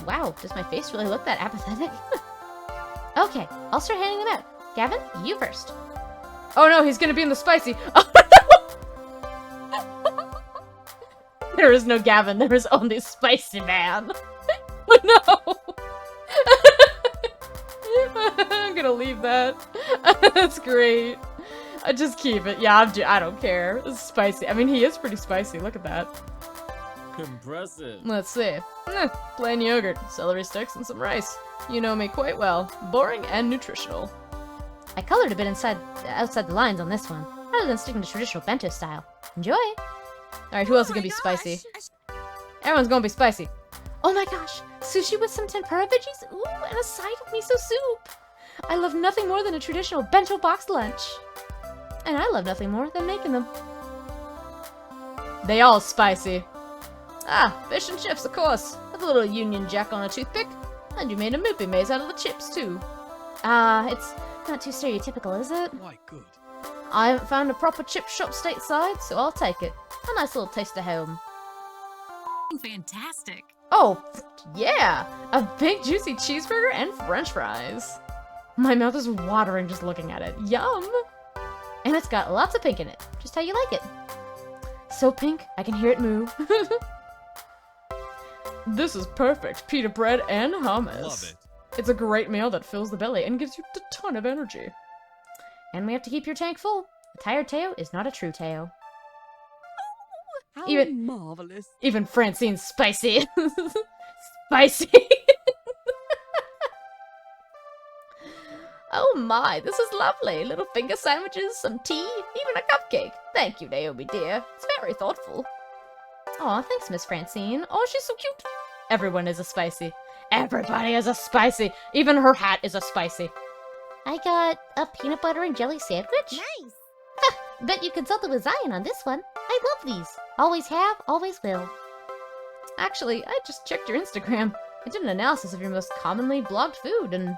Wow, does my face really look that apathetic? Okay, I'll start handing them out. Gavin, you first. Oh no, he's gonna be in the spicy. Oh no! There is no Gavin, there is only Spicy Man. Oh no! I'm gonna leave that. That's great. I just keep it. Yeah, I don't care. It's spicy. I mean, he is pretty spicy. Look at that. Impressive. Let's see. Plain yogurt, celery sticks, and some rice. You know me quite well. Boring and nutritional. I colored a bit outside the lines on this one, rather than sticking to traditional bento style. Enjoy! Alright, who else is gonna be spicy? Everyone's gonna be spicy. Oh my gosh, sushi with some tempura veggies? Ooh, and a side of miso soup. I love nothing more than a traditional bento box lunch. And I love nothing more than making them. They all spicy. Ah, fish and chips, of course. With a little Union Jack on a toothpick. And you made a moopy maze out of the chips, too. It's not too stereotypical, is it? Quite good. I haven't found a proper chip shop stateside, so I'll take it. A nice little taste of home. Fantastic. Oh, yeah! A big juicy cheeseburger and french fries. My mouth is watering just looking at it. Yum! And it's got lots of pink in it, just how you like it. So pink, I can hear it moo. This is perfect pita bread and hummus. Love it. It's a great meal that fills the belly and gives you a ton of energy. And we have to keep your tank full. A tired Teo is not a true Teo. How Even- marvelous. Even Francine's spicy. Spicy. Oh my, this is lovely. Little finger sandwiches, some tea, even a cupcake. Thank you, Naomi dear. It's very thoughtful. Aw, thanks, Miss Francine. Oh, she's so cute. Everyone is a spicy. Everybody is a spicy. Even her hat is a spicy. I got a peanut butter and jelly sandwich. Nice. Bet you consulted with Zion on this one. I love these. Always have, always will. Actually, I just checked your Instagram. I did an analysis of your most commonly blogged food, and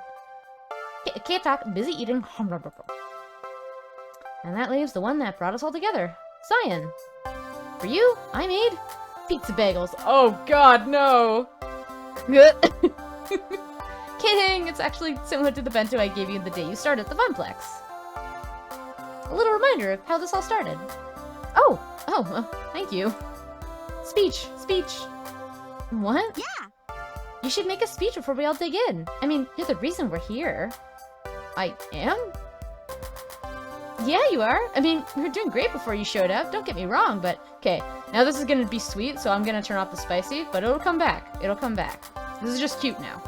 Can't talk, busy eating. and that leaves the one that brought us all together, Zion. For you, I made pizza bagels. Oh God, no! Kidding! It's actually similar to the bento I gave you the day you started the Funplex. A little reminder of how this all started. Oh, thank you. Speech. What? Yeah. You should make a speech before we all dig in. I mean, you're the reason we're here. I am? Yeah, you are. I mean, we were doing great before you showed up, don't get me wrong, but... Okay, now this is gonna be sweet, so I'm gonna turn off the spicy, but it'll come back. It'll come back. This is just cute now.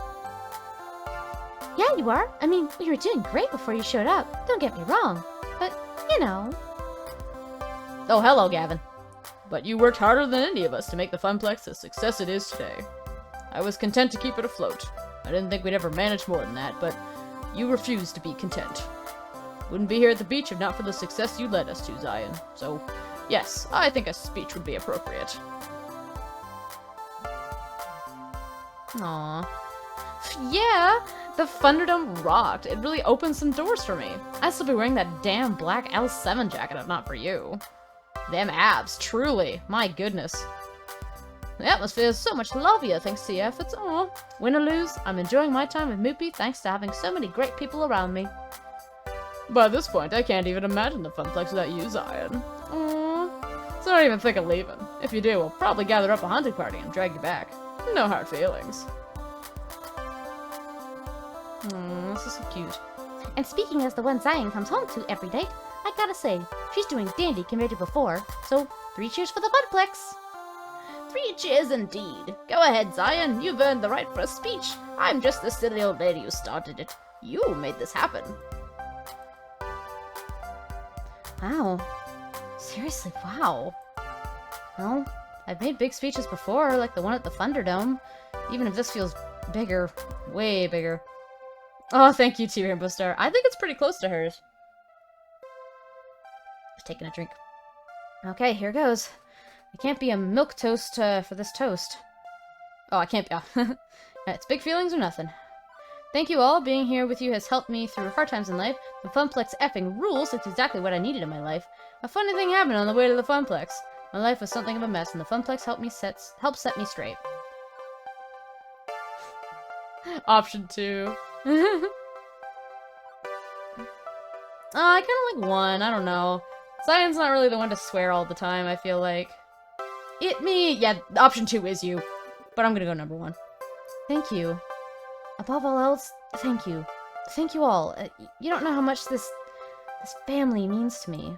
Yeah, you are. I mean, we were doing great before you showed up. Don't get me wrong. But, you know. Oh, hello, Gavin. But you worked harder than any of us to make the Funplex the success it is today. I was content to keep it afloat. I didn't think we'd ever manage more than that, but you refused to be content. Wouldn't be here at the beach if not for the success you led us to, Zion. So, yes, I think a speech would be appropriate. Aww. Yeah, the Thunderdome rocked. It really opened some doors for me. I'd still be wearing that damn black L7 jacket if not for you. Them abs, truly. My goodness. The atmosphere is so much lovelier thanks to your efforts. Aw. Win or lose, I'm enjoying my time with Moopy thanks to having so many great people around me. By this point, I can't even imagine the Funplex without you, Zion. Aww. So don't even think of leaving. If you do, we'll probably gather up a hunting party and drag you back. No hard feelings. This is so cute. And speaking as the one Zion comes home to every night, I gotta say, she's doing dandy compared to before. So, 3 cheers for the Funplex! 3 cheers indeed. Go ahead, Zion. You've earned the right for a speech. I'm just the silly old lady who started it. You made this happen. Wow. Seriously, wow. Well, I've made big speeches before, like the one at the Thunderdome. Even if this feels bigger, way bigger. Oh, thank you, T Rainbow Star. I think it's pretty close to hers. Just taking a drink. Okay, here goes. It can't be a milk toast for this toast. Oh, I can't be. It's big feelings or nothing. Thank you all. Being here with you has helped me through hard times in life. The Funplex effing rules. It's exactly what I needed in my life. A funny thing happened on the way to the Funplex. My life was something of a mess, and the Funplex helped set me straight. Option 2. I kind of like 1. I don't know. Zion's not really the one to swear all the time, I feel like. Me. Yeah, option 2 is you. But I'm gonna go number 1. Thank you. Above all else, thank you. Thank you all. You don't know how much this family means to me.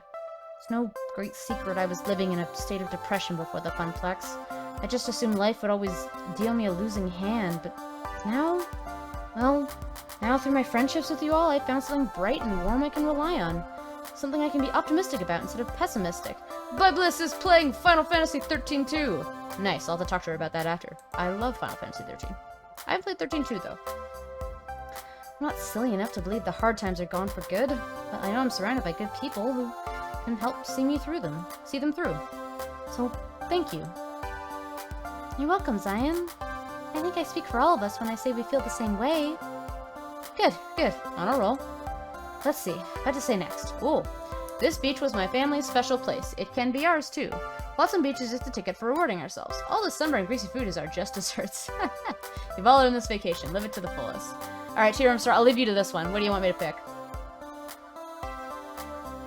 It's no great secret I was living in a state of depression before the Funplex. I just assumed life would always deal me a losing hand, but now, well, now through my friendships with you all, I found something bright and warm I can rely on. Something I can be optimistic about instead of pessimistic. Bliss is playing Final Fantasy 13 too. Nice, I'll have to talk to her about that after. I love Final Fantasy 13. I haven't played 13 too, though. I'm not silly enough to believe the hard times are gone for good, but I know I'm surrounded by good people who can help see them through. So, thank you. You're welcome, Zion. I think I speak for all of us when I say we feel the same way. Good, good. On a roll. Let's see. What to say next? Ooh. This beach was my family's special place. It can be ours, too. Flotsam Beach is just a ticket for rewarding ourselves. All this summer and greasy food is our just desserts. You've all earned this vacation. Live it to the fullest. Alright, Tear Star, I'll leave you to this one. What do you want me to pick?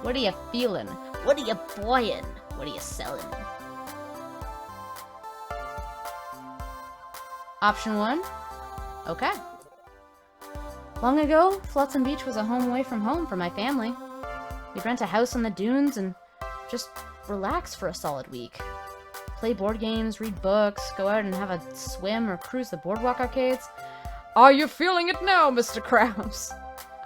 What are you feeling? What are you buying? What are you selling? Option 1? Okay. Long ago, Flotsam Beach was a home away from home for my family. We'd rent a house on the dunes and just relax for a solid week. Play board games, read books, go out and have a swim or cruise the boardwalk arcades. Are you feeling it now, Mr. Krabs?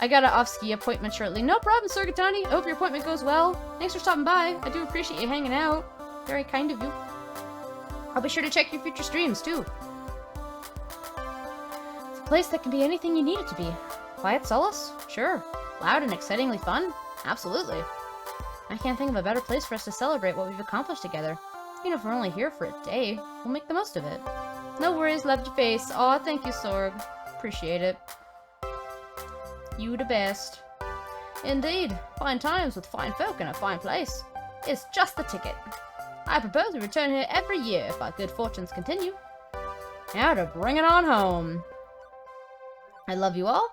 I got an off-ski appointment shortly. No problem, Sir Gatani. I hope your appointment goes well. Thanks for stopping by. I do appreciate you hanging out. Very kind of you. I'll be sure to check your future streams, too. It's a place that can be anything you need it to be. Quiet solace? Sure. Loud and excitingly fun? Absolutely. I can't think of a better place for us to celebrate what we've accomplished together. Even if we're only here for a day, we'll make the most of it. No worries, loved your face. Aw, thank you, Sorg. Appreciate it. You the best. Indeed, fine times with fine folk in a fine place. It's just the ticket. I propose we return here every year if our good fortunes continue. Now to bring it on home. I love you all.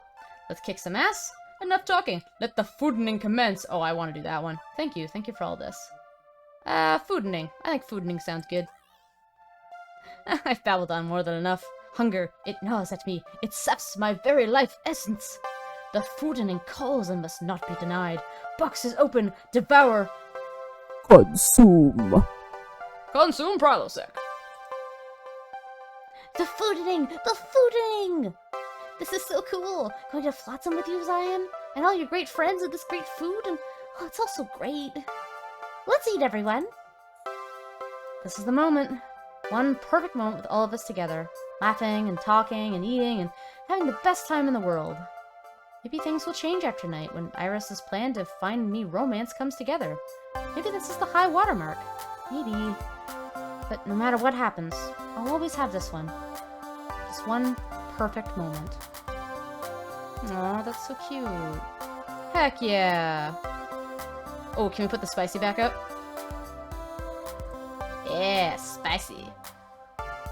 Let's kick some ass. Enough talking. Let the foodening commence. Oh, I want to do that one. Thank you for all this. Foodening. I think foodening sounds good. I've babbled on more than enough. Hunger, it gnaws at me. It saps my very life essence. The foodening calls and must not be denied. Boxes open, devour. Consume Prilosec. The foodening! This is so cool! Going to Flotsam with you, Zion? And all your great friends and this great food, and oh, it's all so great. Let's eat, everyone! This is the moment. One perfect moment with all of us together. Laughing and talking and eating and having the best time in the world. Maybe things will change after tonight when Iris's plan to find me romance comes together. Maybe this is the high watermark. Maybe. But no matter what happens, I'll always have this one. This one perfect moment. Aw, that's so cute. Heck yeah! Oh, can we put the spicy back up? Yeah, spicy.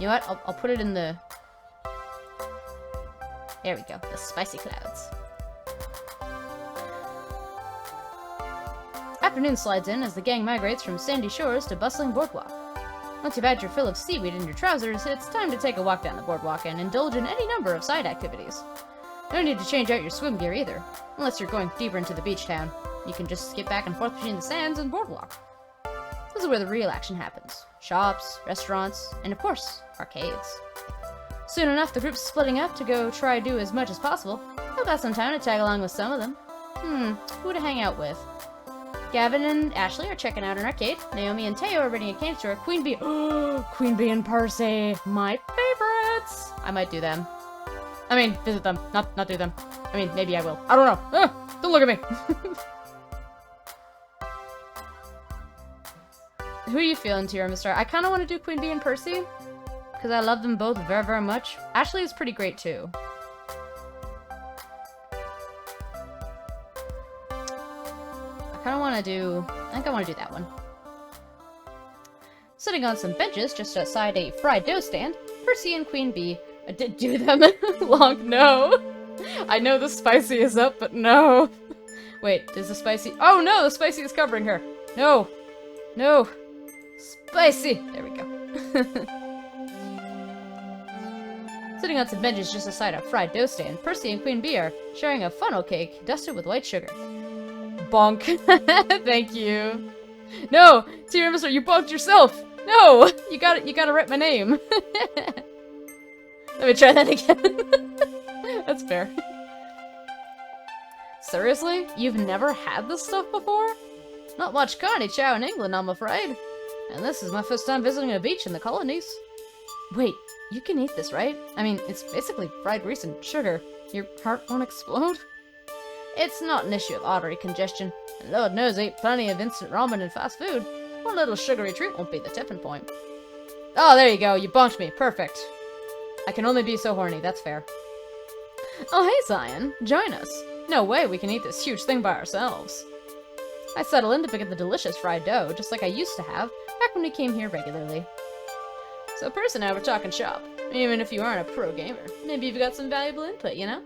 You know what? I'll put it in the... There we go. The spicy clouds. Afternoon slides in as the gang migrates from sandy shores to bustling boardwalk. Once you've had your fill of seaweed in your trousers, it's time to take a walk down the boardwalk and indulge in any number of side activities. No need to change out your swim gear either, unless you're going deeper into the beach town. You can just skip back and forth between the sands and boardwalk. This is where the real action happens. Shops, restaurants, and of course, arcades. Soon enough, the group's splitting up to go try do as much as possible. I've got some time to tag along with some of them. Who to hang out with? Gavin and Ashley are checking out an arcade. Naomi and Teo are renting a candy store. Queen Bee. Queen Bee and Percy. My favorites. I might do them. I mean, visit them. Not do them. I mean, maybe I will. I don't know. Don't look at me. Who are you feeling, Tiramisu Star? I kind of want to do Queen Bee and Percy. Because I love them both very, very much. Ashley is pretty great, too. I think I want to do that one. Sitting on some benches just outside a fried dough stand, Percy and Queen Bee did do them long. No. I know the spicy is up, but no. Wait, is the spicy... Oh no, the spicy is covering her. No. No. Spicy. There we go. Sitting on some benches just outside a fried dough stand, Percy and Queen Bee are sharing a funnel cake dusted with white sugar. Bonk. Thank you. No, Tiramisu, you bonked yourself. No, you gotta write my name. Let me try that again. That's fair. Seriously? You've never had this stuff before? Not much carny chow in England, I'm afraid. And this is my first time visiting a beach in the colonies. Wait, you can eat this, right? I mean, it's basically fried grease and sugar. Your heart won't explode? It's not an issue of artery congestion. And Lord knows I eat plenty of instant ramen and fast food. One little sugary treat won't be the tipping point. Oh, there you go. You bunked me. Perfect. I can only be so horny. That's fair. Oh, hey, Zion. Join us. No way we can eat this huge thing by ourselves. I settle in to pick up the delicious fried dough, just like I used to have, back when we came here regularly. So Percy and I were talking shop. Even if you aren't a pro gamer, maybe you've got some valuable input, you know?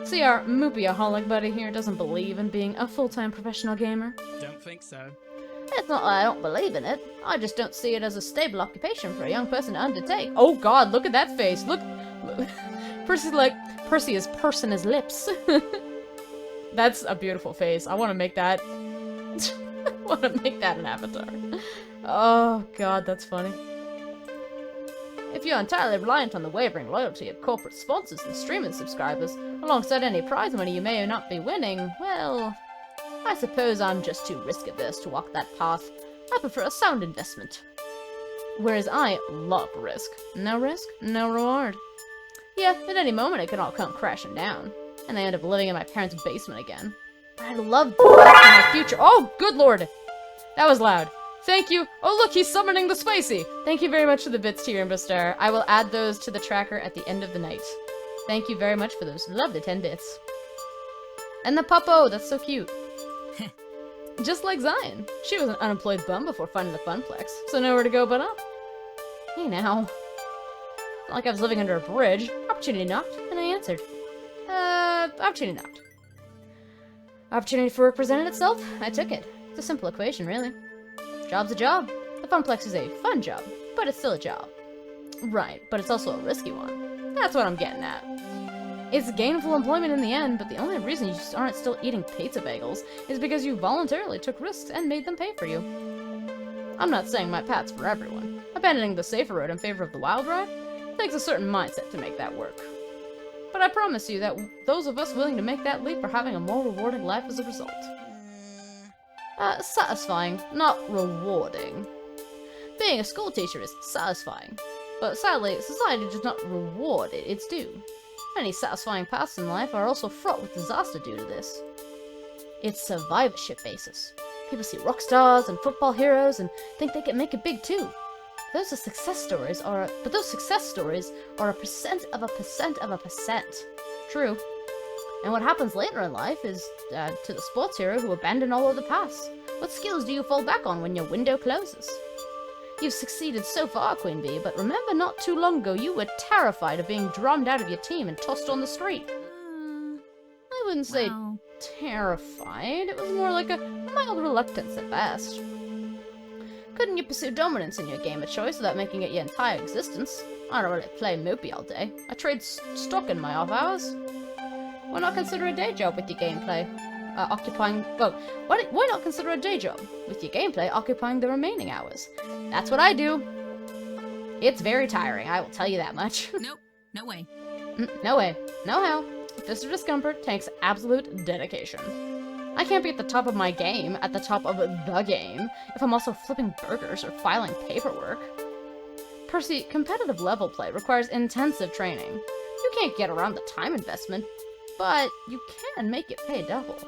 See, our Moopyaholic buddy here doesn't believe in being a full-time professional gamer. Don't think so. It's not that I don't believe in it. I just don't see it as a stable occupation for a young person to undertake. Oh god, look at that face. Look. Percy is pursing his lips. That's a beautiful face. I want to make that. I want to make that an avatar. Oh god, that's funny. If you're entirely reliant on the wavering loyalty of corporate sponsors and streaming subscribers, alongside any prize money you may or not be winning, well, I suppose I'm just too risk-averse to walk that path. I prefer a sound investment. Whereas I love risk. No risk, no reward. Yeah, at any moment it could all come crashing down, and I end up living in my parents' basement again. But I love my future. Oh, good lord! That was loud. Thank you. Oh, look, he's summoning the Spicy. Thank you very much for the bits, T Rainbow Star. I will add those to the tracker at the end of the night. Thank you very much for those lovely 10 bits. And the puppo, that's so cute. Just like Zion. She was an unemployed bum before finding the Funplex, so nowhere to go but up. Hey now. Not like I was living under a bridge. Opportunity knocked, and I answered. Opportunity knocked. Opportunity for work presented itself. I took it. It's a simple equation, really. Job's a job. The Funplex is a fun job, but it's still a job. Right, but it's also a risky one. That's what I'm getting at. It's gainful employment in the end, but the only reason you just aren't still eating pizza bagels is because you voluntarily took risks and made them pay for you. I'm not saying my path's for everyone. Abandoning the safer road in favor of the wild ride takes a certain mindset to make that work. But I promise you that those of us willing to make that leap are having a more rewarding life as a result. Satisfying, not rewarding. Being a school teacher is satisfying, but sadly, society does not reward its due. Many satisfying paths in life are also fraught with disaster due to this. It's survivorship basis. People see rock stars and football heroes and think they can make it big too. Those success stories are a percent of a percent of a percent. True. And what happens later in life is to the sports hero who abandoned all other paths. What skills do you fall back on when your window closes? You've succeeded so far, Queen Bee, but remember not too long ago you were terrified of being drummed out of your team and tossed on the street. I wouldn't say terrified. It was more like a mild reluctance at best. Couldn't you pursue dominance in your game of choice without making it your entire existence? I don't really play Moopy all day. I trade stock in my off hours. Why not consider a day job with your gameplay? Why not consider a day job with your gameplay occupying the remaining hours? That's what I do. It's very tiring, I will tell you that much. Nope, no way. No way. No how. Fist of Discomfort takes absolute dedication. I can't be at the top of my game, at the top of the game, if I'm also flipping burgers or filing paperwork. Percy, competitive level play requires intensive training. You can't get around the time investment, but you can make it pay double.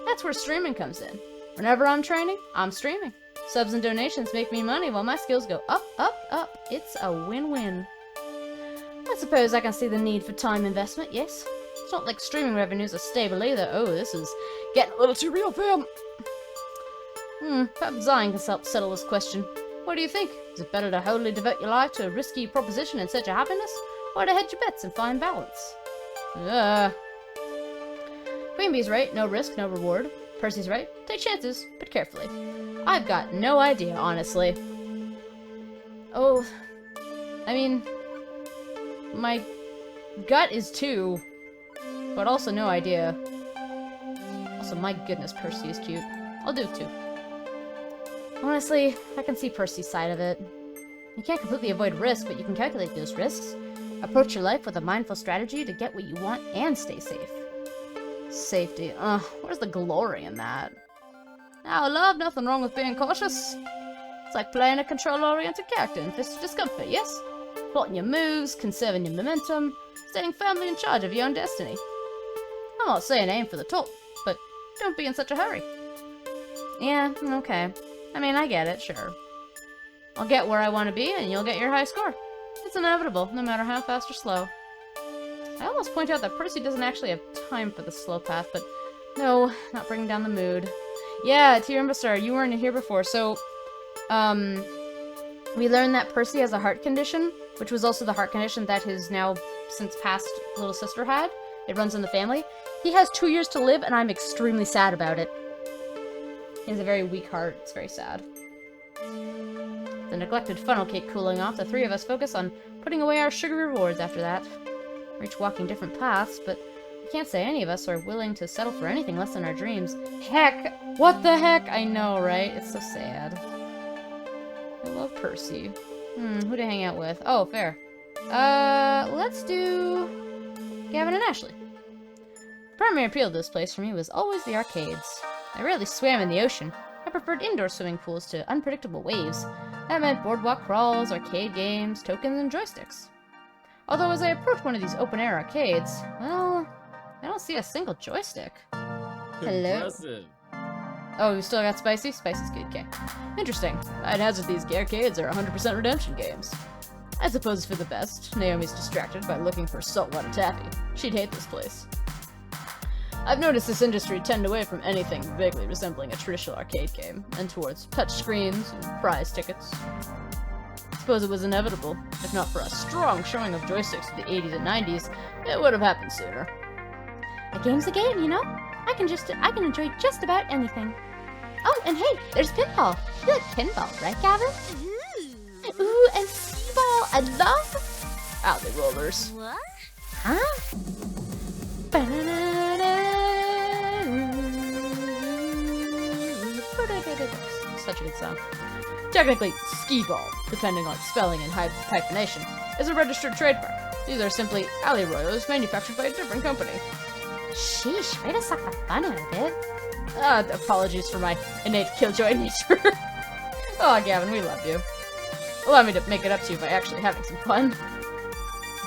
That's where streaming comes in. Whenever I'm training, I'm streaming. Subs and donations make me money while my skills go up, up, up. It's a win-win. I suppose I can see the need for time investment, yes. It's not like streaming revenues are stable either. Oh, this is getting a little too real for him. Perhaps Zion can help settle this question. What do you think? Is it better to wholly devote your life to a risky proposition in search of happiness, or to hedge your bets and find balance? Queen Bee's right, no risk, no reward. Percy's right, take chances, but carefully. I've got no idea, honestly. Oh, I mean, my gut is 2, but also no idea. Also, my goodness, Percy is cute. I'll do 2. Honestly, I can see Percy's side of it. You can't completely avoid risk, but you can calculate those risks. Approach your life with a mindful strategy to get what you want and stay safe. Safety. Ugh, where's the glory in that? Now, love, nothing wrong with being cautious. It's like playing a control-oriented character in Fist of Discomfort, yes? Plotting your moves, conserving your momentum, staying firmly in charge of your own destiny. I'm not saying aim for the top, but don't be in such a hurry. Yeah, okay. I mean, I get it, sure. I'll get where I want to be, and you'll get your high score. It's inevitable, no matter how fast or slow. I almost point out that Percy doesn't actually have time for the slow path, but no, not bringing down the mood. Yeah, Tirambasar, you weren't here before, so, we learned that Percy has a heart condition, which was also the heart condition that his now since passed little sister had. It runs in the family. He has 2 years to live, and I'm extremely sad about it. He has a very weak heart. It's very sad. The neglected funnel cake cooling off, the three of us focus on putting away our sugary rewards after that. We're each walking different paths, but I can't say any of us are willing to settle for anything less than our dreams. Heck! What the heck? I know, right? It's so sad. I love Percy. Who to hang out with? Oh, fair. Let's do Gavin and Ashley. The primary appeal of this place for me was always the arcades. I rarely swam in the ocean. I preferred indoor swimming pools to unpredictable waves. That meant boardwalk crawls, arcade games, tokens, and joysticks. Although as I approach one of these open-air arcades, well, I don't see a single joystick. Hello? Impressive. Oh, you still got Spicy? Spicy's good, okay. Interesting. I'd hazard these arcades are 100% redemption games. I suppose it's for the best. Naomi's distracted by looking for saltwater taffy. She'd hate this place. I've noticed this industry tend away from anything vaguely resembling a traditional arcade game, and towards touch screens and prize tickets. I suppose it was inevitable. If not for a strong showing of joysticks in the 80s and 90s, it would have happened sooner. A game's a game, you know? I can enjoy just about anything. Oh, and hey, there's pinball. You like pinball, right, Gavin? Ooh, and skee-ball. I love... Alley rollers. What? Huh? Such a good song. Technically, skee-ball, depending on spelling and hyphenation, is a registered trademark. These are simply alley rollers manufactured by a different company. Sheesh, way to suck the fun out of it. Apologies for my innate killjoy nature. Oh, Gavin, we love you. Allow me to make it up to you by actually having some fun. Is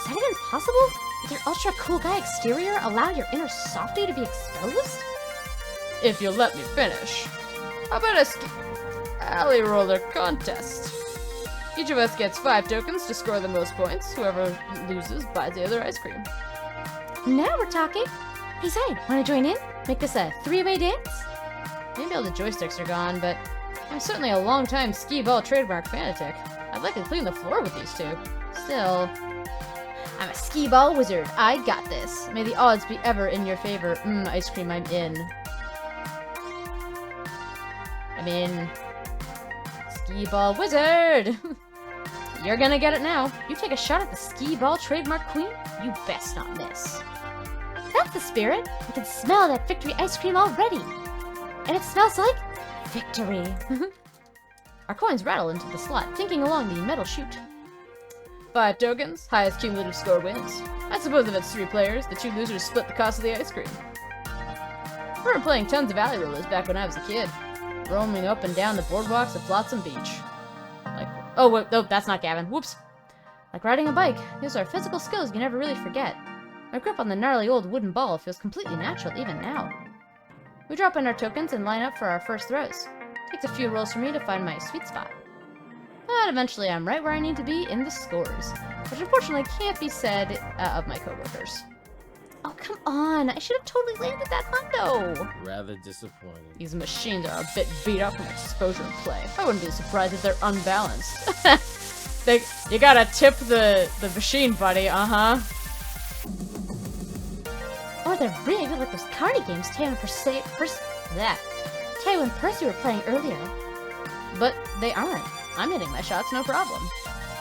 that even possible? Did your ultra cool guy exterior allow your inner softie to be exposed? If you'll let me finish. How about a alley roller contest? Each of us gets 5 tokens to score the most points. Whoever loses buys the other ice cream. Now we're talking. Hey, Zane, wanna join in? Make this a 3-way dance? Maybe all the joysticks are gone, but I'm certainly a long-time skee-ball trademark fanatic. I'd like to clean the floor with these two. Still, I'm a skee-ball wizard. I got this. May the odds be ever in your favor. Ice cream, I'm in. I'm in. Skee-ball wizard! You're gonna get it now. You take a shot at the skee-ball trademark queen? You best not miss. That's the spirit. I can smell that victory ice cream already. And it smells like victory. Our coins rattle into the slot, tinking along the metal chute. 5 tokens, highest cumulative score wins. I suppose if it's 3 players, the 2 losers split the cost of the ice cream. I remember playing tons of alley rollers back when I was a kid, roaming up and down the boardwalks of Flotsam Beach. Oh, that's not Gavin. Whoops. Like riding a bike, these are physical skills you never really forget. My grip on the gnarly old wooden ball feels completely natural even now. We drop in our tokens and line up for our first throws. Takes a few rolls for me to find my sweet spot. But eventually I'm right where I need to be in the scores, which unfortunately can't be said of my coworkers. Oh, come on. I should have totally landed that hundo. Rather disappointing. These machines are a bit beat up from exposure and play. I wouldn't be surprised if they're unbalanced. You gotta tip the machine, buddy, uh-huh. Or they're rigged like those Carney games Tay and Percy were playing earlier. But they aren't. I'm hitting my shots, no problem.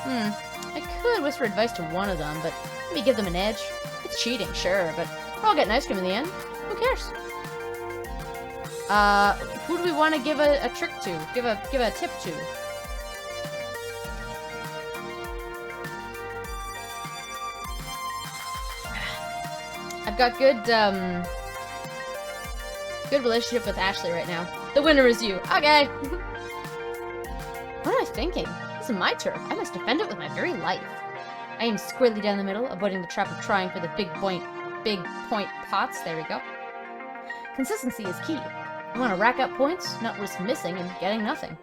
I could whisper advice to one of them, but maybe give them an edge. It's cheating, sure, but we're all getting ice cream in the end. Who cares? Who do we want to give a trick to? Give a tip to? I've got good Good relationship with Ashley right now. The winner is you. Okay. What am I thinking? This is my turf. I must defend it with my very life. I aim squarely down the middle, avoiding the trap of trying for the big point pots. There we go. Consistency is key. You want to rack up points, not risk missing and getting nothing.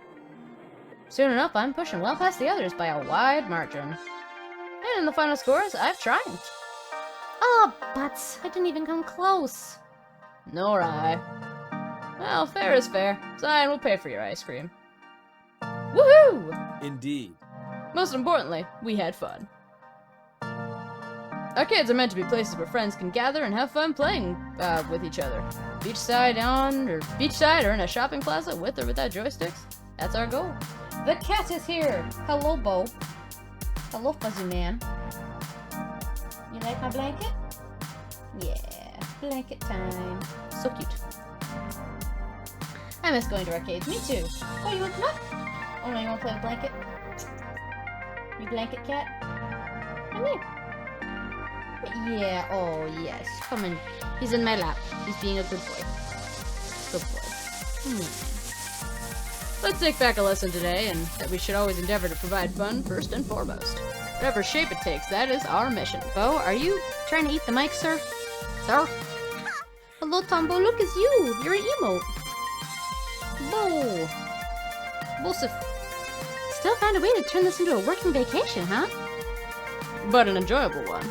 Soon enough, I'm pushing well past the others by a wide margin. And in the final scores, I've triumphed. Oh, butts. I didn't even come close. Nor I. Well, fair is fair. Zion will pay for your ice cream. Woohoo! Indeed. Most importantly, we had fun. Arcades are meant to be places where friends can gather and have fun playing with each other. Beachside or in a shopping plaza with or without joysticks. That's our goal. The cat is here. Hello, Bo. Hello, fuzzy man. You like my blanket? Yeah, blanket time. So cute. I miss going to arcades. Me too. Oh, you want to come up? Oh no, you want to play with blanket? You blanket cat? Come here. Yeah, oh yes. Come in. He's in my lap. He's being a good boy. Good boy. Let's take back a lesson today, and that we should always endeavor to provide fun first and foremost. Whatever shape it takes, that is our mission. Bo, are you trying to eat the mic, sir? Sir? Hello, Tombo. Look, it's you. You're an emote. Bo. Bosif. Still found a way to turn this into a working vacation, huh? But an enjoyable one.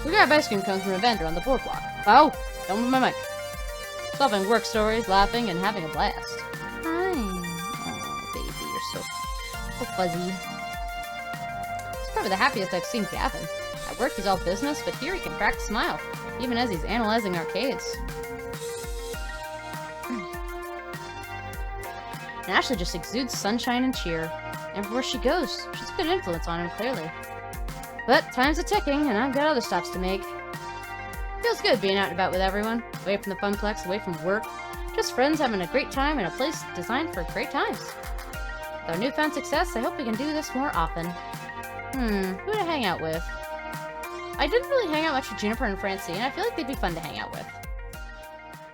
We grab ice cream cones from a vendor on the boardwalk. Bo, don't move my mic. Solving work stories, laughing, and having a blast. Hi. Oh, baby, you're so fuzzy. It's probably the happiest I've seen Gavin. At work, he's all business, but here he can crack a smile, even as he's analyzing arcades. And Ashley just exudes sunshine and cheer. And everywhere she goes, she's a good influence on him, clearly. But time's a ticking, and I've got other stops to make. Feels good being out and about with everyone, away from the funplex, away from work. Just friends having a great time in a place designed for great times. With our newfound success, I hope we can do this more often. Who to hang out with? I didn't really hang out much with Juniper and Francine. I feel like they'd be fun to hang out with.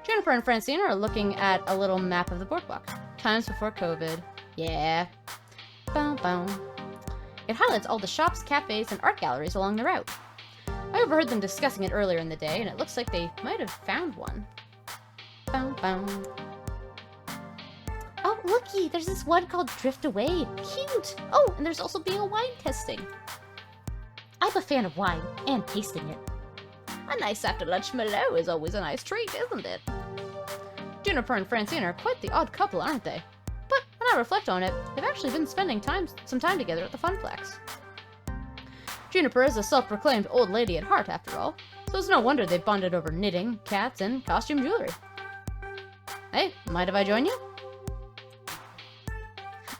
Juniper and Francine are looking at a little map of the boardwalk. Times before COVID. Yeah. Boom, boom. It highlights all the shops, cafes, and art galleries along the route. I overheard them discussing it earlier in the day, and it looks like they might have found one. Boom, boom. Oh, looky! There's this one called Drift Away. Cute! Oh, and there's also being a wine testing. I'm a fan of wine, and tasting it. A nice after-lunch Merlot is always a nice treat, isn't it? Juniper and Francine are quite the odd couple, aren't they? But when I reflect on it, they've actually been spending some time together at the Funplex. Juniper is a self-proclaimed old lady at heart, after all, so it's no wonder they've bonded over knitting, cats, and costume jewelry. Hey, mind if I join you?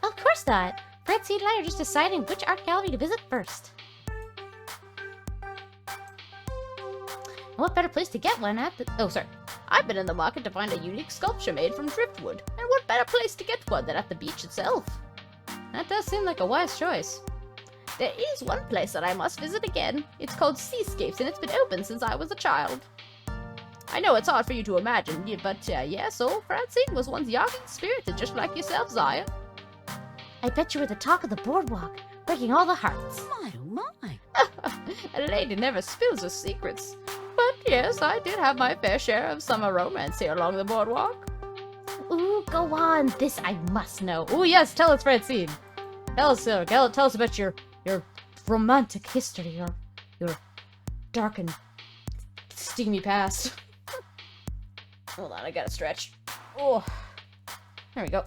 Of course not! Francine and I are just deciding which art gallery to visit first. And what better place to get one at the— oh, sorry. I've been in the market to find a unique sculpture made from driftwood, and what better place to get one than at the beach itself? That does seem like a wise choice. There is one place that I must visit again. It's called Seascapes, and it's been open since I was a child. I know it's hard for you to imagine, but yes, old Francine was once young and spirited, just like yourself, Zion. I bet you were the talk of the boardwalk, breaking all the hearts. My, oh my. A lady never spills her secrets. But yes, I did have my fair share of summer romance here along the boardwalk. Ooh, go on. This I must know. Ooh, yes, tell us, Francine. Tell us about your romantic history, your dark and steamy past. Hold on, I gotta stretch. Oh, there we go.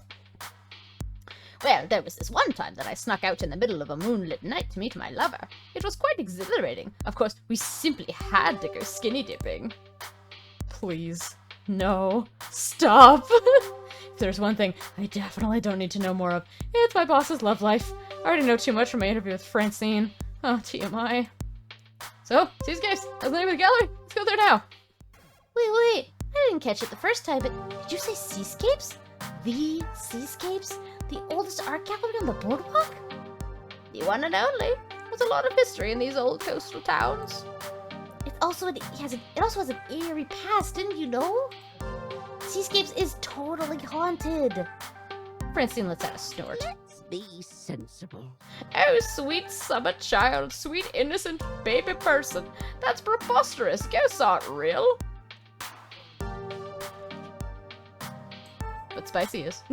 Well, there was this one time that I snuck out in the middle of a moonlit night to meet my lover. It was quite exhilarating. Of course, we simply had to go skinny dipping. Please, no, stop. If there's one thing I definitely don't need to know more of, it's my boss's love life. I already know too much from my interview with Francine. Oh, TMI. So, Seascapes, that's the name of the gallery. Let's go there now. Wait. I didn't catch it the first time, but did you say Seascapes? The Seascapes? The oldest art gallery on the boardwalk? The one and only. There's a lot of history in these old coastal towns. It also has an eerie past, didn't you know? Seascapes is totally haunted. Francine lets out a snort. Let's be sensible. Oh, sweet summer child, sweet innocent baby person. That's preposterous. Ghosts aren't real. But Spicy is.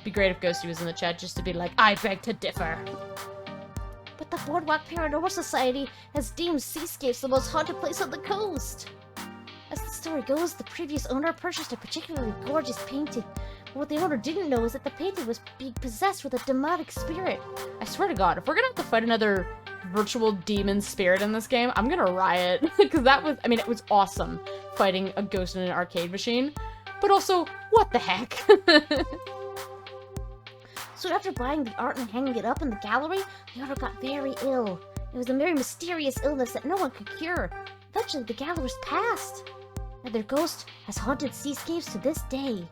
Be great if Ghosty was in the chat just to be like, I beg to differ. But the Boardwalk Paranormal Society has deemed Seascapes the most haunted place on the coast. As the story goes, the previous owner purchased a particularly gorgeous painting. But what the owner didn't know is that the painting was being possessed with a demonic spirit. I swear to God, if we're gonna have to fight another virtual demon spirit in this game, I'm gonna riot. Because that was, I mean, it was awesome fighting a ghost in an arcade machine. But also, what the heck? So after buying the art and hanging it up in the gallery, the owner got very ill. It was a very mysterious illness that no one could cure. Eventually, the gallerist passed. And their ghost has haunted Seascapes to this day.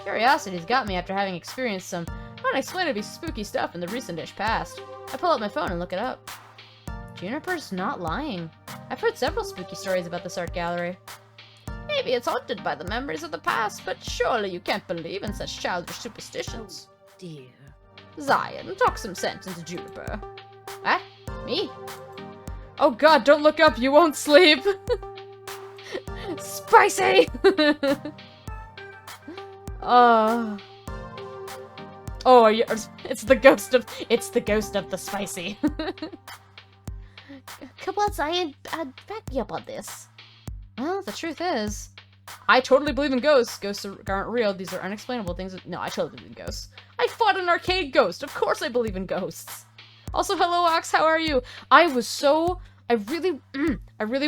Curiosity's got me after having experienced some unexplainably spooky stuff in the recent-ish past. I pull out my phone and look it up. Juniper's not lying. I've heard several spooky stories about this art gallery. Maybe it's haunted by the memories of the past, but surely you can't believe in such childish superstitions. Dear. Zion, talk some sense into Juniper. Ah? Me? Oh god, don't look up, you won't sleep! Spicy! Oh, it's the ghost of the Spicy. Come on, Zion, back me up on this. Well, the truth is, I totally believe in ghosts. Ghosts aren't real. These are unexplainable things. No, I totally believe in ghosts. I fought an arcade ghost. Of course I believe in ghosts. Also, hello, Ox. How are you? I really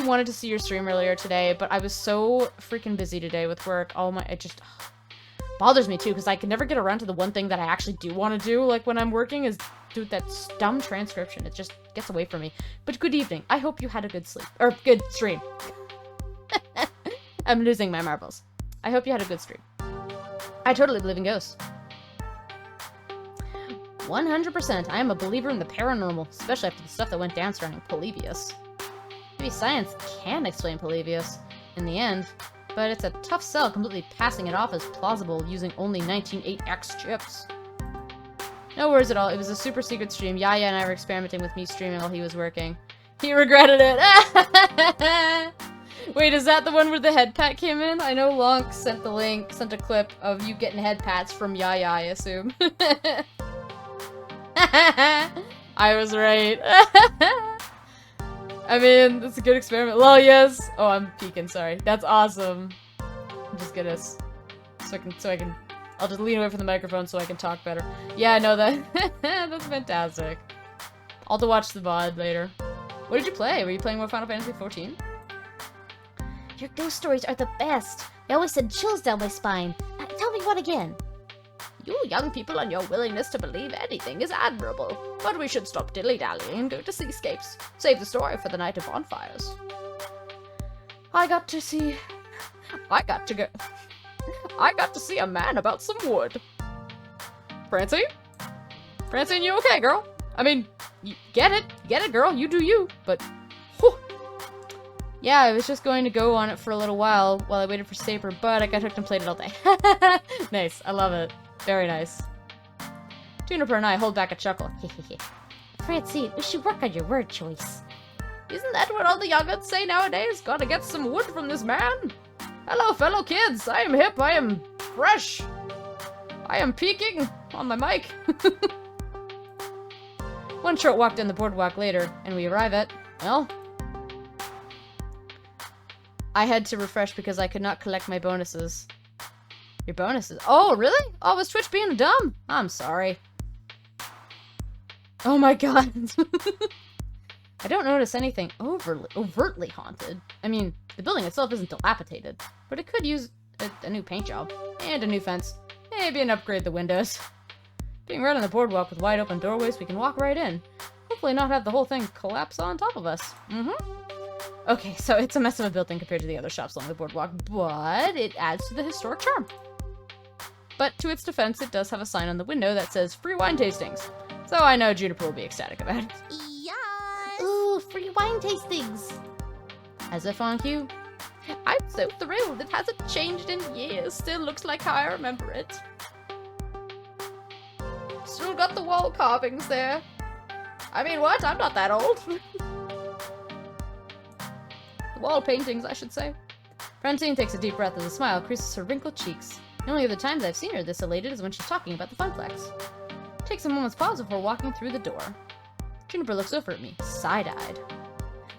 wanted to see your stream earlier today, but I was so freaking busy today with work. It just bothers me too, because I can never get around to the one thing that I actually do want to do, like when I'm working, is do that dumb transcription. It just gets away from me. But good evening. I hope you had a good sleep. Or good stream. I'm losing my marbles. I hope you had a good stream. I totally believe in ghosts. 100%. I am a believer in the paranormal, especially after the stuff that went down surrounding Polybius. Maybe science can explain Polybius in the end, but it's a tough sell completely passing it off as plausible using only 19.8x chips. No worries at all. It was a super secret stream. Yaya and I were experimenting with me streaming while he was working. He regretted it! Wait, is that the one where the head pat came in? I know Lonk sent a clip of you getting head pats from Yaya, I assume. I was right. I mean, that's a good experiment. Well, yes. Oh, I'm peeking, sorry. That's awesome. I'm just gonna, I'll just lean away from the microphone so I can talk better. Yeah, I know that. That's fantastic. I'll have to watch the VOD later. What did you play? Were you playing more Final Fantasy 14? Your ghost stories are the best. They always send chills down my spine. Tell me what again? You young people and your willingness to believe anything is admirable, but we should stop dilly-dallying and go to Seascapes. Save the story for the night of bonfires. I got to see a man about some wood. Francine? Francine, you okay, girl? I mean, you get it, girl, you do you, but whew. Yeah, I was just going to go on it for a little while I waited for Saber, but I got hooked and played it all day. Nice, I love it. Very nice. Juniper and I hold back a chuckle. Francine, we should work on your word choice. Isn't that what all the young'uns say nowadays? Gotta get some wood from this man. Hello, fellow kids. I am hip. I am fresh. I am peeking on my mic. One short walk down the boardwalk later, and we arrive at, well, I had to refresh because I could not collect my bonuses. Your bonuses? Oh, really? Oh, was Twitch being dumb? I'm sorry. Oh my god. I don't notice anything overtly haunted. I mean, the building itself isn't dilapidated, but it could use a new paint job and a new fence. Maybe an upgrade the windows. Being right on the boardwalk with wide open doorways, we can walk right in. Hopefully not have the whole thing collapse on top of us. Okay, so it's a mess of a building compared to the other shops along the boardwalk, but it adds to the historic charm. But to its defense, it does have a sign on the window that says free wine tastings. So I know Juniper will be ecstatic about it. Yes! Ooh, free wine tastings! As if on cue, I'm so thrilled. It hasn't changed in years. Still looks like how I remember it. Still got the wall carvings there. I mean, what? I'm not that old. The wall paintings, I should say. Francine takes a deep breath as a smile creases her wrinkled cheeks. The only other times I've seen her this elated is when she's talking about the Funplex. Takes a moment's pause before walking through the door. Juniper looks over at me, side-eyed.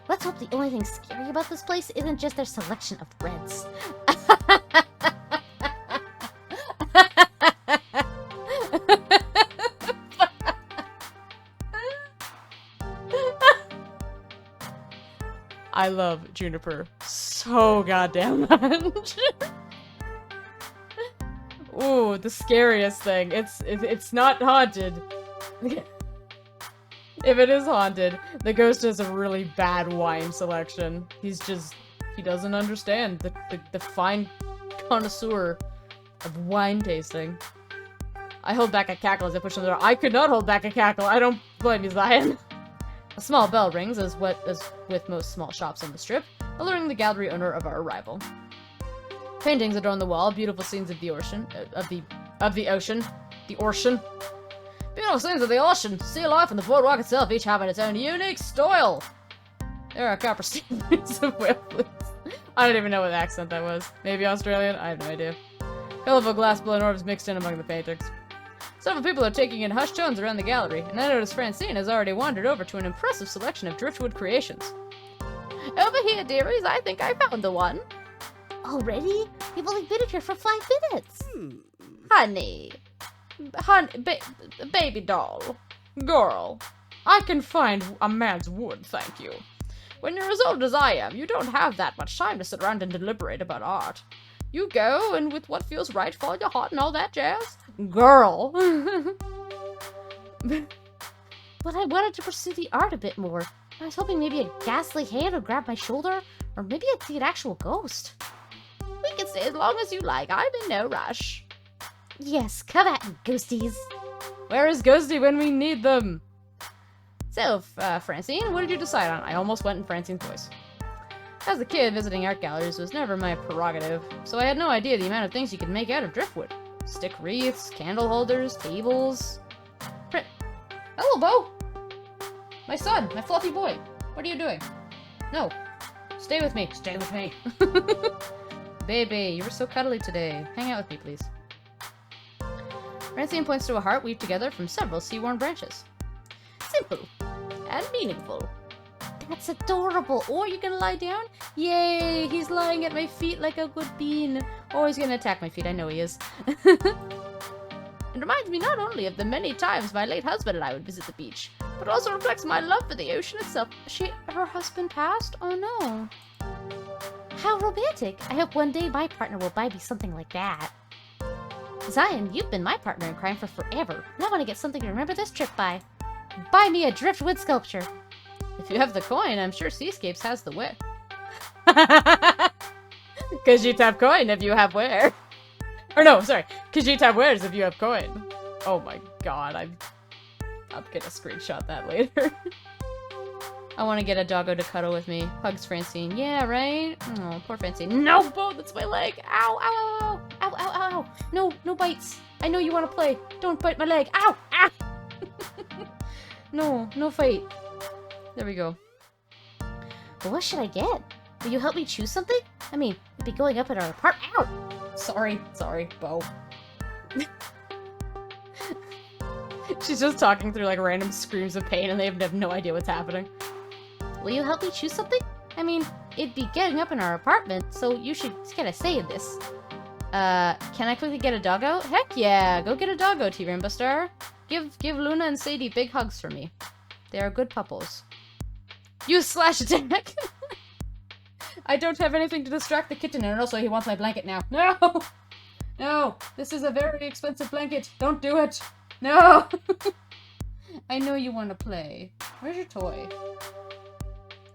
Let's hope the only thing scary about this place isn't just their selection of reds. I love Juniper so goddamn much. Ooh, the scariest thing. It's not haunted. If it is haunted, the ghost has a really bad wine selection. He doesn't understand the fine connoisseur of wine tasting. I hold back a cackle as I push on the door. I could not hold back a cackle. I don't blame you, Zion. A small bell rings, as with most small shops on the strip, alerting the gallery owner of our arrival. Paintings adorn the wall, beautiful scenes of the ocean, Beautiful scenes of the ocean, sea life, and the boardwalk itself, each having its own unique style. There are copper standards of whale flutes. I don't even know what accent that was. Maybe Australian? I have no idea. Colorful glass blown orbs mixed in among the paintings. Several people are taking in hushed tones around the gallery, and I notice Francine has already wandered over to an impressive selection of driftwood creations. Over here, dearies, I think I found the one. Already? You've only been in here for 5 minutes. Honey, baby doll, Girl, I can find a man's wood, thank you. When you're as old as I am, you don't have that much time to sit around and deliberate about art. You go, and with what feels right, follow your heart and all that jazz. Girl. But I wanted to pursue the art a bit more. I was hoping maybe a ghastly hand would grab my shoulder, or maybe I'd see an actual ghost. We can stay as long as you like. I'm in no rush. Yes, come at me, ghosties. Where is Ghosty when we need them? So, Francine, what did you decide on? I almost went in Francine's voice. As a kid, visiting art galleries was never my prerogative, so I had no idea the amount of things you could make out of driftwood. Stick wreaths, candle holders, tables... Hello, Bo! My son, my fluffy boy. What are you doing? No. Stay with me. Stay with me. Baby, you were so cuddly today. Hang out with me, please. Francine points to a heart weaved together from several sea-worn branches. Simple. And meaningful. That's adorable. Oh, you gonna lie down? Yay, he's lying at my feet like a good bean. Oh, he's gonna attack my feet. I know he is. It reminds me not only of the many times my late husband and I would visit the beach, but also reflects my love for the ocean itself. Her husband passed? Oh no. How romantic. I hope one day my partner will buy me something like that. Zion, you've been my partner in crime for forever, and I want to get something to remember this trip by. Buy me a driftwood sculpture. If you have the coin, I'm sure Seascapes has the where. Cause you tap coin if you have where. Or no, sorry. Cause you tap wares if you have coin. Oh my god, I'm gonna screenshot that later. I want to get a doggo to cuddle with me. Hugs Francine. Yeah, right? Oh, poor Francine. No, Bo, that's my leg. Ow, ow, ow, ow, ow, ow, ow. No, no bites. I know you want to play. Don't bite my leg. Ow, ah. No, no fight. There we go. But what should I get? Will you help me choose something? I mean, it'd be going up at our apartment. Ow! Sorry, Bo. She's just talking through like random screams of pain and they have no idea what's happening. Will you help me choose something? I mean, it'd be getting up in our apartment, so you should get a say in this. Can I quickly get a doggo? Heck yeah, go get a doggo, T-Rainbow Star. Give Luna and Sadie big hugs for me. They are good pupples. Use slash attack! I don't have anything to distract the kitten, and also he wants my blanket now. No! No! This is a very expensive blanket. Don't do it! No! I know you want to play. Where's your toy?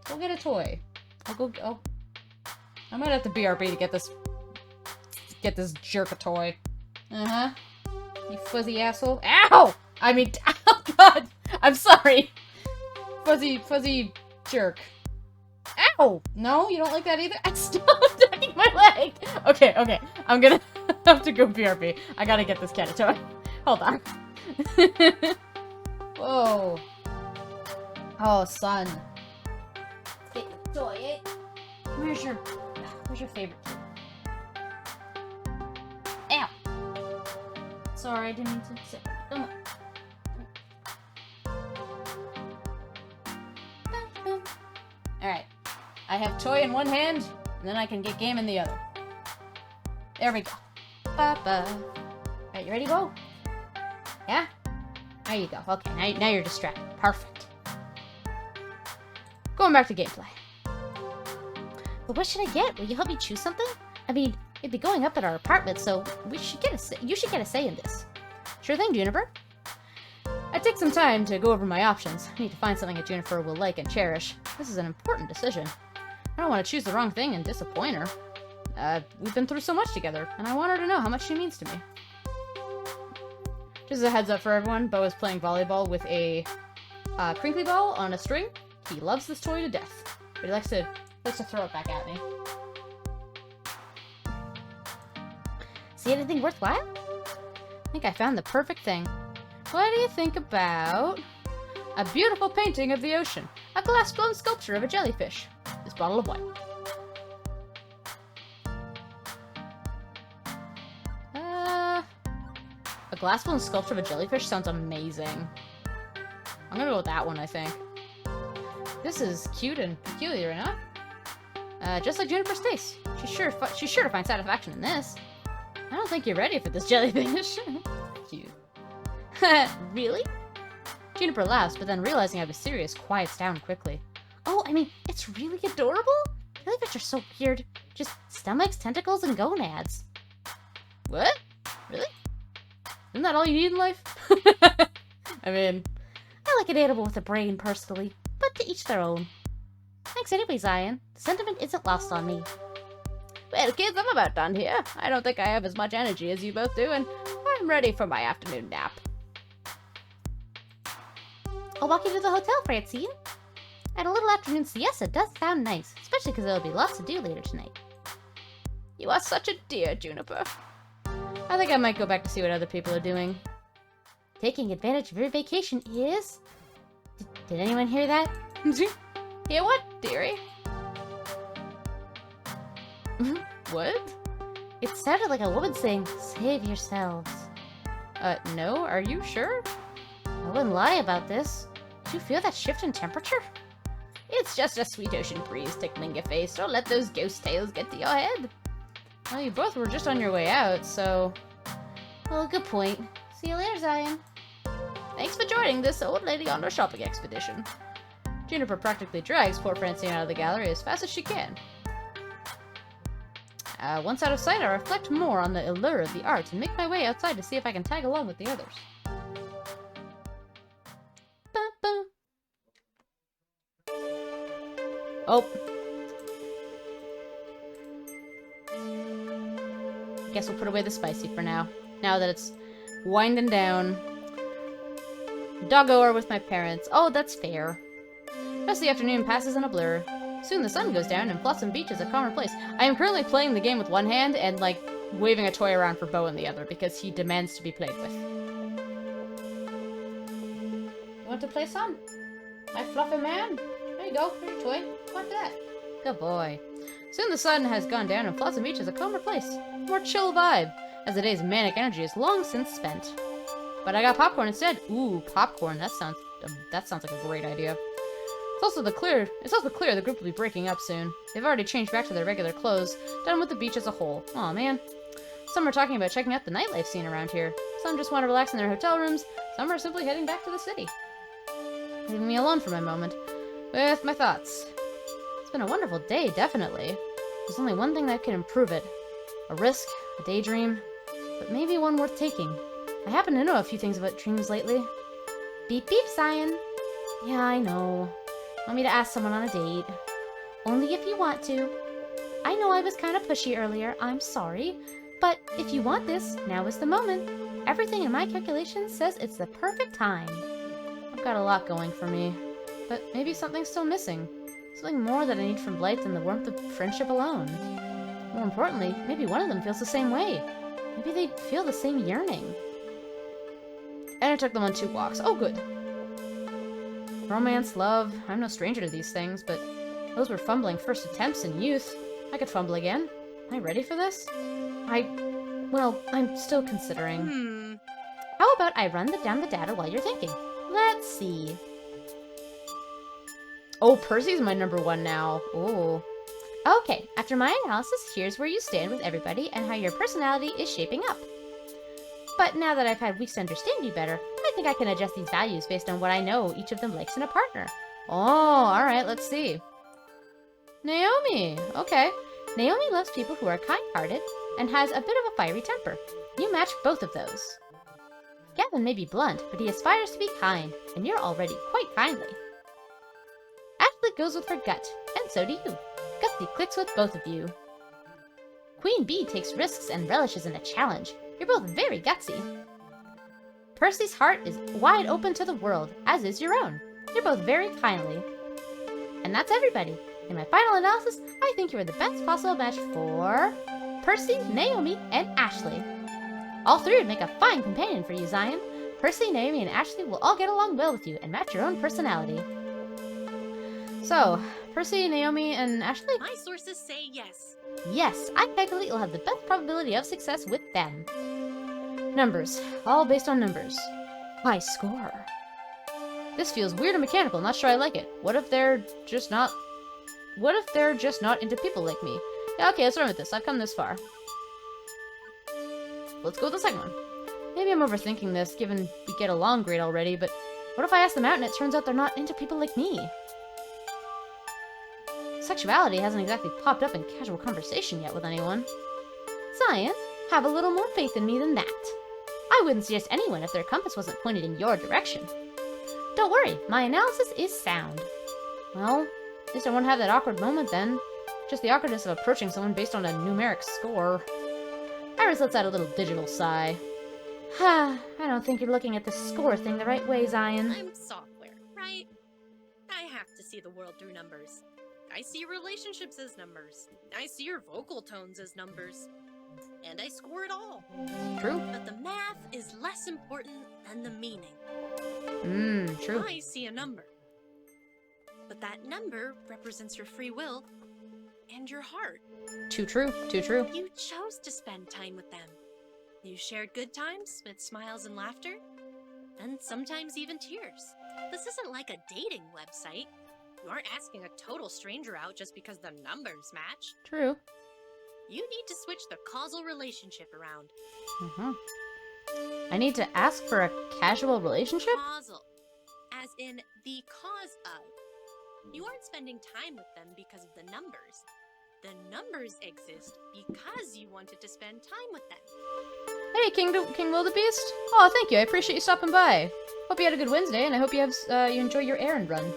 Go get a toy. I might have to BRB to get this jerk a toy. Uh-huh. You fuzzy asshole. Ow! I mean, oh god! I'm sorry! Fuzzy jerk. Ow! No, you don't like that either? I stopped attacking my leg! Okay, okay. I'm gonna have to go BRB. I gotta get this cat a toy. Hold on. Whoa. Oh, son. Take the toy, eh? Where's your favorite toy? Ow! Sorry, I didn't mean to sit. Come on. Alright. I have toy in one hand, and then I can get game in the other. There we go. Ba-ba. Alright, you ready, Bo? Yeah? There you go. Okay, now you're distracted. Perfect. Going back to gameplay. But what should I get? Will you help me choose something? I mean, it'd be going up at our apartment, so you should get a say in this. Sure thing, Juniper. I take some time to go over my options. I need to find something that Juniper will like and cherish. This is an important decision. I don't want to choose the wrong thing and disappoint her. We've been through so much together, and I want her to know how much she means to me. Just a heads up for everyone, Bo is playing volleyball with a crinkly ball on a string. He loves this toy to death, but he likes to throw it back at me. See anything worthwhile? I think I found the perfect thing. What do you think about a beautiful painting of the ocean? A glass-blown sculpture of a jellyfish. This bottle of wine. A glass-blown sculpture of a jellyfish sounds amazing. I'm gonna go with that one, I think. This is cute and peculiar enough. Just like Juniper's taste. She's sure to find satisfaction in this. I don't think you're ready for this jellyfish. Cute. Really? Juniper laughs, but then realizing I was serious, quiets down quickly. Oh, I mean, it's really adorable? Jellyfish are so weird. Just stomachs, tentacles, and gonads. What? Really? Isn't that all you need in life? I mean, I like an animal with a brain, personally, but to each their own. Thanks anyway, Zion. The sentiment isn't lost on me. well, kids, I'm about done here. I don't think I have as much energy as you both do, and I'm ready for my afternoon nap. I'll walk you to the hotel, Francine. And a little afternoon siesta does sound nice, especially because there'll be lots to do later tonight. You are such a dear, Juniper. I think I might go back to see what other people are doing. Taking advantage of your vacation is... Did anyone hear that? Hear what, dearie? What? It sounded like a woman saying, "Save yourselves." No, are you sure? I wouldn't lie about this. Did you feel that shift in temperature? It's just a sweet ocean breeze tickling your face. Don't let those ghost tales get to your head. Well, you both were just on your way out, so... Well, good point. See you later, Zion. Thanks for joining this old lady on her shopping expedition. Juniper practically drags poor Francine out of the gallery as fast as she can. Once out of sight, I reflect more on the allure of the arts and make my way outside to see if I can tag along with the others. Oh. I guess we'll put away the spicy for now. Now that it's winding down. Doggo are with my parents. Oh, that's fair. Rest of the afternoon passes in a blur. Soon the sun goes down and Flotsam Beach is a calmer place. I am currently playing the game with one hand and, like, waving a toy around for Bo in the other because he demands to be played with. You want to play some? My fluffy man? There you go. Here's your toy. Want that? Good boy. Soon the sun has gone down and Flotsam Beach is a calmer place. A more chill vibe, as the day's manic energy is long since spent. But I got popcorn instead. Ooh, popcorn. That sounds like a great idea. It's also clear the group will be breaking up soon. They've already changed back to their regular clothes, done with the beach as a whole. Aw, man. Some are talking about checking out the nightlife scene around here. Some just want to relax in their hotel rooms. Some are simply heading back to the city. Leaving me alone for my moment. With my thoughts. It's been a wonderful day, definitely. There's only one thing that can improve it. A risk, a daydream, but maybe one worth taking. I happen to know a few things about dreams lately. Beep beep, Zion. Yeah, I know. Want me to ask someone on a date? Only if you want to. I know I was kind of pushy earlier, I'm sorry. But if you want this, now is the moment. Everything in my calculations says it's the perfect time. I've got a lot going for me, but maybe something's still missing. Something more that I need from Blythe than the warmth of friendship alone. More importantly, maybe one of them feels the same way. Maybe they feel the same yearning. And I took them on 2 walks. Oh, good. Romance, love, I'm no stranger to these things, but those were fumbling first attempts in youth. I could fumble again. Am I ready for this? Well, I'm still considering. How about I run down the data while you're thinking? Let's see. Oh, Percy's my number 1 now. Ooh. Okay, after my analysis, here's where you stand with everybody and how your personality is shaping up. But now that I've had weeks to understand you better, I think I can adjust these values based on what I know each of them likes in a partner. Oh, alright, let's see. Naomi! Okay. Naomi loves people who are kind-hearted and has a bit of a fiery temper. You match both of those. Gavin may be blunt, but he aspires to be kind, and you're already quite kindly. Ashley goes with her gut, and so do you. Gutsy clicks with both of you. Queen Bee takes risks and relishes in a challenge. You're both very gutsy. Percy's heart is wide open to the world, as is your own. You're both very kindly. And that's everybody. In my final analysis, I think you are the best possible match for Percy, Naomi, and Ashley. All 3 would make a fine companion for you, Zion. Percy, Naomi, and Ashley will all get along well with you and match your own personality. So, Percy, Naomi, and Ashley? My sources say yes. Yes, I calculate you'll have the best probability of success with them. Numbers. All based on numbers. Why score? This feels weird and mechanical, not sure I like it. What if they're just not into people like me? Yeah, okay, let's run with this. I've come this far. Let's go with the second one. Maybe I'm overthinking this, given we get along great already, but what if I ask them out and it turns out they're not into people like me? Sexuality hasn't exactly popped up in casual conversation yet with anyone. Zion, have a little more faith in me than that. I wouldn't suggest anyone if their compass wasn't pointed in your direction. Don't worry, my analysis is sound. Well, at least I won't have that awkward moment then. Just the awkwardness of approaching someone based on a numeric score. Iris lets out a little digital sigh. I don't think you're looking at the score thing the right way, Zion. I'm software, right? I have to see the world through numbers. I see your relationships as numbers. I see your vocal tones as numbers. And I score it all. True. But the math is less important than the meaning. True. I see a number. But that number represents your free will and your heart. Too true. Too true. You chose to spend time with them. You shared good times with smiles and laughter, and sometimes even tears. This isn't like a dating website. You aren't asking a total stranger out just because the numbers match. True. You need to switch the causal relationship around. I need to ask for a casual relationship? Causal, as in the cause of. You aren't spending time with them because of the numbers. The numbers exist because you wanted to spend time with them. Hey, King Wildebeest. Oh, thank you. I appreciate you stopping by. Hope you had a good Wednesday, and I hope you enjoy your errand run.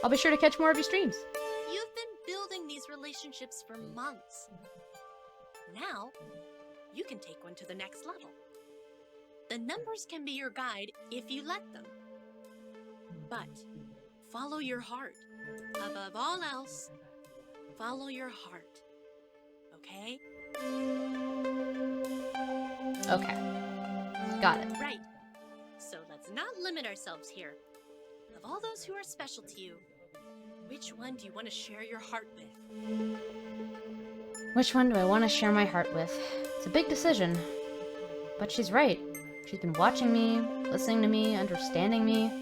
I'll be sure to catch more of your streams. You've been building these relationships for months. Now, you can take one to the next level. The numbers can be your guide if you let them. But follow your heart. Above all else, follow your heart. Okay? Okay. Got it. Right. So let's not limit ourselves here. Of all those who are special to you, which one do you want to share your heart with? Which one do I want to share my heart with? It's a big decision. But she's right. She's been watching me, listening to me, understanding me,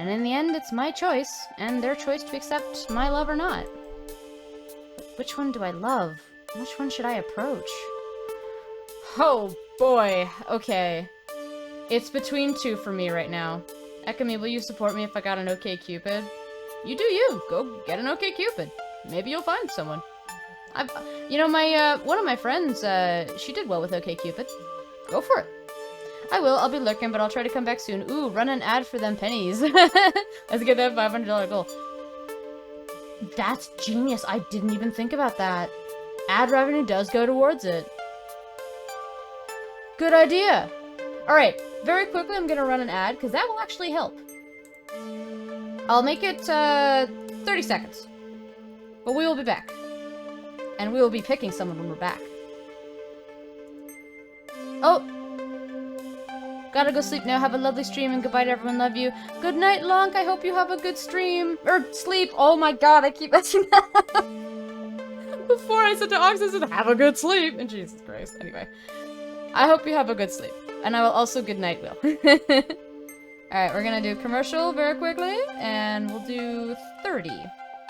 and in the end, it's my choice, and their choice to accept my love or not. But which one do I love? Which one should I approach? Oh boy, okay. It's between 2 for me right now. Ekami, will you support me if I got an OkCupid? You do you. Go get an OkCupid. Maybe you'll find someone. One of my friends, she did well with OkCupid. Go for it. I will. I'll be lurking, but I'll try to come back soon. Ooh, run an ad for them pennies. Let's get that $500 goal. That's genius. I didn't even think about that. Ad revenue does go towards it. Good idea. All right. Very quickly, I'm going to run an ad, because that will actually help. I'll make it 30 seconds. But we will be back. And we will be picking someone when we're back. Oh! Gotta go sleep now. Have a lovely stream and goodbye to everyone. Love you. Good night, Lonk. I hope you have a good stream. Or sleep. Oh my god, I keep messing that up. Before I said to Ox, I said, have a good sleep. And Jesus Christ. Anyway. I hope you have a good sleep. And I will also good night, Will. Alright, we're gonna do commercial very quickly. And we'll do 30.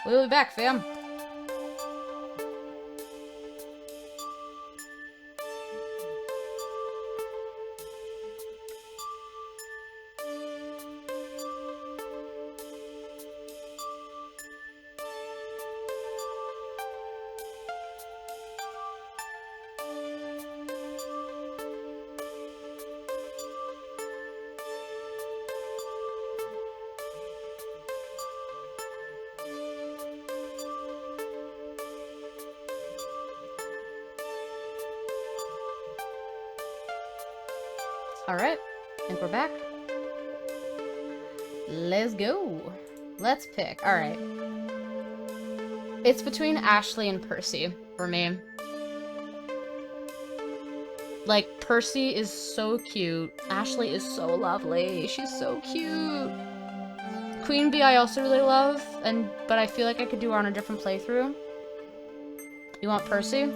We'll be back, fam. Alright, I think we're back. Let's go. Let's pick. Alright. It's between Ashley and Percy for me. Like, Percy is so cute. Ashley is so lovely. She's so cute. Queen Bee I also really love, but I feel like I could do her on a different playthrough. You want Percy?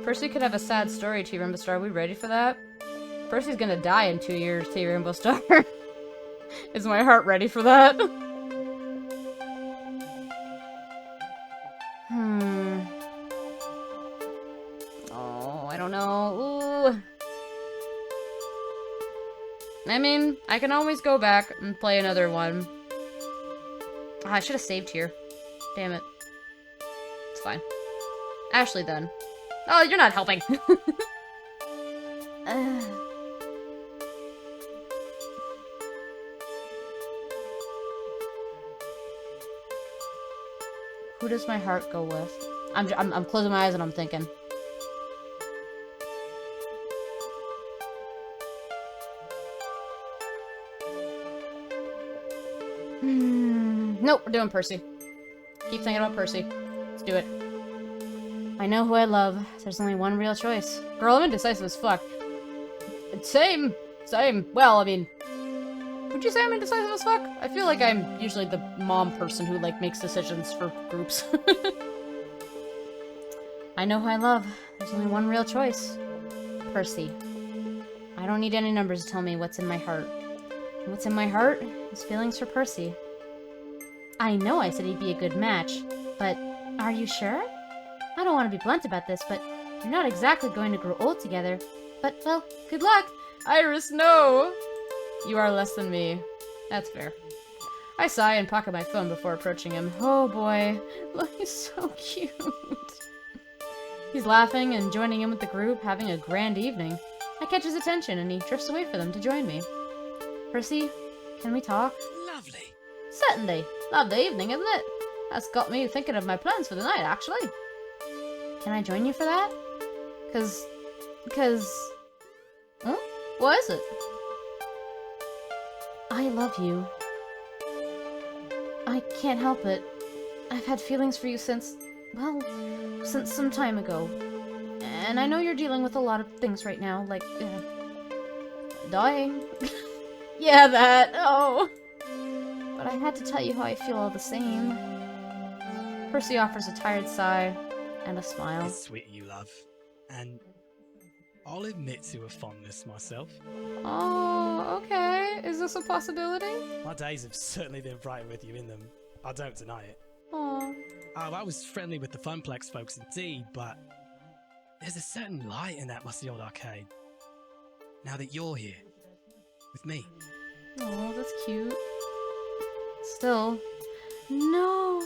Percy could have a sad story, T Rainbow Star. Are we ready for that? Percy's gonna die in 2 years, T Rainbow Star. Is my heart ready for that? Oh, I don't know. Ooh. I mean, I can always go back and play another one. Oh, I should have saved here. Damn it. It's fine. Ashley, then. Oh, you're not helping. Who does my heart go with? I'm closing my eyes and I'm thinking. Nope, we're doing Percy. Keep thinking about Percy. Let's do it. I know who I love. There's only one real choice. Girl, I'm indecisive as fuck. Same. Well, I mean... Would you say I'm indecisive as fuck? I feel like I'm usually the mom person who, like, makes decisions for groups. I know who I love. There's only one real choice. Percy. I don't need any numbers to tell me what's in my heart. And what's in my heart is feelings for Percy. I know I said he'd be a good match, but are you sure? I don't want to be blunt about this, but you're not exactly going to grow old together. But, well, good luck! Iris, no! You are less than me. That's fair. I sigh and pocket my phone before approaching him. Oh boy. Look, he's so cute. He's laughing and joining in with the group, having a grand evening. I catch his attention and he drifts away for them to join me. Percy, can we talk? Lovely. Certainly. Lovely evening, isn't it? That's got me thinking of my plans for the night, actually. Can I join you for that? Cause... Huh? What is it? I love you. I can't help it. I've had feelings for you since some time ago. And I know you're dealing with a lot of things right now, like, dying. Yeah, that. Oh. But I had to tell you how I feel all the same. Percy offers a tired sigh and a smile. It's sweet you, love. And I'll admit to a fondness myself. Oh, okay. Is this a possibility? My days have certainly been bright with you in them. I don't deny it. Aw. Oh, I was friendly with the Funplex folks indeed, but there's a certain light in that musty old arcade. Now that you're here, with me. Oh, that's cute. Still, no.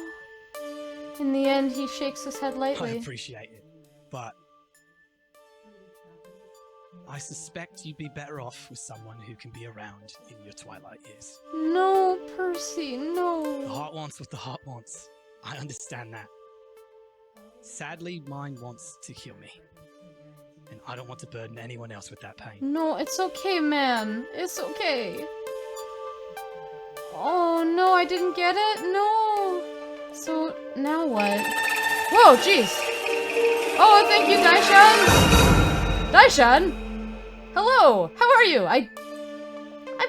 In the end, he shakes his head I lightly. appreciate it, but I suspect you'd be better off with someone who can be around in your twilight years. No, Percy, The no. heart wants what the heart wants. I understand that. Sadly, mine wants to heal me. And I don't want to burden anyone else with that pain. No, it's okay, man. It's okay. Oh, no, I didn't get it? No. So, now what? Whoa, jeez. Oh, thank you, Daishan. Daishan? Hello, how are you? I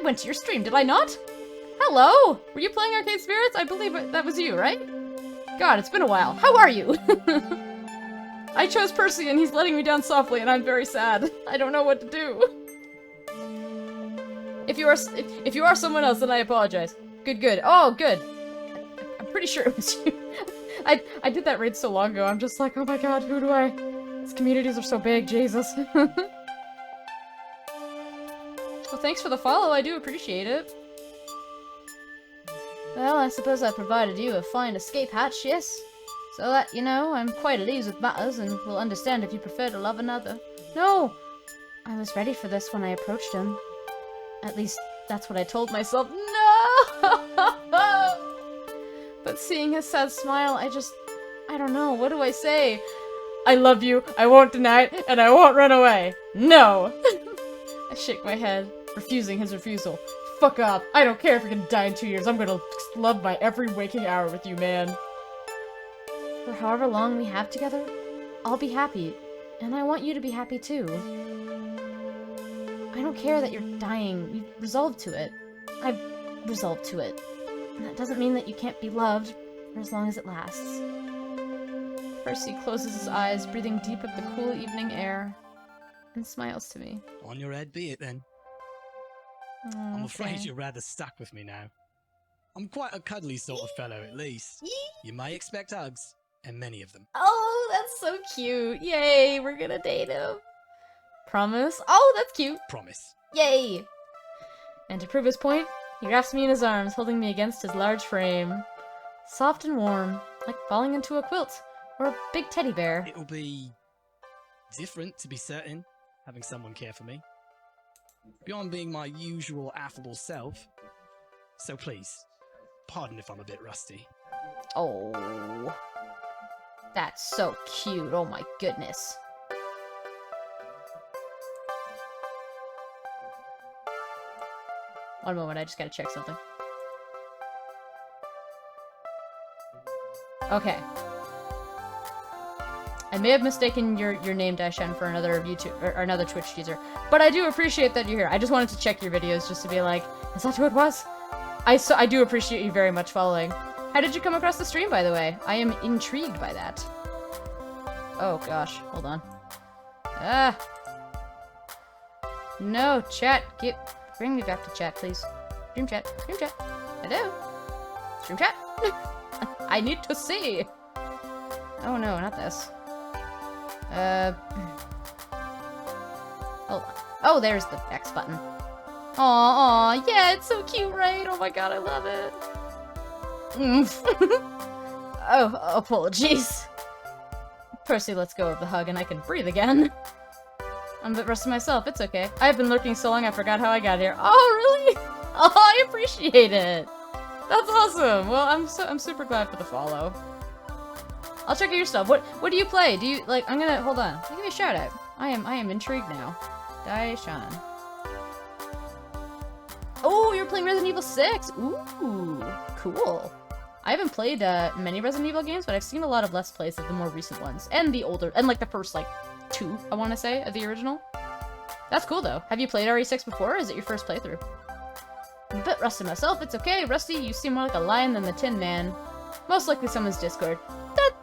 went to your stream, did I not? Hello! Were you playing Arcade Spirits? I believe that was you, right? God, it's been a while. How are you? I chose Percy and he's letting me down softly and I'm very sad. I don't know what to do. If you are someone else, then I apologize. Good. Oh, good. I'm pretty sure it was you. I did that raid so long ago, I'm just like, oh my god, who do I... These communities are so big, Jesus. Well, thanks for the follow, I do appreciate it. Well, I suppose I provided you a fine escape hatch, yes? So that, you know, I'm quite at ease with matters and will understand if you prefer to love another. No! I was ready for this when I approached him. At least, that's what I told myself. No! But seeing his sad smile, I don't know, what do I say? I love you, I won't deny it, and I won't run away. No! I shake my head, refusing his refusal. Fuck off. I don't care if you're gonna die in 2 years. I'm gonna love my every waking hour with you, man. For however long we have together, I'll be happy. And I want you to be happy too. I don't care that you're dying. You've resolved to it. I've resolved to it. And that doesn't mean that you can't be loved for as long as it lasts. Percy closes his eyes, breathing deep of the cool evening air, and smiles to me. On your head be it then. I'm afraid you're rather stuck with me now. I'm quite a cuddly sort of fellow, at least. You may expect hugs, and many of them. Oh, that's so cute. Yay, we're gonna date him. Promise? Oh, that's cute. Promise. Yay! And to prove his point, he wraps me in his arms, holding me against his large frame. Soft and warm, like falling into a quilt, or a big teddy bear. It'll be different, to be certain, having someone care for me. Beyond being my usual affable self. So please, pardon if I'm a bit rusty. Oh. That's so cute, oh my goodness. One moment, I just gotta check something. Okay. I may have mistaken your name, Daishan, for another YouTube or another Twitch user, but I do appreciate that you're here. I just wanted to check your videos just to be like, is that who it was? I do appreciate you very much following. How did you come across the stream, by the way? I am intrigued by that. Oh gosh, hold on. Ah. No, chat, bring me back to chat, please. Stream chat, hello? Stream chat? I need to see! Oh no, not this. Hold on. Oh, there's the X button. Aw, yeah, it's so cute, right? Oh my god, I love it. Oh, apologies. Percy lets go of the hug and I can breathe again. I'm a bit rusty myself, it's okay. I've been lurking so long I forgot how I got here. Oh, really? Oh, I appreciate it. That's awesome. Well, I'm super glad for the follow. I'll check out your stuff. What do you play? Do you like? I'm gonna hold on. I'll give you a shout out. I am intrigued now. Daishan. Oh, you're playing Resident Evil 6. Ooh, cool. I haven't played many Resident Evil games, but I've seen a lot of Let's Plays of the more recent ones and the older and like the first like 2, I want to say, of the original. That's cool though. Have you played RE6 before? Or is it your first playthrough? I'm a bit rusty myself. It's okay, Rusty. You seem more like a lion than the Tin Man. Most likely someone's Discord.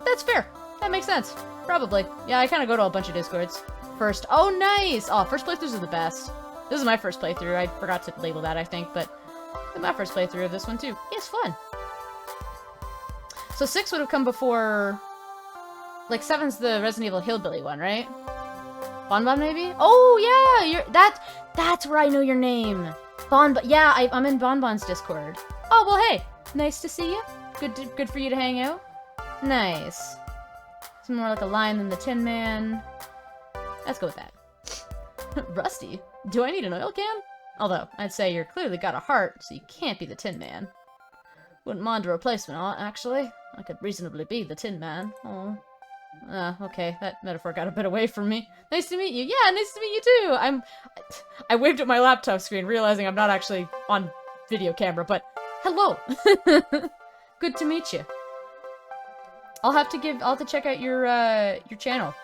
That's fair. That makes sense. Probably. Yeah, I kind of go to a bunch of Discords. First. Oh, nice! Oh, first playthroughs are the best. This is my first playthrough. I forgot to label that, I think, but my first playthrough of this one, too. Yeah, it's fun. So 6 would have come before... Like, 7's the Resident Evil Hillbilly one, right? Bonbon, maybe? Oh, yeah! That's where I know your name. Bonbon. Yeah, I'm in Bonbon's Discord. Oh, well, hey. Nice to see you. Good for you to hang out. Nice. It's more like a lion than the Tin Man. Let's go with that. Rusty? Do I need an oil can? Although, I'd say you're clearly got a heart, so you can't be the Tin Man. Wouldn't mind a replacement, actually. I could reasonably be the Tin Man. Oh. Okay, that metaphor got a bit away from me. Nice to meet you. Yeah, nice to meet you too. I waved at my laptop screen, realizing I'm not actually on video camera, but Hello! Good to meet you. I'll have to check out your channel.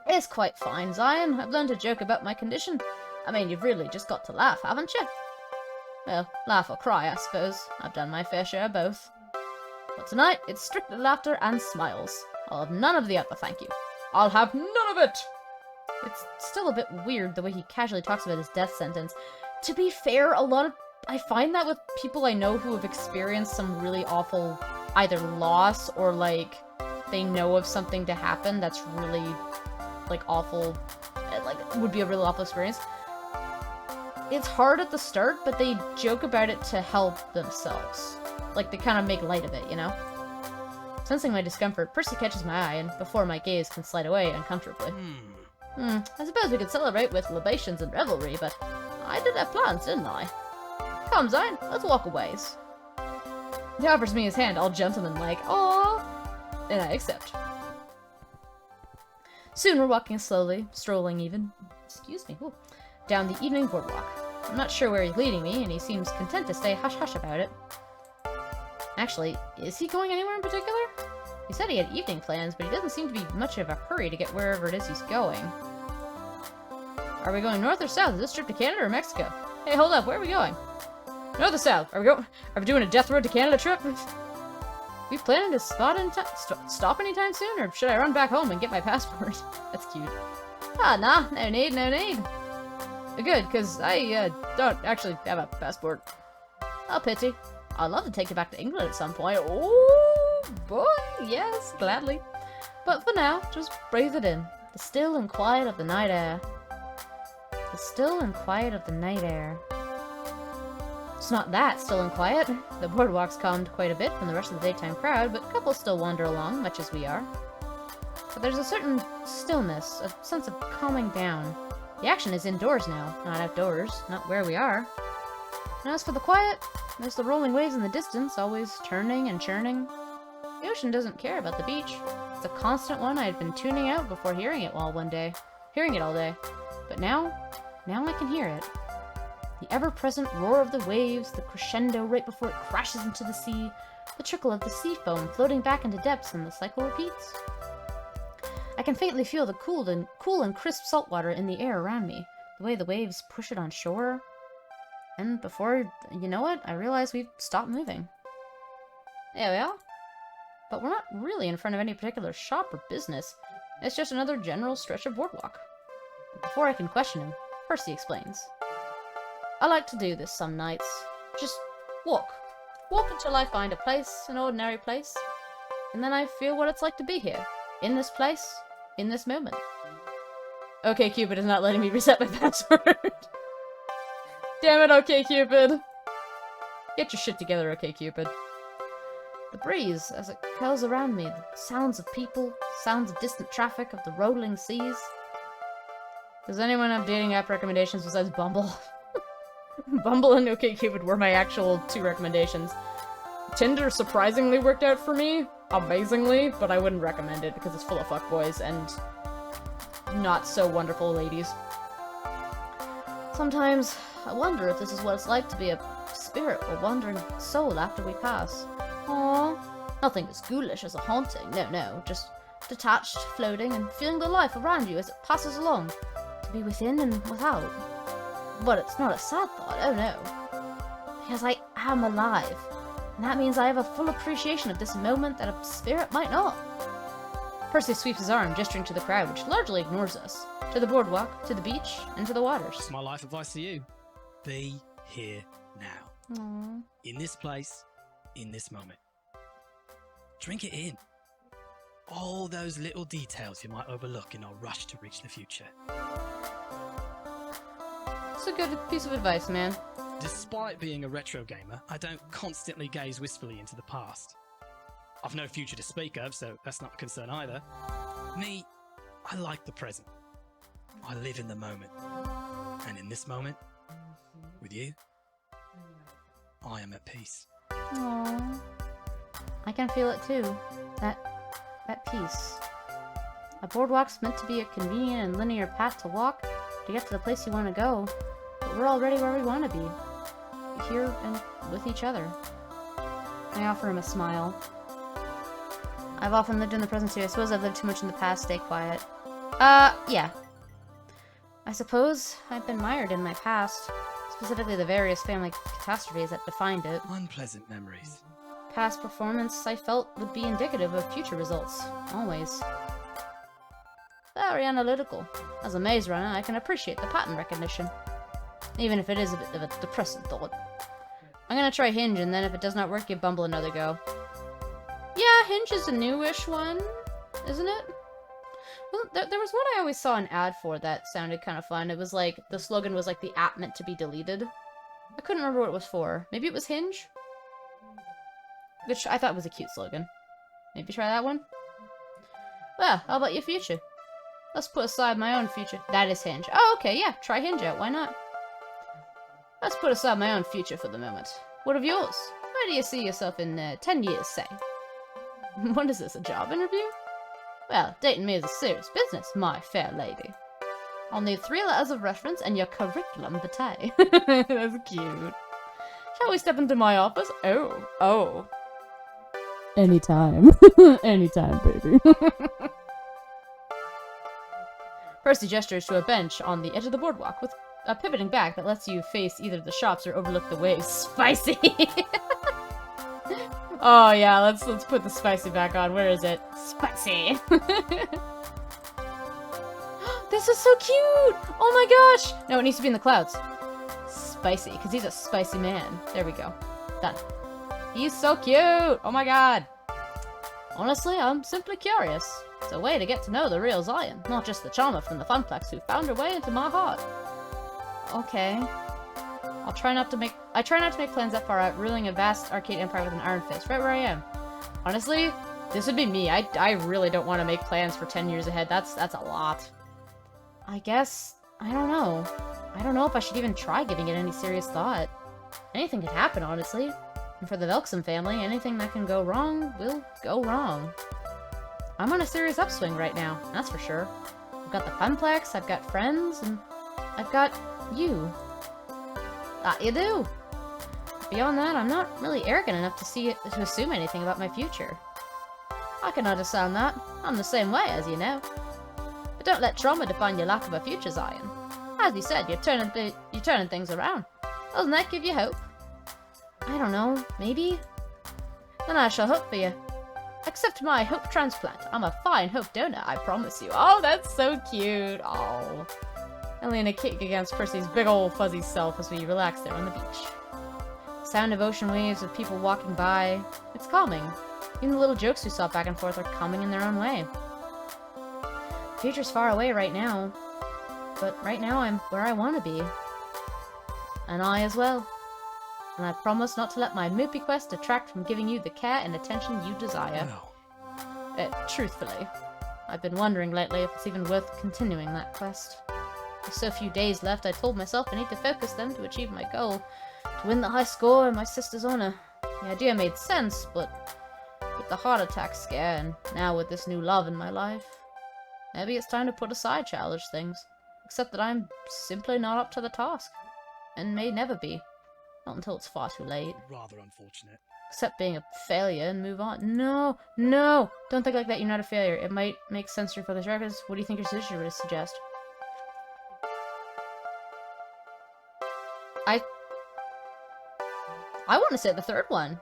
It's quite fine, Zion. I've learned to joke about my condition. I mean, you've really just got to laugh, haven't you? Well, laugh or cry, I suppose. I've done my fair share of both. But tonight, it's strictly laughter and smiles. I'll have none of the other, thank you. I'll have none of it! It's still a bit weird the way he casually talks about his death sentence. To be fair, I find that with people I know who have experienced some really awful either loss or, like, they know of something to happen that's really, like, awful, like, would be a really awful experience. It's hard at the start, but they joke about it to help themselves. Like, they kind of make light of it, you know? Sensing my discomfort, Percy catches my eye, and before my gaze can slide away uncomfortably. I suppose we could celebrate with libations and revelry, but I did have plans, didn't I? Come, Zion, let's walk a ways. He offers me his hand, all gentleman-like. Aww! And I accept. Soon we're walking slowly, strolling even, excuse me, down the evening boardwalk. I'm not sure where he's leading me, and he seems content to stay hush-hush about it. Actually, is he going anywhere in particular? He said he had evening plans, but he doesn't seem to be much of a hurry to get wherever it is he's going. Are we going north or south? Is this trip to Canada or Mexico? Hey, hold up, where are we going? North or south? Are we doing a Death Road to Canada trip? We planning to stop anytime soon, or should I run back home and get my passport? That's cute. Ah, nah, no need. Good, because I don't actually have a passport. Oh, pity. I'd love to take you back to England at some point. Oh, boy, yes, gladly. But for now, just breathe it in. The still and quiet of the night air. The still and quiet of the night air. It's not that still and quiet. The boardwalk's calmed quite a bit from the rest of the daytime crowd, but couples still wander along, much as we are. But there's a certain stillness, a sense of calming down. The action is indoors now, not outdoors, not where we are. And as for the quiet, there's the rolling waves in the distance, always turning and churning. The ocean doesn't care about the beach. It's a constant one I had been tuning out before hearing it all day. But now I can hear it. The ever-present roar of the waves, the crescendo right before it crashes into the sea, the trickle of the sea foam floating back into depths, and the cycle repeats. I can faintly feel the cool and crisp salt water in the air around me, the way the waves push it on shore. And before you know it, I realize we've stopped moving. There we are. But we're not really in front of any particular shop or business. It's just another general stretch of boardwalk. But before I can question him, Percy explains. I like to do this some nights. Just walk. Walk until I find a place, an ordinary place. And then I feel what it's like to be here. In this place. In this moment. Okay, Cupid is not letting me reset my password. Damn it, okay, Cupid. Get your shit together, okay, Cupid. The breeze, as it curls around me, the sounds of people, sounds of distant traffic, of the rolling seas. Does anyone have dating app recommendations besides Bumble? Bumble and OkCupid were my actual 2 recommendations. Tinder surprisingly worked out for me, amazingly, but I wouldn't recommend it because it's full of fuckboys and not so wonderful ladies. Sometimes I wonder if this is what it's like to be a spirit or wandering soul after we pass. Aww. Nothing as ghoulish as a haunting, no, just detached, floating, and feeling the life around you as it passes along. To be within and without. But it's not a sad thought, oh no. Because I am alive. And that means I have a full appreciation of this moment that a spirit might not. Percy sweeps his arm, gesturing to the crowd, which largely ignores us. To the boardwalk, to the beach, and to the waters. It's my life advice to you. Be here now. Aww. In this place, in this moment. Drink it in. All those little details you might overlook in our rush to reach the future. It's a good piece of advice, man. Despite being a retro gamer, I don't constantly gaze wistfully into the past. I've no future to speak of, so that's not a concern either. Me, I like the present. I live in the moment. And in this moment, with you, I am at peace. Aww. I can feel it too. That peace. A boardwalk's meant to be a convenient and linear path to walk to get to the place you want to go. but we're already where we want to be. Here and with each other. I offer him a smile. I've often lived in the present too. I suppose I've lived too much in the past. Stay quiet. Yeah. I suppose I've been mired in my past. Specifically the various family catastrophes that defined it. Unpleasant memories. Past performance, I felt, would be indicative of future results. Always. Very analytical. As a maze runner, I can appreciate the pattern recognition. Even if it is a bit of a depressing thought. I'm gonna try Hinge, and then if it does not work, give Bumble another go. Yeah, Hinge is a newish one, isn't it? Well, there was one I always saw an ad for that sounded kind of fun. It was like, the slogan was like, the app meant to be deleted. I couldn't remember what it was for. Maybe it was Hinge? Which I thought was a cute slogan. Maybe try that one? Well, how about your future? Let's put aside my own future. That is Hinge. Oh, okay, yeah, try Hinge out, why not? Let's put aside my own future for the moment. What of yours? Where do you see yourself in 10 years, say? What is this, a job interview? Well, dating me is a serious business, my fair lady. I'll need 3 letters of reference and your curriculum vitae. That's cute. Shall we step into my office? Oh. Anytime. Anytime, baby. Percy gestures to a bench on the edge of the boardwalk with a pivoting back that lets you face either the shops or overlook the waves. Spicy! Oh yeah, let's put the spicy back on. Where is it? Spicy! This is so cute! Oh my gosh! No, it needs to be in the clouds. Spicy, because he's a spicy man. There we go. Done. He's so cute! Oh my god! Honestly, I'm simply curious. It's a way to get to know the real Zion, not just the charmer from the Funplex who found her way into my heart. Okay. I try not to make plans that far out, ruling a vast arcade empire with an iron fist, right where I am. Honestly, this would be me. I really don't want to make plans for 10 years ahead. That's a lot. I guess, I don't know. I don't know if I should even try giving it any serious thought. Anything could happen, honestly. And for the Velksum family, anything that can go wrong will go wrong. I'm on a serious upswing right now, that's for sure. I've got the Funplex, I've got friends, and I've got you. That you do. Beyond that, I'm not really arrogant enough to assume anything about my future. I can understand that. I'm the same way, as you know. But don't let trauma define your lack of a future, Zion. As you said, you're turning things around. Doesn't that give you hope? I don't know, maybe? Then I shall hope for you. Accept my hope transplant. I'm a fine hope donor, I promise you. Oh, that's so cute. Oh. I lean a kick against Percy's big old fuzzy self as we relax there on the beach. Sound of ocean waves of people walking by. It's calming. Even the little jokes we saw back and forth are calming in their own way. The future's far away right now. But right now I'm where I want to be. And I as well. And I promise not to let my Moopy quest detract from giving you the care and attention you desire. Truthfully, I've been wondering lately if it's even worth continuing that quest. With so few days left, I told myself I need to focus them to achieve my goal, to win the high score and my sister's honor. The idea made sense, but with the heart attack scare, and now with this new love in my life, maybe it's time to put aside childish things. Except that I'm simply not up to the task, and may never be. Not until it's far too late. Rather unfortunate. Accept being a failure and move on. No! No! Don't think like that, you're not a failure. It might make sense for the records. What do you think your sister would suggest? I want to say the third one.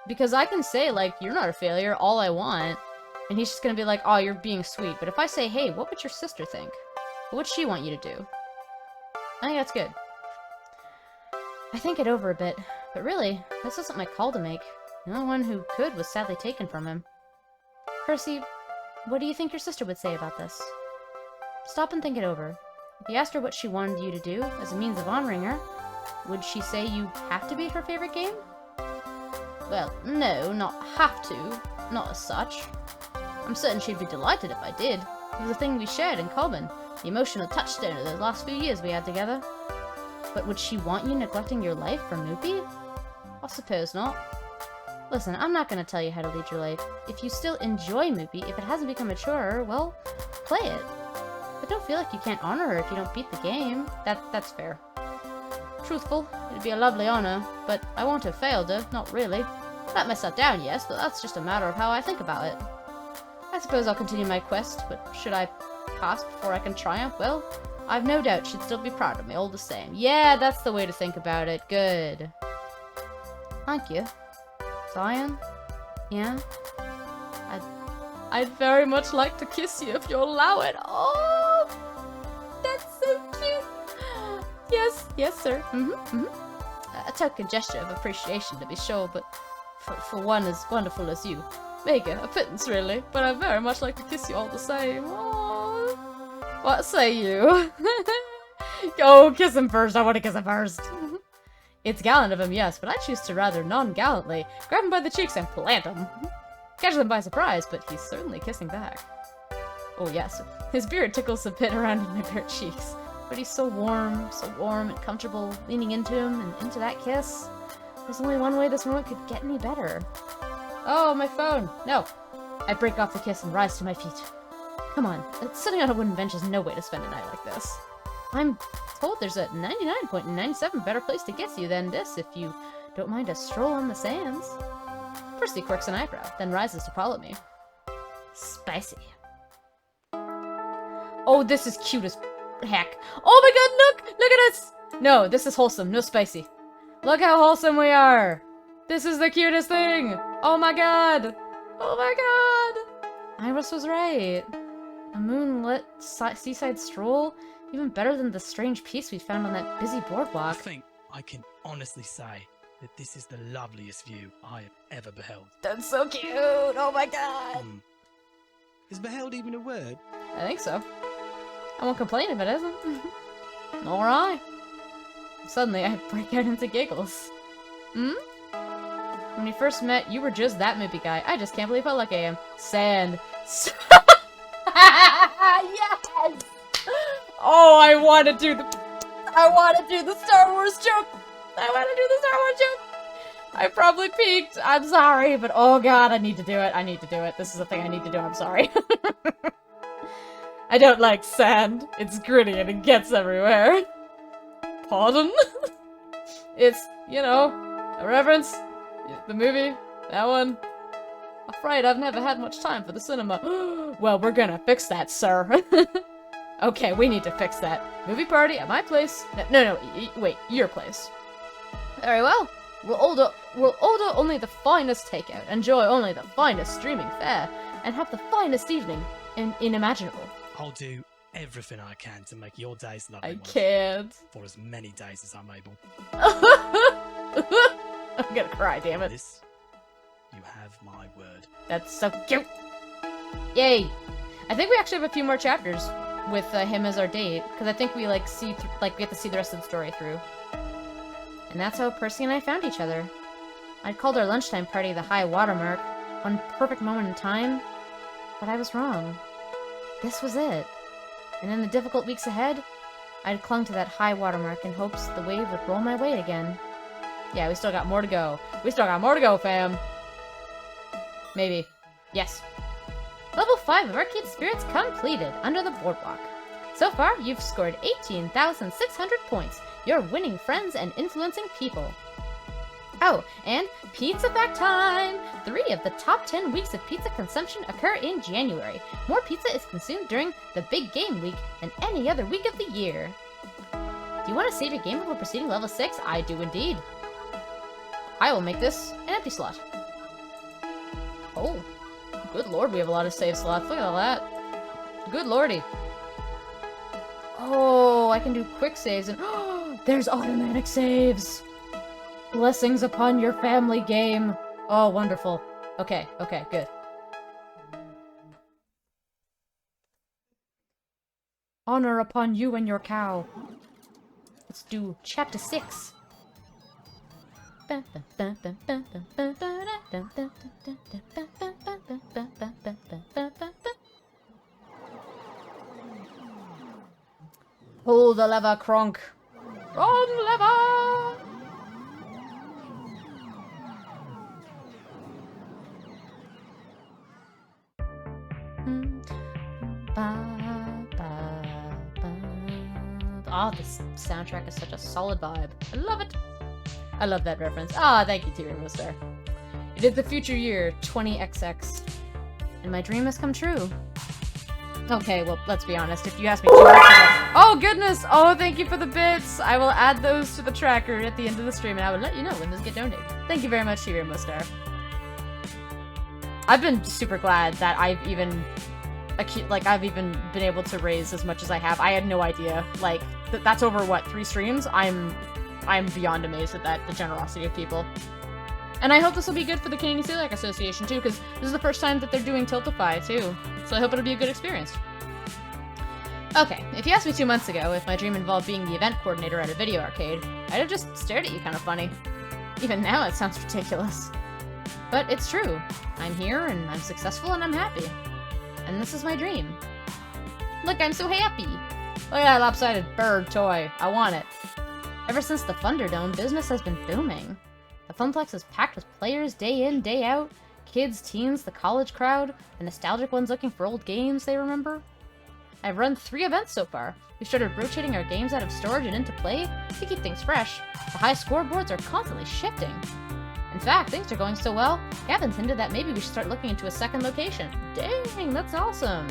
Because I can say, like, you're not a failure, all I want. And he's just gonna be like, oh, you're being sweet. But if I say, hey, what would your sister think? What would she want you to do? I think that's good. I think it over a bit. But really, this isn't my call to make. The only one who could was sadly taken from him. Percy, what do you think your sister would say about this? Stop and think it over. If you asked her what she wanted you to do as a means of honoring her, would she say you have to beat her favorite game? Well, no, not have to. Not as such. I'm certain she'd be delighted if I did. It was a thing we shared in common. The emotional touchstone of those last few years we had together. But would she want you neglecting your life for Moopy? I suppose not. Listen, I'm not gonna tell you how to lead your life. If you still enjoy Moopy, if it hasn't become a chore, well, play it. But don't feel like you can't honor her if you don't beat the game. That's fair. Truthful, it'd be a lovely honor, but I won't have failed her, not really. Let myself down, yes, but that's just a matter of how I think about it. I suppose I'll continue my quest, but should I pass before I can triumph? Well, I've no doubt she'd still be proud of me all the same. Yeah, that's the way to think about it. Good. Thank you. Zion? Yeah? I'd very much like to kiss you if you'll allow it. Oh, that's so cute. Yes, sir. A token gesture of appreciation, to be sure, but for one as wonderful as you. Mega, a pittance, really, but I'd very much like to kiss you all the same. Oh, what say you? Oh, kiss him first. I want to kiss him first. It's gallant of him, yes, but I choose to rather non-gallantly grab him by the cheeks and plant him. Catch them by surprise, but he's certainly kissing back. Oh yes, his beard tickles a bit around my bare cheeks, but he's so warm and comfortable, leaning into him and into that kiss. There's only one way this moment could get any better. Oh, my phone! No! I break off the kiss and rise to my feet. Come on, sitting on a wooden bench is no way to spend a night like this. I'm told there's a 99.97 better place to get you than this if you don't mind a stroll on the sands. Percy quirks an eyebrow, then rises to follow me. Spicy. Oh, this is cute as heck. Oh my god, look! Look at us! No, this is wholesome, no spicy. Look how wholesome we are! This is the cutest thing! Oh my god! Oh my god! Iris was right. A moonlit seaside stroll? Even better than the strange piece we found on that busy I boardwalk. think I can honestly say that this is the loveliest view I have ever beheld. That's so cute! Oh my god! Is beheld even a word? I think so. I won't complain if it isn't. Nor I. Suddenly, I break out into giggles. When we first met, you were just that movie guy. I just can't believe how lucky I am. Sand. Yes! Oh, I want to do the Star Wars joke! I probably peaked. I'm sorry, but oh god, I need to do it. This is a thing I need to do. I'm sorry. I don't like sand. It's gritty and it gets everywhere. Pardon? It's, a reference. The movie. That one. Afraid I've never had much time for the cinema. Well, we're gonna fix that, sir. Okay, we need to fix that. Movie party at my place. No, wait, your place. Very well. We'll order only the finest takeout, enjoy only the finest streaming fare, and have the finest evening inimaginable. I'll do everything I can to make your days lovely I ones. can't. For as many days as I'm able. I'm gonna cry, damn it. This, you have my word. That's so cute. Yay! I think we actually have a few more chapters with him as our date, because I think we we get to see the rest of the story through. And that's how Percy and I found each other. I'd called our lunchtime party the high watermark, one perfect moment in time, but I was wrong. This was it. And in the difficult weeks ahead, I'd clung to that high watermark in hopes the wave would roll my way again. Yeah, we still got more to go. We still got more to go, fam. Maybe. Yes. Level 5 of Arcade Spirits completed under the boardwalk. So far, you've scored 18,600 points. You're winning friends and influencing people. Oh, and pizza fact time! 3 of the top 10 weeks of pizza consumption occur in January. More pizza is consumed during the big game week than any other week of the year. Do you want to save your game before proceeding level 6? I do indeed. I will make this an empty slot. Oh, good lord, we have a lot of save slots. Look at all that. Good lordy. Oh, I can do quick saves and there's automatic saves. Blessings upon your family game. Oh, wonderful. Okay, good. Honor upon you and your cow. Let's do chapter 6. Pull the lever, Kronk. Wrong lever! Oh, this soundtrack is such a solid vibe. I love it. I love that reference. Ah, thank you, T-Rainbow Star. It is the future year, 20XX. And my dream has come true. Okay, well, let's be honest. If you asked me 2 months ago... Oh, goodness! Oh, thank you for the bits! I will add those to the tracker at the end of the stream, and I will let you know when those get donated. Thank you very much, T-Rainbow Star. I've been super glad that I've even been able to raise as much as I have. I had no idea. Like, that's over, what, 3 streams? I'm beyond amazed at that, the generosity of people. And I hope this will be good for the Canadian Celiac Association, too, because this is the first time that they're doing Tiltify, too. So I hope it'll be a good experience. Okay, if you asked me 2 months ago if my dream involved being the event coordinator at a video arcade, I'd have just stared at you kind of funny. Even now, it sounds ridiculous. But it's true. I'm here, and I'm successful, and I'm happy. And this is my dream. Look, I'm so happy! Look at that lopsided bird toy. I want it. Ever since the Thunderdome, business has been booming. The Funplex is packed with players day in, day out. Kids, teens, the college crowd, the nostalgic ones looking for old games they remember. I've run 3 events so far. We've started rotating our games out of storage and into play to keep things fresh. The high scoreboards are constantly shifting. In fact, things are going so well, Gavin's hinted that maybe we should start looking into a second location. Dang, that's awesome!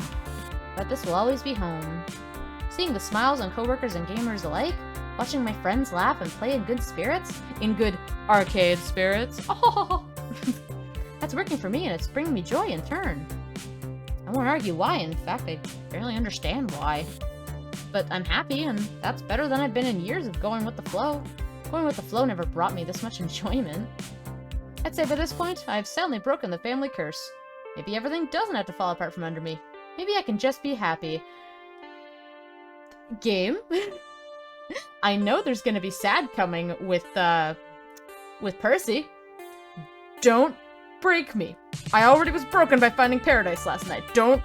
But this will always be home. Seeing the smiles on coworkers and gamers alike, watching my friends laugh and play in good spirits, in good arcade spirits, oh, that's working for me and it's bringing me joy in turn. I won't argue why, in fact, I barely understand why. But I'm happy, and that's better than I've been in years of going with the flow. Going with the flow never brought me this much enjoyment. I'd say by this point, I've soundly broken the family curse. Maybe everything doesn't have to fall apart from under me. Maybe I can just be happy. Game? I know there's gonna be sad coming with Percy. Don't break me. I already was broken by finding paradise last night. Don't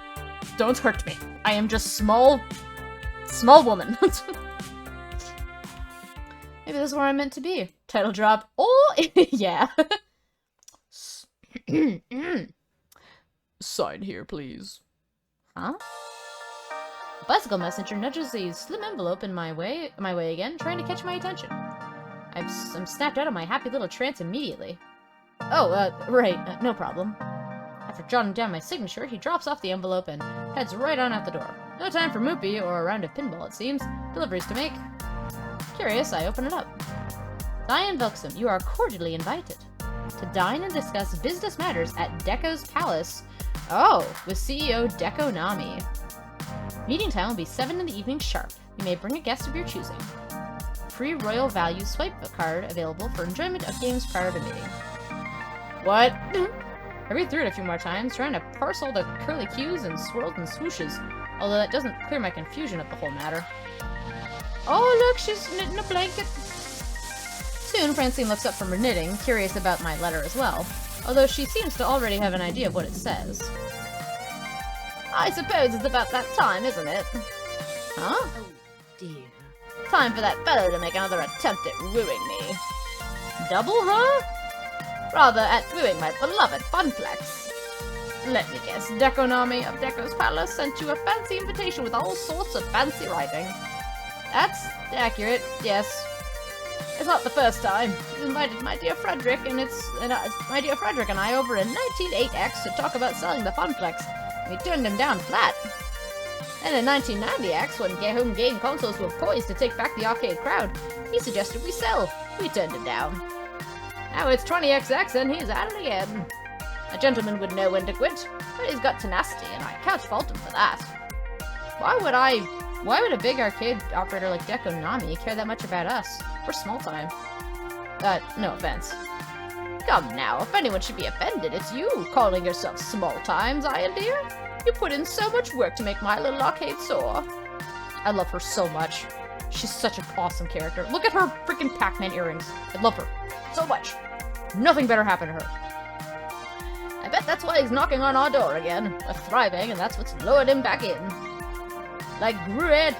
hurt me. I am just small woman. Maybe this is where I'm meant to be. Title drop. Oh, yeah. Sign here, please. Huh? A bicycle messenger nudges a slim envelope in my way again, trying to catch my attention. I'm snapped out of my happy little trance immediately. Oh, right, no problem. After jotting down my signature, he drops off the envelope and heads right on out the door. No time for Moopy or a round of pinball, it seems. Deliveries to make. Curious, I open it up. Diane Velksum, you are cordially invited to dine and discuss business matters at Deco's Palace. Oh, with CEO Deco Nami. Meeting time will be 7 in the evening sharp. You may bring a guest of your choosing. Free Royal Value swipe card available for enjoyment of games prior to meeting. What? I read through it a few more times, trying to parse all the curly cues and swirls and swooshes, although that doesn't clear my confusion of the whole matter. Oh, look, she's knitting a blanket. Soon, Francine looks up from her knitting, curious about my letter as well, although she seems to already have an idea of what it says. I suppose it's about that time, isn't it? Huh? Oh, dear. Time for that fellow to make another attempt at wooing me. Double, huh? Rather, at wooing my beloved Funplex. Let me guess, Deco Nami of Deco's Palace sent you a fancy invitation with all sorts of fancy writing. That's accurate, yes. It's not the first time. He's invited my dear Frederick and I over in 1908X to talk about selling the Funplex. We turned him down flat. And in 1990X, when home game consoles were poised to take back the arcade crowd, he suggested we sell. We turned him down. Now it's 20XX and he's at it again. A gentleman would know when to quit, but he's got tenacity and I can't fault him for that. Why would a big arcade operator like Deco Nami care that much about us? We're small time. No offense. Come now, if anyone should be offended, it's you, calling yourself small time, Zion dear. You put in so much work to make my little arcade soar. I love her so much. She's such an awesome character. Look at her freaking Pac-Man earrings. I love her so much. Nothing better happened to her. I bet that's why he's knocking on our door again. We're thriving, and that's what's lured him back in. Like Gruyere,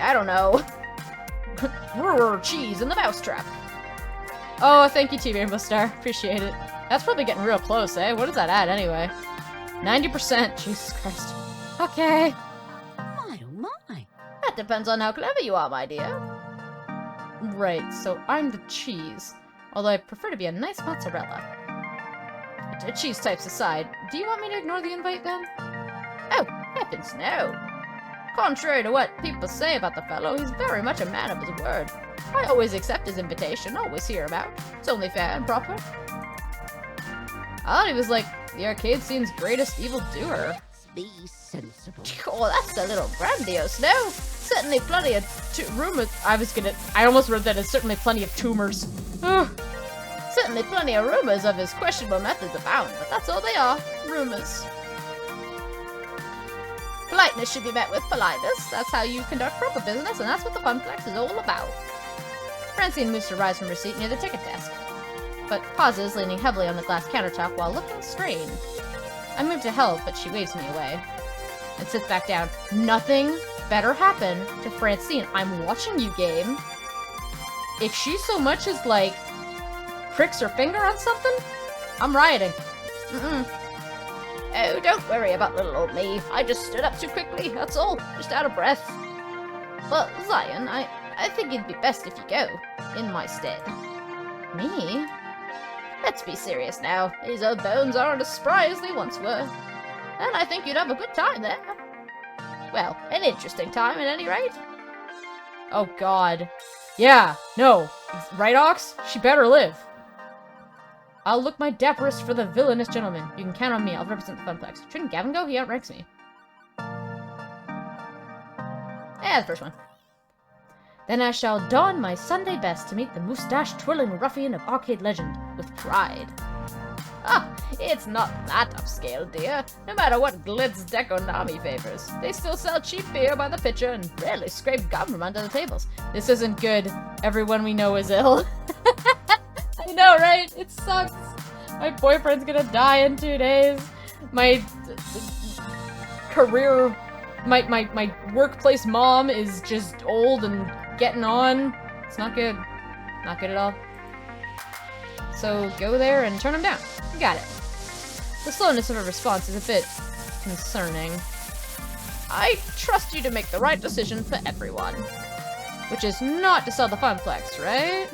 I don't know. Brewer cheese in the mousetrap. Oh, thank you, T-Rainbow Star. Appreciate it. That's probably getting real close, eh? What does that add, anyway? 90%. Jesus Christ. Okay. My oh my. That depends on how clever you are, my dear. Right, so I'm the cheese. Although I prefer to be a nice mozzarella. Cheese types aside, do you want me to ignore the invite then? Oh, heavens no. Contrary to what people say about the fellow, he's very much a man of his word. I always accept his invitation, always hear him out. It's only fair and proper. I thought he was like the arcade scene's greatest evildoer. Be sensible. Oh, that's a little grandiose, no? Certainly plenty of Rumors. I almost wrote that as certainly plenty of tumors. Ugh. certainly plenty of rumors of his questionable methods abound, but that's all they are, rumors. Politeness should be met with politeness. That's how you conduct proper business, and that's what the Funplex is all about. Francine moves to rise from her seat near the ticket desk, but pauses, leaning heavily on the glass countertop while looking strained. I move to help, but she waves me away and sits back down. Nothing better happen to Francine. I'm watching you, game. If she so much as, like, pricks her finger on something, I'm rioting. Oh, don't worry about little old me. I just stood up too quickly, that's all. Just out of breath. But, Zion, I think it'd be best if you go, in my stead. Me? Let's be serious now. These old bones aren't as spry as they once were. And I think you'd have a good time there. Well, an interesting time at any rate. Oh god. Yeah, no. Right, Ox? She better live. I'll look my dapperest for the villainous gentleman. You can count on me. I'll represent the Funplex. Shouldn't Gavin go? He outranks me. Yeah, the first one. Then I shall don my Sunday best to meet the mustache-twirling ruffian of arcade legend with pride. Ah, it's not that upscale, dear. No matter what glitz Deco Nami favors. They still sell cheap beer by the pitcher and rarely scrape gum from under the tables. This isn't good. Everyone we know is ill. I know, right? It sucks. My boyfriend's gonna die in 2 days. My career, my workplace mom is just old and getting on. It's not good. Not good at all. So go there and turn him down. You got it. The slowness of her response is a bit concerning. I trust you to make the right decision for everyone. Which is not to sell the Funplex, right?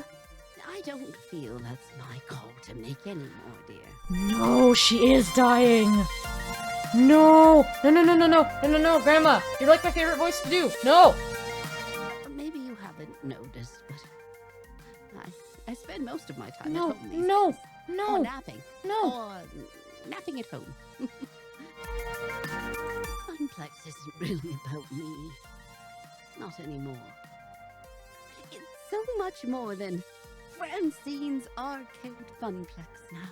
I don't feel that's my call to make anymore, dear. No, she is dying. No, no, Grandma. You're like my favorite voice to do. No. Maybe you haven't noticed, but I spend most of my time No, at home these no, days. no. Or napping. No. Or napping at home. Funplex isn't really about me. Not anymore. It's so much more than Francine's Arcade Funplex now.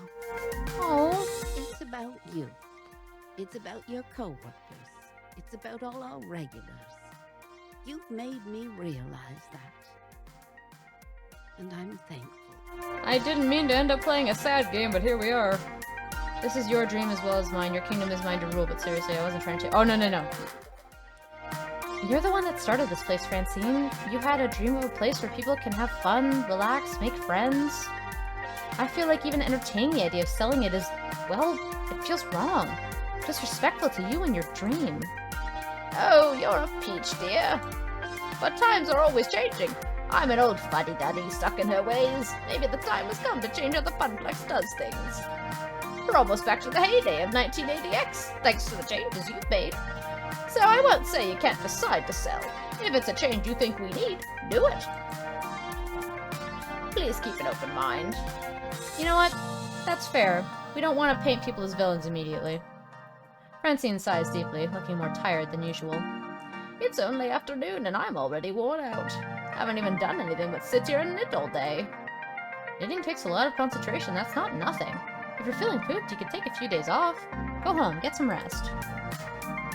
Oh. It's about you. It's about your co-workers. It's about all our regulars. You've made me realize that. And I'm thankful. I didn't mean to end up playing a sad game, but here we are. This is your dream as well as mine. Your kingdom is mine to rule, but seriously, I wasn't trying to- Oh, no. You're the one that started this place, Francine. You had a dream of a place where people can have fun, relax, make friends. I feel like even entertaining the idea of selling it is, well, it feels wrong. Disrespectful to you and your dream. Oh, you're a peach, dear. But times are always changing. I'm an old fuddy-duddy stuck in her ways. Maybe the time has come to change how the Funplex does things. We're almost back to the heyday of 1980X, thanks to the changes you've made. So I won't say you can't decide to sell. If it's a change you think we need, do it. Please keep an open mind. You know what? That's fair. We don't want to paint people as villains immediately. Francine sighs deeply, looking more tired than usual. It's only afternoon and I'm already worn out. Haven't even done anything but sit here and knit all day. Knitting takes a lot of concentration. That's not nothing. If you're feeling pooped, you could take a few days off. Go home, get some rest.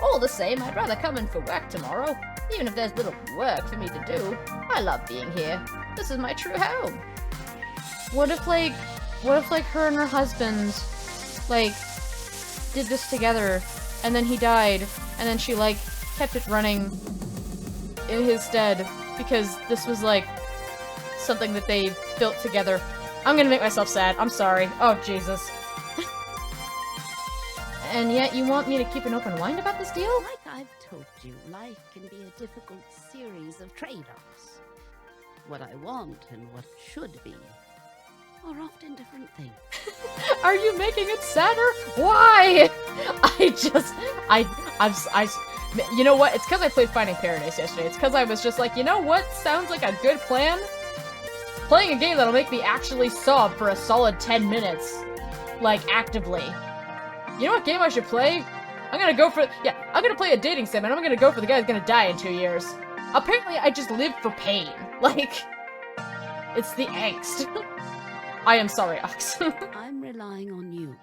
All the same, I'd rather come in for work tomorrow. Even if there's little work for me to do. I love being here. This is my true home. What if her and her husband, like, did this together, and then he died, and then she, like, kept it running in his stead, because this was, like, something that they built together. I'm gonna make myself sad. I'm sorry. Oh, Jesus. And yet you want me to keep an open mind about this deal? Like I've told you, life can be a difficult series of trade-offs. What I want and what should be are often different things. Are you making it sadder? Why? You know what? It's because I played Finding Paradise yesterday. It's because I was just like, you know what sounds like a good plan? Playing a game that'll make me actually sob for a solid 10 minutes. Like, actively. You know what game I should play? I'm gonna play a dating sim, and I'm gonna go for the guy who's gonna die in 2 years. Apparently, I just live for pain. Like, it's the angst. I am sorry, Ox. I'm relying on you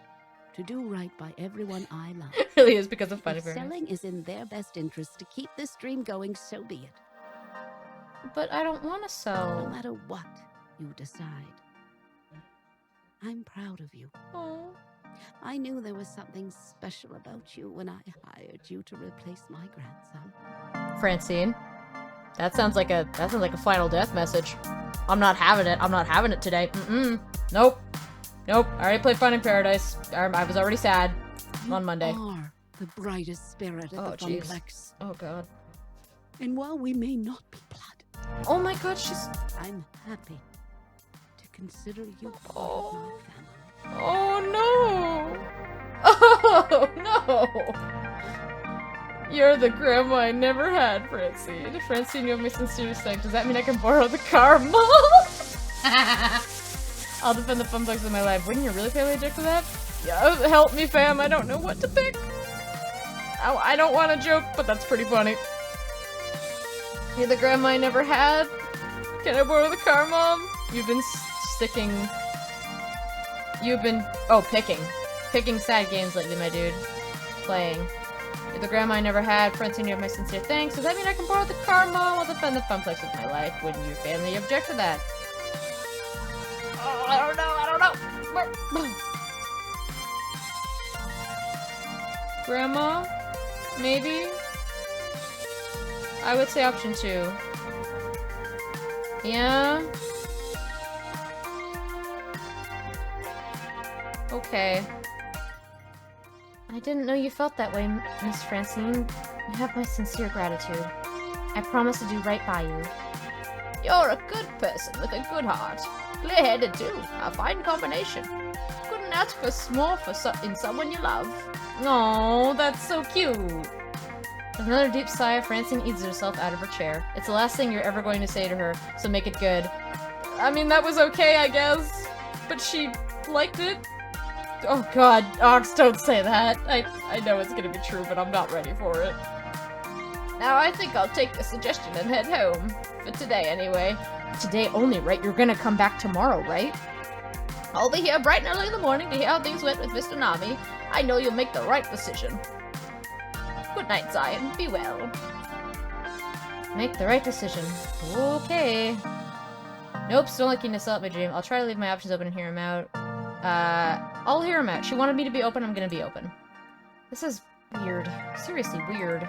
to do right by everyone I love. It really is because of If Finding Paradise. selling is in their best interest to keep this dream going, so be it. But I don't want to No sell. matter what you decide, I'm proud of you. Oh. I knew there was something special about you when I hired you to replace my grandson. Francine. That sounds like a final death message. I'm not having it. I'm not having it today. Nope. Nope. I already played Finding Paradise. I was already sad on Monday. You are the brightest spirit at Oh, the jeez. Funplex. Oh god. And while we may not be blood, Oh my god, she's... I'm happy to consider you part Oh. of my family. Oh no! Oh no! You're the grandma I never had, Francine. Francine, you have my sincere thanks. Does that mean I can borrow the car, Mom? I'll defend the fun plugs of my life. Wouldn't you really pay me a dick for that? Yeah, help me, fam. I don't know what to pick. I don't want to joke, but that's pretty funny. You're the grandma I never had. Can I borrow the car, Mom? You've been sticking... Picking sad games lately, my dude. Playing. You're the grandma I never had. Francine, you have my sincere thanks. Does that mean I can borrow the car, Mom? I'll defend the funplex of my life. Wouldn't your family object to that? Oh, I don't know. Grandma? Maybe? I would say option 2. Yeah? Okay. I didn't know you felt that way, Miss Francine. You have my sincere gratitude. I promise to do right by you. You're a good person with a good heart. Clear-headed too. A fine combination. Couldn't ask for more in someone you love. Oh, that's so cute. With another deep sigh, Francine eases herself out of her chair. It's the last thing you're ever going to say to her, so make it good. I mean, that was okay, I guess. But she liked it. Oh god, Ox, don't say that. I know it's gonna be true, but I'm not ready for it. Now I think I'll take the suggestion and head home. For today, anyway. Today only, right? You're gonna come back tomorrow, right? I'll be here bright and early in the morning to hear how things went with Mr. Nami. I know you'll make the right decision. Good night, Zion. Be well. Make the right decision. Okay. Nope, still not keen to sell out my dream. I'll try to leave my options open and hear him out. I'll hear him out. She wanted me to be open, I'm gonna be open. This is weird. Seriously weird.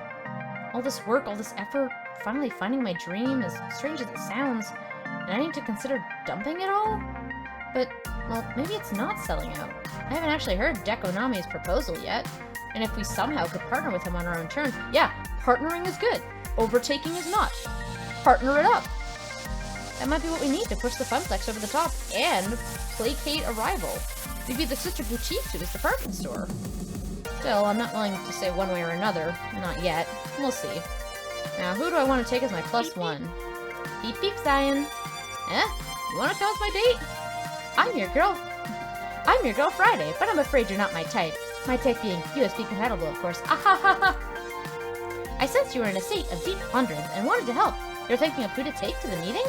All this work, all this effort, finally finding my dream, as strange as it sounds, and I need to consider dumping it all? But, well, maybe it's not selling out. I haven't actually heard Deko Nami's proposal yet, and if we somehow could partner with him on our own terms, yeah, partnering is good. Overtaking is not. Partner it up. That might be what we need to push the Funplex over the top and placate a rival. We'd be the sister boutique to this department store. Still, I'm not willing to say one way or another. Not yet. We'll see. Now, who do I want to take as my +1? Beep beep, Zion. Eh? You want to come as my date? I'm your girl Friday, but I'm afraid you're not my type. My type being USB compatible, of course. Ahahaha! I sensed you were in a state of deep wonderment and wanted to help. You're thinking of who to take to the meeting?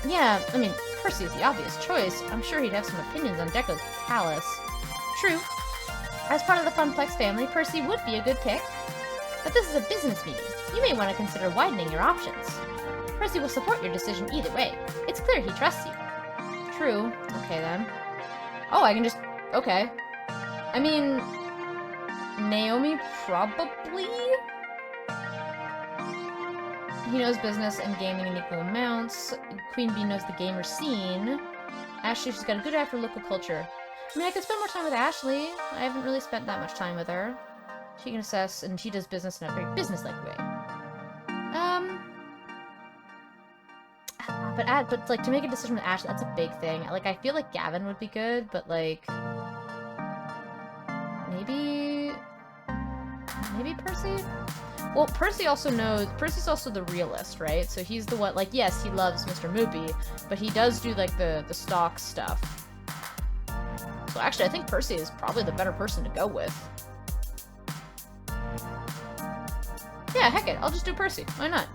Yeah, I mean, Percy is the obvious choice. I'm sure he'd have some opinions on Deko's palace. True. As part of the Funplex family, Percy would be a good pick. But this is a business meeting. You may want to consider widening your options. Percy will support your decision either way. It's clear he trusts you. True. Okay, then. Oh, I can just... Okay. I mean... Naomi, probably? He knows business and gaming in equal amounts. Queen Bee knows the gamer scene. Ashley, she's got a good eye for local culture. I mean, I could spend more time with Ashley. I haven't really spent that much time with her. She can assess, and she does business in a very business-like way. But like, to make a decision with Ashley, that's a big thing. Like, I feel like Gavin would be good, but like, maybe Percy? Well, Percy's also the realist, right? So he's the one, like, yes, he loves Mr. Moopy, but he does do, like, the stock stuff. So actually, I think Percy is probably the better person to go with. Yeah, heck it, I'll just do Percy. Why not?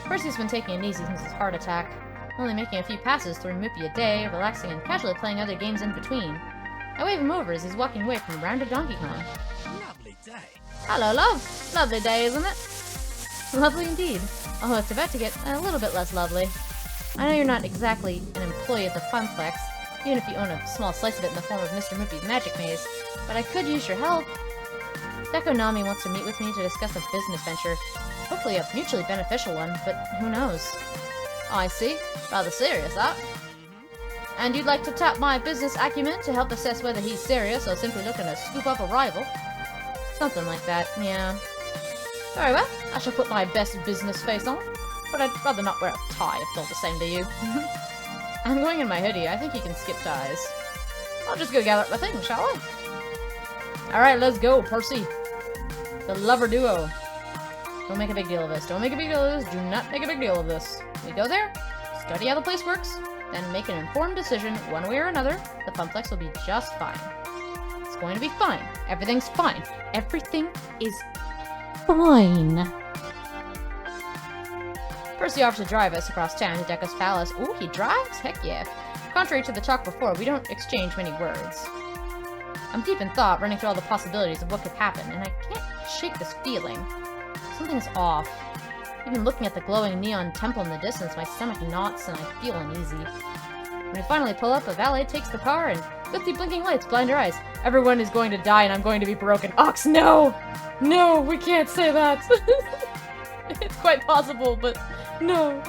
Percy's been taking it easy since his heart attack, only making a few passes through Moopy a day, relaxing and casually playing other games in between. I wave him over as he's walking away from the round of Donkey Kong. Lovely day. Hello, love. Lovely day, isn't it? Lovely indeed. Although it's about to get a little bit less lovely. I know you're not exactly an employee at the Funplex, even if you own a small slice of it in the form of Mr. Moopy's magic maze, but I could use your help. Deco Nami wants to meet with me to discuss a business venture. Hopefully a mutually beneficial one, but who knows? Oh, I see. Rather serious, that. And you'd like to tap my business acumen to help assess whether he's serious or simply looking to scoop up a rival? Something like that, yeah. Very well, I shall put my best business face on, but I'd rather not wear a tie if it's all the same to you. I'm going in my hoodie, I think you can skip ties. I'll just go gather up my things, shall I? Alright, let's go, Percy. The lover duo. Don't make a big deal of this. Don't make a big deal of this. Do not make a big deal of this. We go there, study how the place works, then make an informed decision one way or another. The Funplex will be just fine. It's going to be fine. Everything's fine. Everything is fine. Percy offers to drive us across town to Deco's palace. Ooh, he drives? Heck yeah. Contrary to the talk before, we don't exchange many words. I'm deep in thought, running through all the possibilities of what could happen, and I can't shake this feeling. Something's off. Even looking at the glowing neon temple in the distance, my stomach knots and I feel uneasy. When we finally pull up, a valet takes the car and, with the blinking lights, blind our eyes. Everyone is going to die and I'm going to be broken. Ox, no! No, we can't say that! It's quite possible, but no.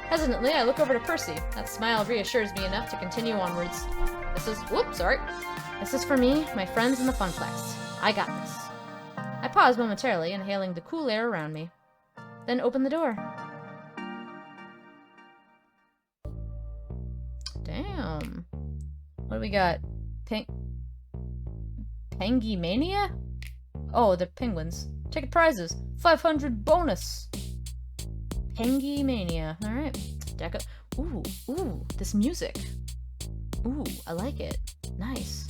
Hesitantly, I look over to Percy. That smile reassures me enough to continue onwards. This is for me, my friends, and the Funplex. I got this. I pause momentarily, inhaling the cool air around me. Then open the door. Damn. What do we got? Pengymania? Oh, they're penguins. Ticket prizes. 500 bonus. Pengymania. Alright. Deco. Ooh, this music. Ooh, I like it. Nice.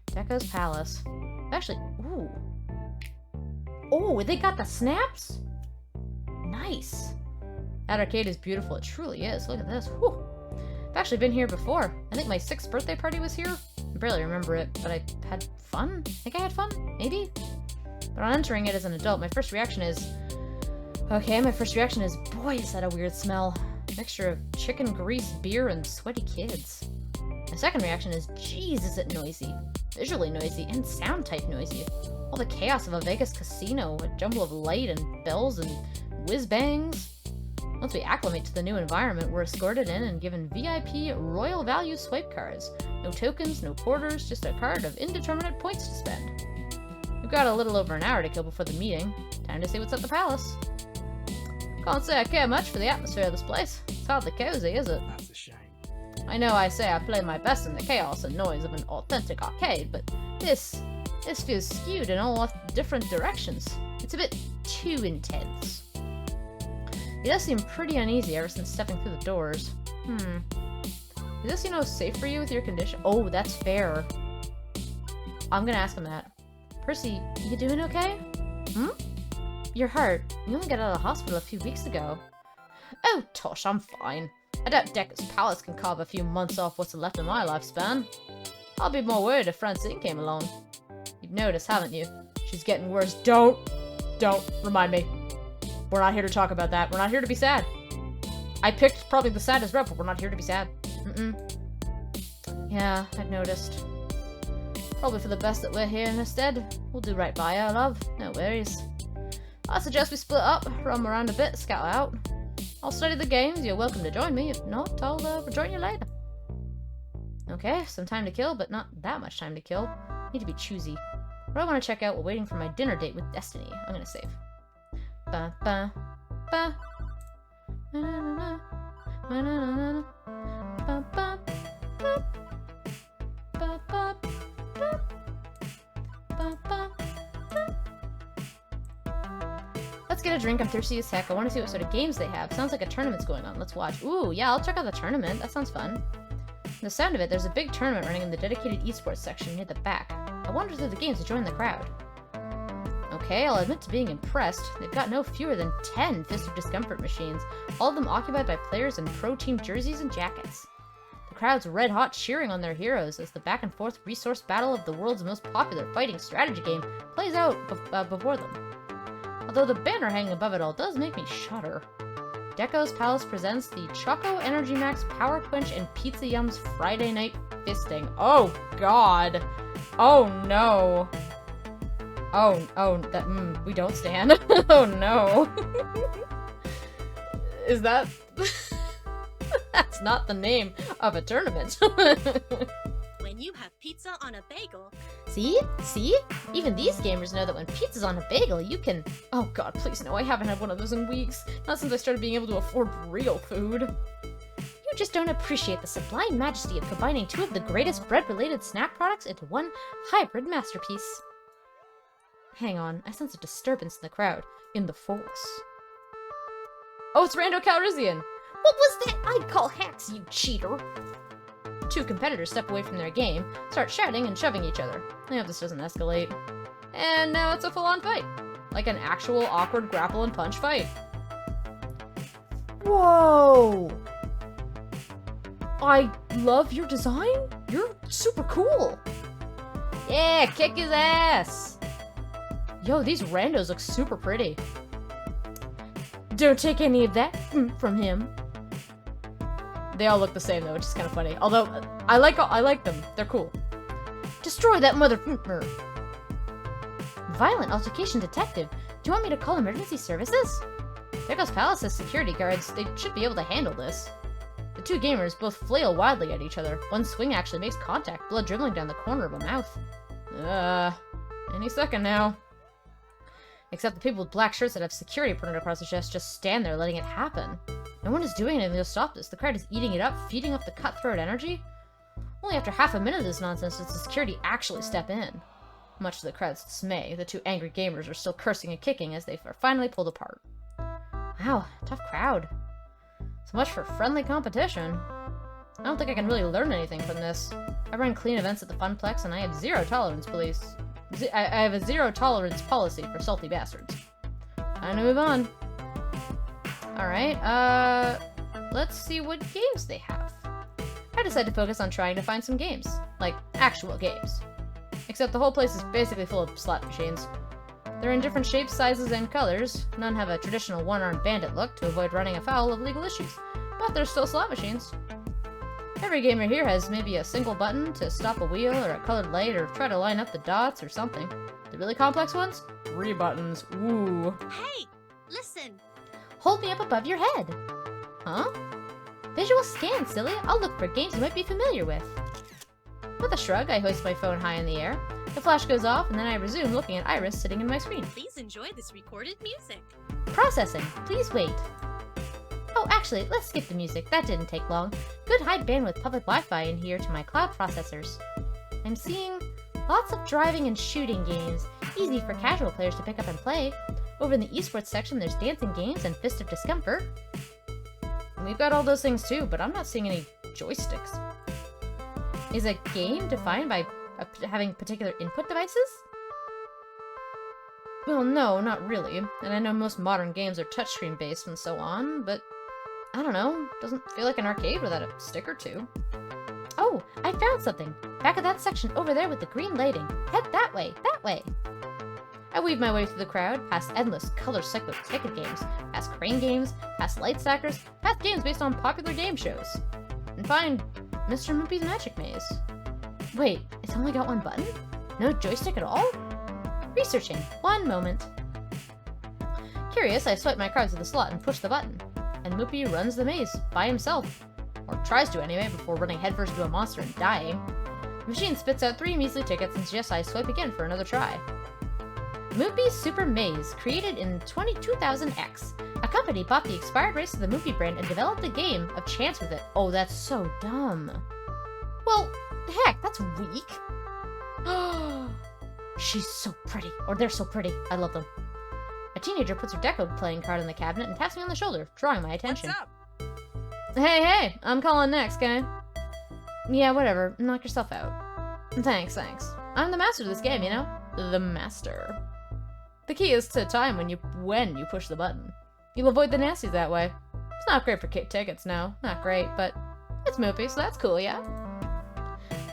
Deco's Palace. Actually, ooh. Oh, they got the snaps? Nice. That arcade is beautiful. It truly is. Look at this. Whew. I've actually been here before. I think my 6th birthday party was here. I barely remember it, but I had fun. I think I had fun? Maybe? But on entering it as an adult, my first reaction is... boy, is that a weird smell. Mixture of chicken grease, beer, and sweaty kids. My second reaction is, geez, is it noisy. Visually noisy, and sound-type noisy. All the chaos of a Vegas casino, a jumble of light and bells and whiz-bangs. Once we acclimate to the new environment, we're escorted in and given VIP royal value swipe cards. No tokens, no quarters, just a card of indeterminate points to spend. We've got a little over an hour to kill before the meeting. Time to see what's at the palace. Can't say I care much for the atmosphere of this place. It's hardly cozy, is it? That's a shame. I know I say I play my best in the chaos and noise of an authentic arcade, but this feels skewed in all different directions. It's a bit too intense. He does seem pretty uneasy ever since stepping through the doors. Is this, safe for you with your condition? Oh, that's fair. I'm gonna ask him that. Percy, you doing okay? Your heart. You only got out of the hospital a few weeks ago. Oh, tosh, I'm fine. I doubt Deco's Palace can carve a few months off what's left of my lifespan. I'll be more worried if Francine came along. You've noticed, haven't you? She's getting worse. Don't remind me. We're not here to talk about that. We're not here to be sad. I picked probably the saddest rep, but we're not here to be sad. Yeah, I've noticed. Probably for the best that we're here instead. We'll do right by her, love. No worries. I suggest we split up, roam around a bit, scout out. I'll study the games. You're welcome to join me. If not, I'll rejoin you later. Okay, some time to kill, but not that much time to kill. Need to be choosy. What do I want to check out while waiting for my dinner date with Destiny? I'm gonna save. Ba ba ba. Na na na na na na. Ba ba ba. Ba ba ba. Ba ba. Let's get a drink. I'm thirsty as heck. I want to see what sort of games they have. Sounds like a tournament's going on. Let's watch. Ooh, yeah, I'll check out the tournament. That sounds fun. The sound of it, there's a big tournament running in the dedicated esports section near the back. I wander through the games to join the crowd. Okay, I'll admit to being impressed. They've got no fewer than 10 Fist of Discomfort machines, all of them occupied by players in pro team jerseys and jackets. The crowd's red hot cheering on their heroes as the back and forth resource battle of the world's most popular fighting strategy game plays out before them. Although the banner hanging above it all does make me shudder. Deco's Palace presents the Choco Energy Max Power Quench and Pizza Yum's Friday Night Fisting. Oh god. Oh no. We don't stand. Oh no. Is that... That's not the name of a tournament. When you have pizza on a bagel... See? See? Even these gamers know that when pizza's on a bagel, you can... Oh god, please no, I haven't had one of those in weeks. Not since I started being able to afford real food. You just don't appreciate the sublime majesty of combining two of the greatest bread-related snack products into one hybrid masterpiece. Hang on, I sense a disturbance in the crowd. In the force. Oh, it's Rando Calrissian! What was that? I'd call hacks, you cheater! Two competitors step away from their game, start shouting and shoving each other. I hope this doesn't escalate. And now it's a full-on fight. Like an actual awkward grapple and punch fight. Whoa! I love your design? You're super cool! Yeah, kick his ass! Yo, these randos look super pretty. Don't take any of that from him. They all look the same though, which is kind of funny. Although, I like them. They're cool. Destroy that mother... Violent altercation detective. Do you want me to call emergency services? Deco's Palace has security guards. They should be able to handle this. The two gamers both flail wildly at each other. One swing actually makes contact, blood dribbling down the corner of a mouth. Any second now. Except the people with black shirts that have security printed across the chest just stand there letting it happen. No one is doing anything to stop this. The crowd is eating it up, feeding off the cutthroat energy. Only after half a minute of this nonsense does the security actually step in. Much to the crowd's dismay, the two angry gamers are still cursing and kicking as they are finally pulled apart. Wow, tough crowd. So much for friendly competition. I don't think I can really learn anything from this. I run clean events at the Funplex and I have zero tolerance police. I have a zero tolerance policy for salty bastards. Time to move on. Alright, let's see what games they have. I decided to focus on trying to find some games. Like, actual games. Except the whole place is basically full of slot machines. They're in different shapes, sizes, and colors. None have a traditional one-armed bandit look to avoid running afoul of legal issues. But they're still slot machines. Every gamer here has maybe a single button to stop a wheel or a colored light or try to line up the dots or something. The really complex ones? 3 buttons. Ooh. Hey, listen. Hold me up above your head. Huh? Visual scan, silly. I'll look for games you might be familiar with. With a shrug, I hoist my phone high in the air. The flash goes off, and then I resume looking at Iris sitting in my screen. Please enjoy this recorded music. Processing. Please wait. Oh, actually, let's skip the music. That didn't take long. Good high bandwidth public Wi-Fi in here to my cloud processors. I'm seeing lots of driving and shooting games. Easy for casual players to pick up and play. Over in the esports section, there's dancing games and Fist of Discomfort. We've got all those things too, but I'm not seeing any joysticks. Is a game defined by having particular input devices? Well, no, not really. And I know most modern games are touchscreen based and so on, but I don't know. Doesn't feel like an arcade without a stick or two. Oh, I found something. Back of that section over there with the green lighting. Head that way, that way. I weave my way through the crowd, past endless color-cyclic ticket games, past crane games, past light stackers, past games based on popular game shows, and find Mr. Moopy's Magic Maze. Wait, it's only got one button? No joystick at all? Researching. One moment. Curious, I swipe my card to the slot and push the button. And Moopy runs the maze, by himself. or tries to anyway, before running headfirst into a monster and dying. The machine spits out 3 measly tickets and suggests I swipe again for another try. Moopy Super Maze, created in 2000X. A company bought the expired race of the Moopy brand and developed a game of chance with it. Oh, that's so dumb. Well, heck, that's weak. She's so pretty. Or they're so pretty. I love them. A teenager puts her deco playing card in the cabinet and taps me on the shoulder, drawing my attention. What's up? Hey, I'm calling next, guy. Yeah, whatever. Knock yourself out. Thanks. I'm the master of this game, you know? The master. The key is to time when you push the button. You'll avoid the nasties that way. It's not great for tickets, no. Not great, but it's Moopy, so that's cool, yeah?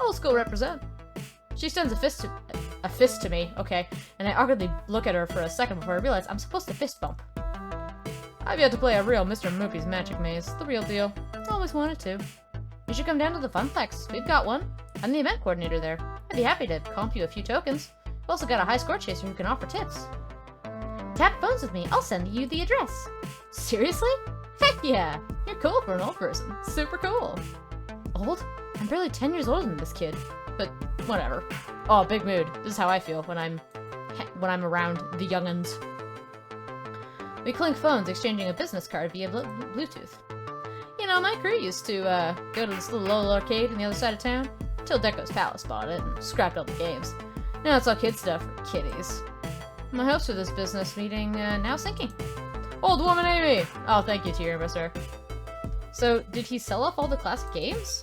Old school represent. She extends a fist to me, okay, and I awkwardly look at her for a second before I realize I'm supposed to fist bump. I've yet to play a real Mr. Moopy's Magic Maze, the real deal. Always wanted to. You should come down to the Funplex. We've got one. I'm the event coordinator there. I'd be happy to comp you a few tokens. We've also got a high score chaser who can offer tips. Tap phones with me. I'll send you the address. Seriously? Heck yeah! You're cool for an old person. Super cool. Old? I'm barely 10 years older than this kid. But whatever. Oh, big mood. This is how I feel when I'm around the young'uns. We clink phones, exchanging a business card via Bluetooth. You know, my crew used to go to this little old arcade on the other side of town, till Deco's Palace bought it and scrapped all the games. Now it's all kid stuff for kiddies. My hopes for this business meeting now sinking. Old woman Amy! Oh, thank you, Tyrion, sir. So, did he sell off all the classic games?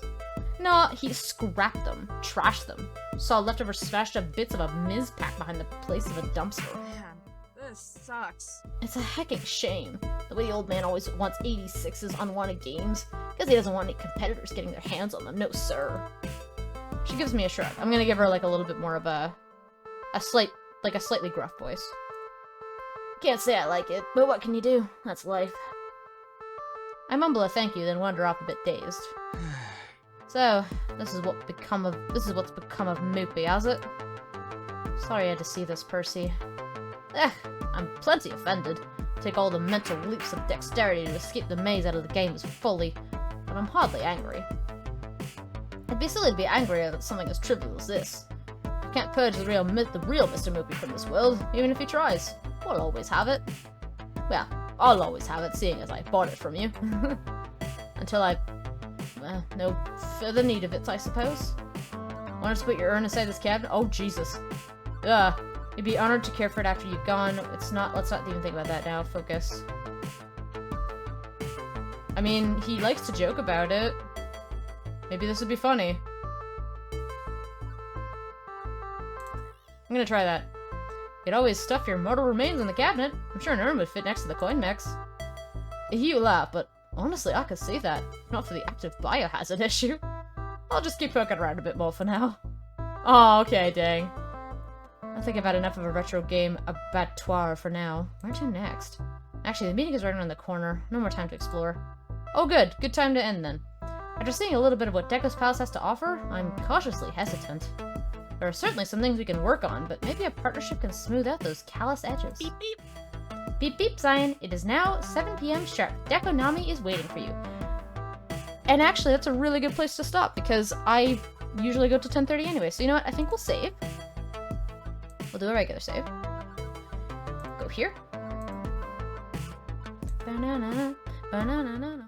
No, he scrapped them, trashed them. Saw leftover smashed up bits of a Miz pack behind the place of a dumpster. Man, this sucks. It's a hecking shame. The way the old man always wants 86's unwanted games, because he doesn't want any competitors getting their hands on them, no sir. She gives me a shrug. I'm gonna give her like a little bit more of a slightly gruff voice. Can't say I like it, but what can you do? That's life. I mumble a thank you, then wander off a bit dazed. So, this is what's become of Moopy, has it? Sorry I had to see this, Percy. I'm plenty offended. Take all the mental leaps of dexterity to escape the maze out of the game as fully, but I'm hardly angry. It'd be silly to be angry at something as trivial as this. I can't purge the real Mr. Moopy from this world, even if he tries. We'll always have it. Well, I'll always have it, seeing as I bought it from you. Until I no further need of it, I suppose. Want us to put your urn inside this cabinet? Oh, Jesus. You'd be honored to care for it after you've gone. Let's not even think about that now. Focus. I mean, he likes to joke about it. Maybe this would be funny. I'm gonna try that. You'd always stuff your mortal remains in the cabinet. I'm sure an urn would fit next to the coin mix. You laugh, but honestly, I could see that. Not for the active biohazard issue. I'll just keep poking around a bit more for now. Oh, okay, dang. I think I've had enough of a retro game abattoir for now. Where to next? Actually, the meeting is right around the corner. No more time to explore. Oh, good. Good time to end, then. After seeing a little bit of what Deco's Palace has to offer, I'm cautiously hesitant. There are certainly some things we can work on, but maybe a partnership can smooth out those callous edges. Beep beep. Beep beep, Zion. It is now 7 p.m. sharp. Dekonami is waiting for you. And actually, that's a really good place to stop, because I usually go till 10:30 anyway. So you know what? I think we'll save. We'll do a regular save. Go here. Ba-na-na-na, ba-na-na-na-na.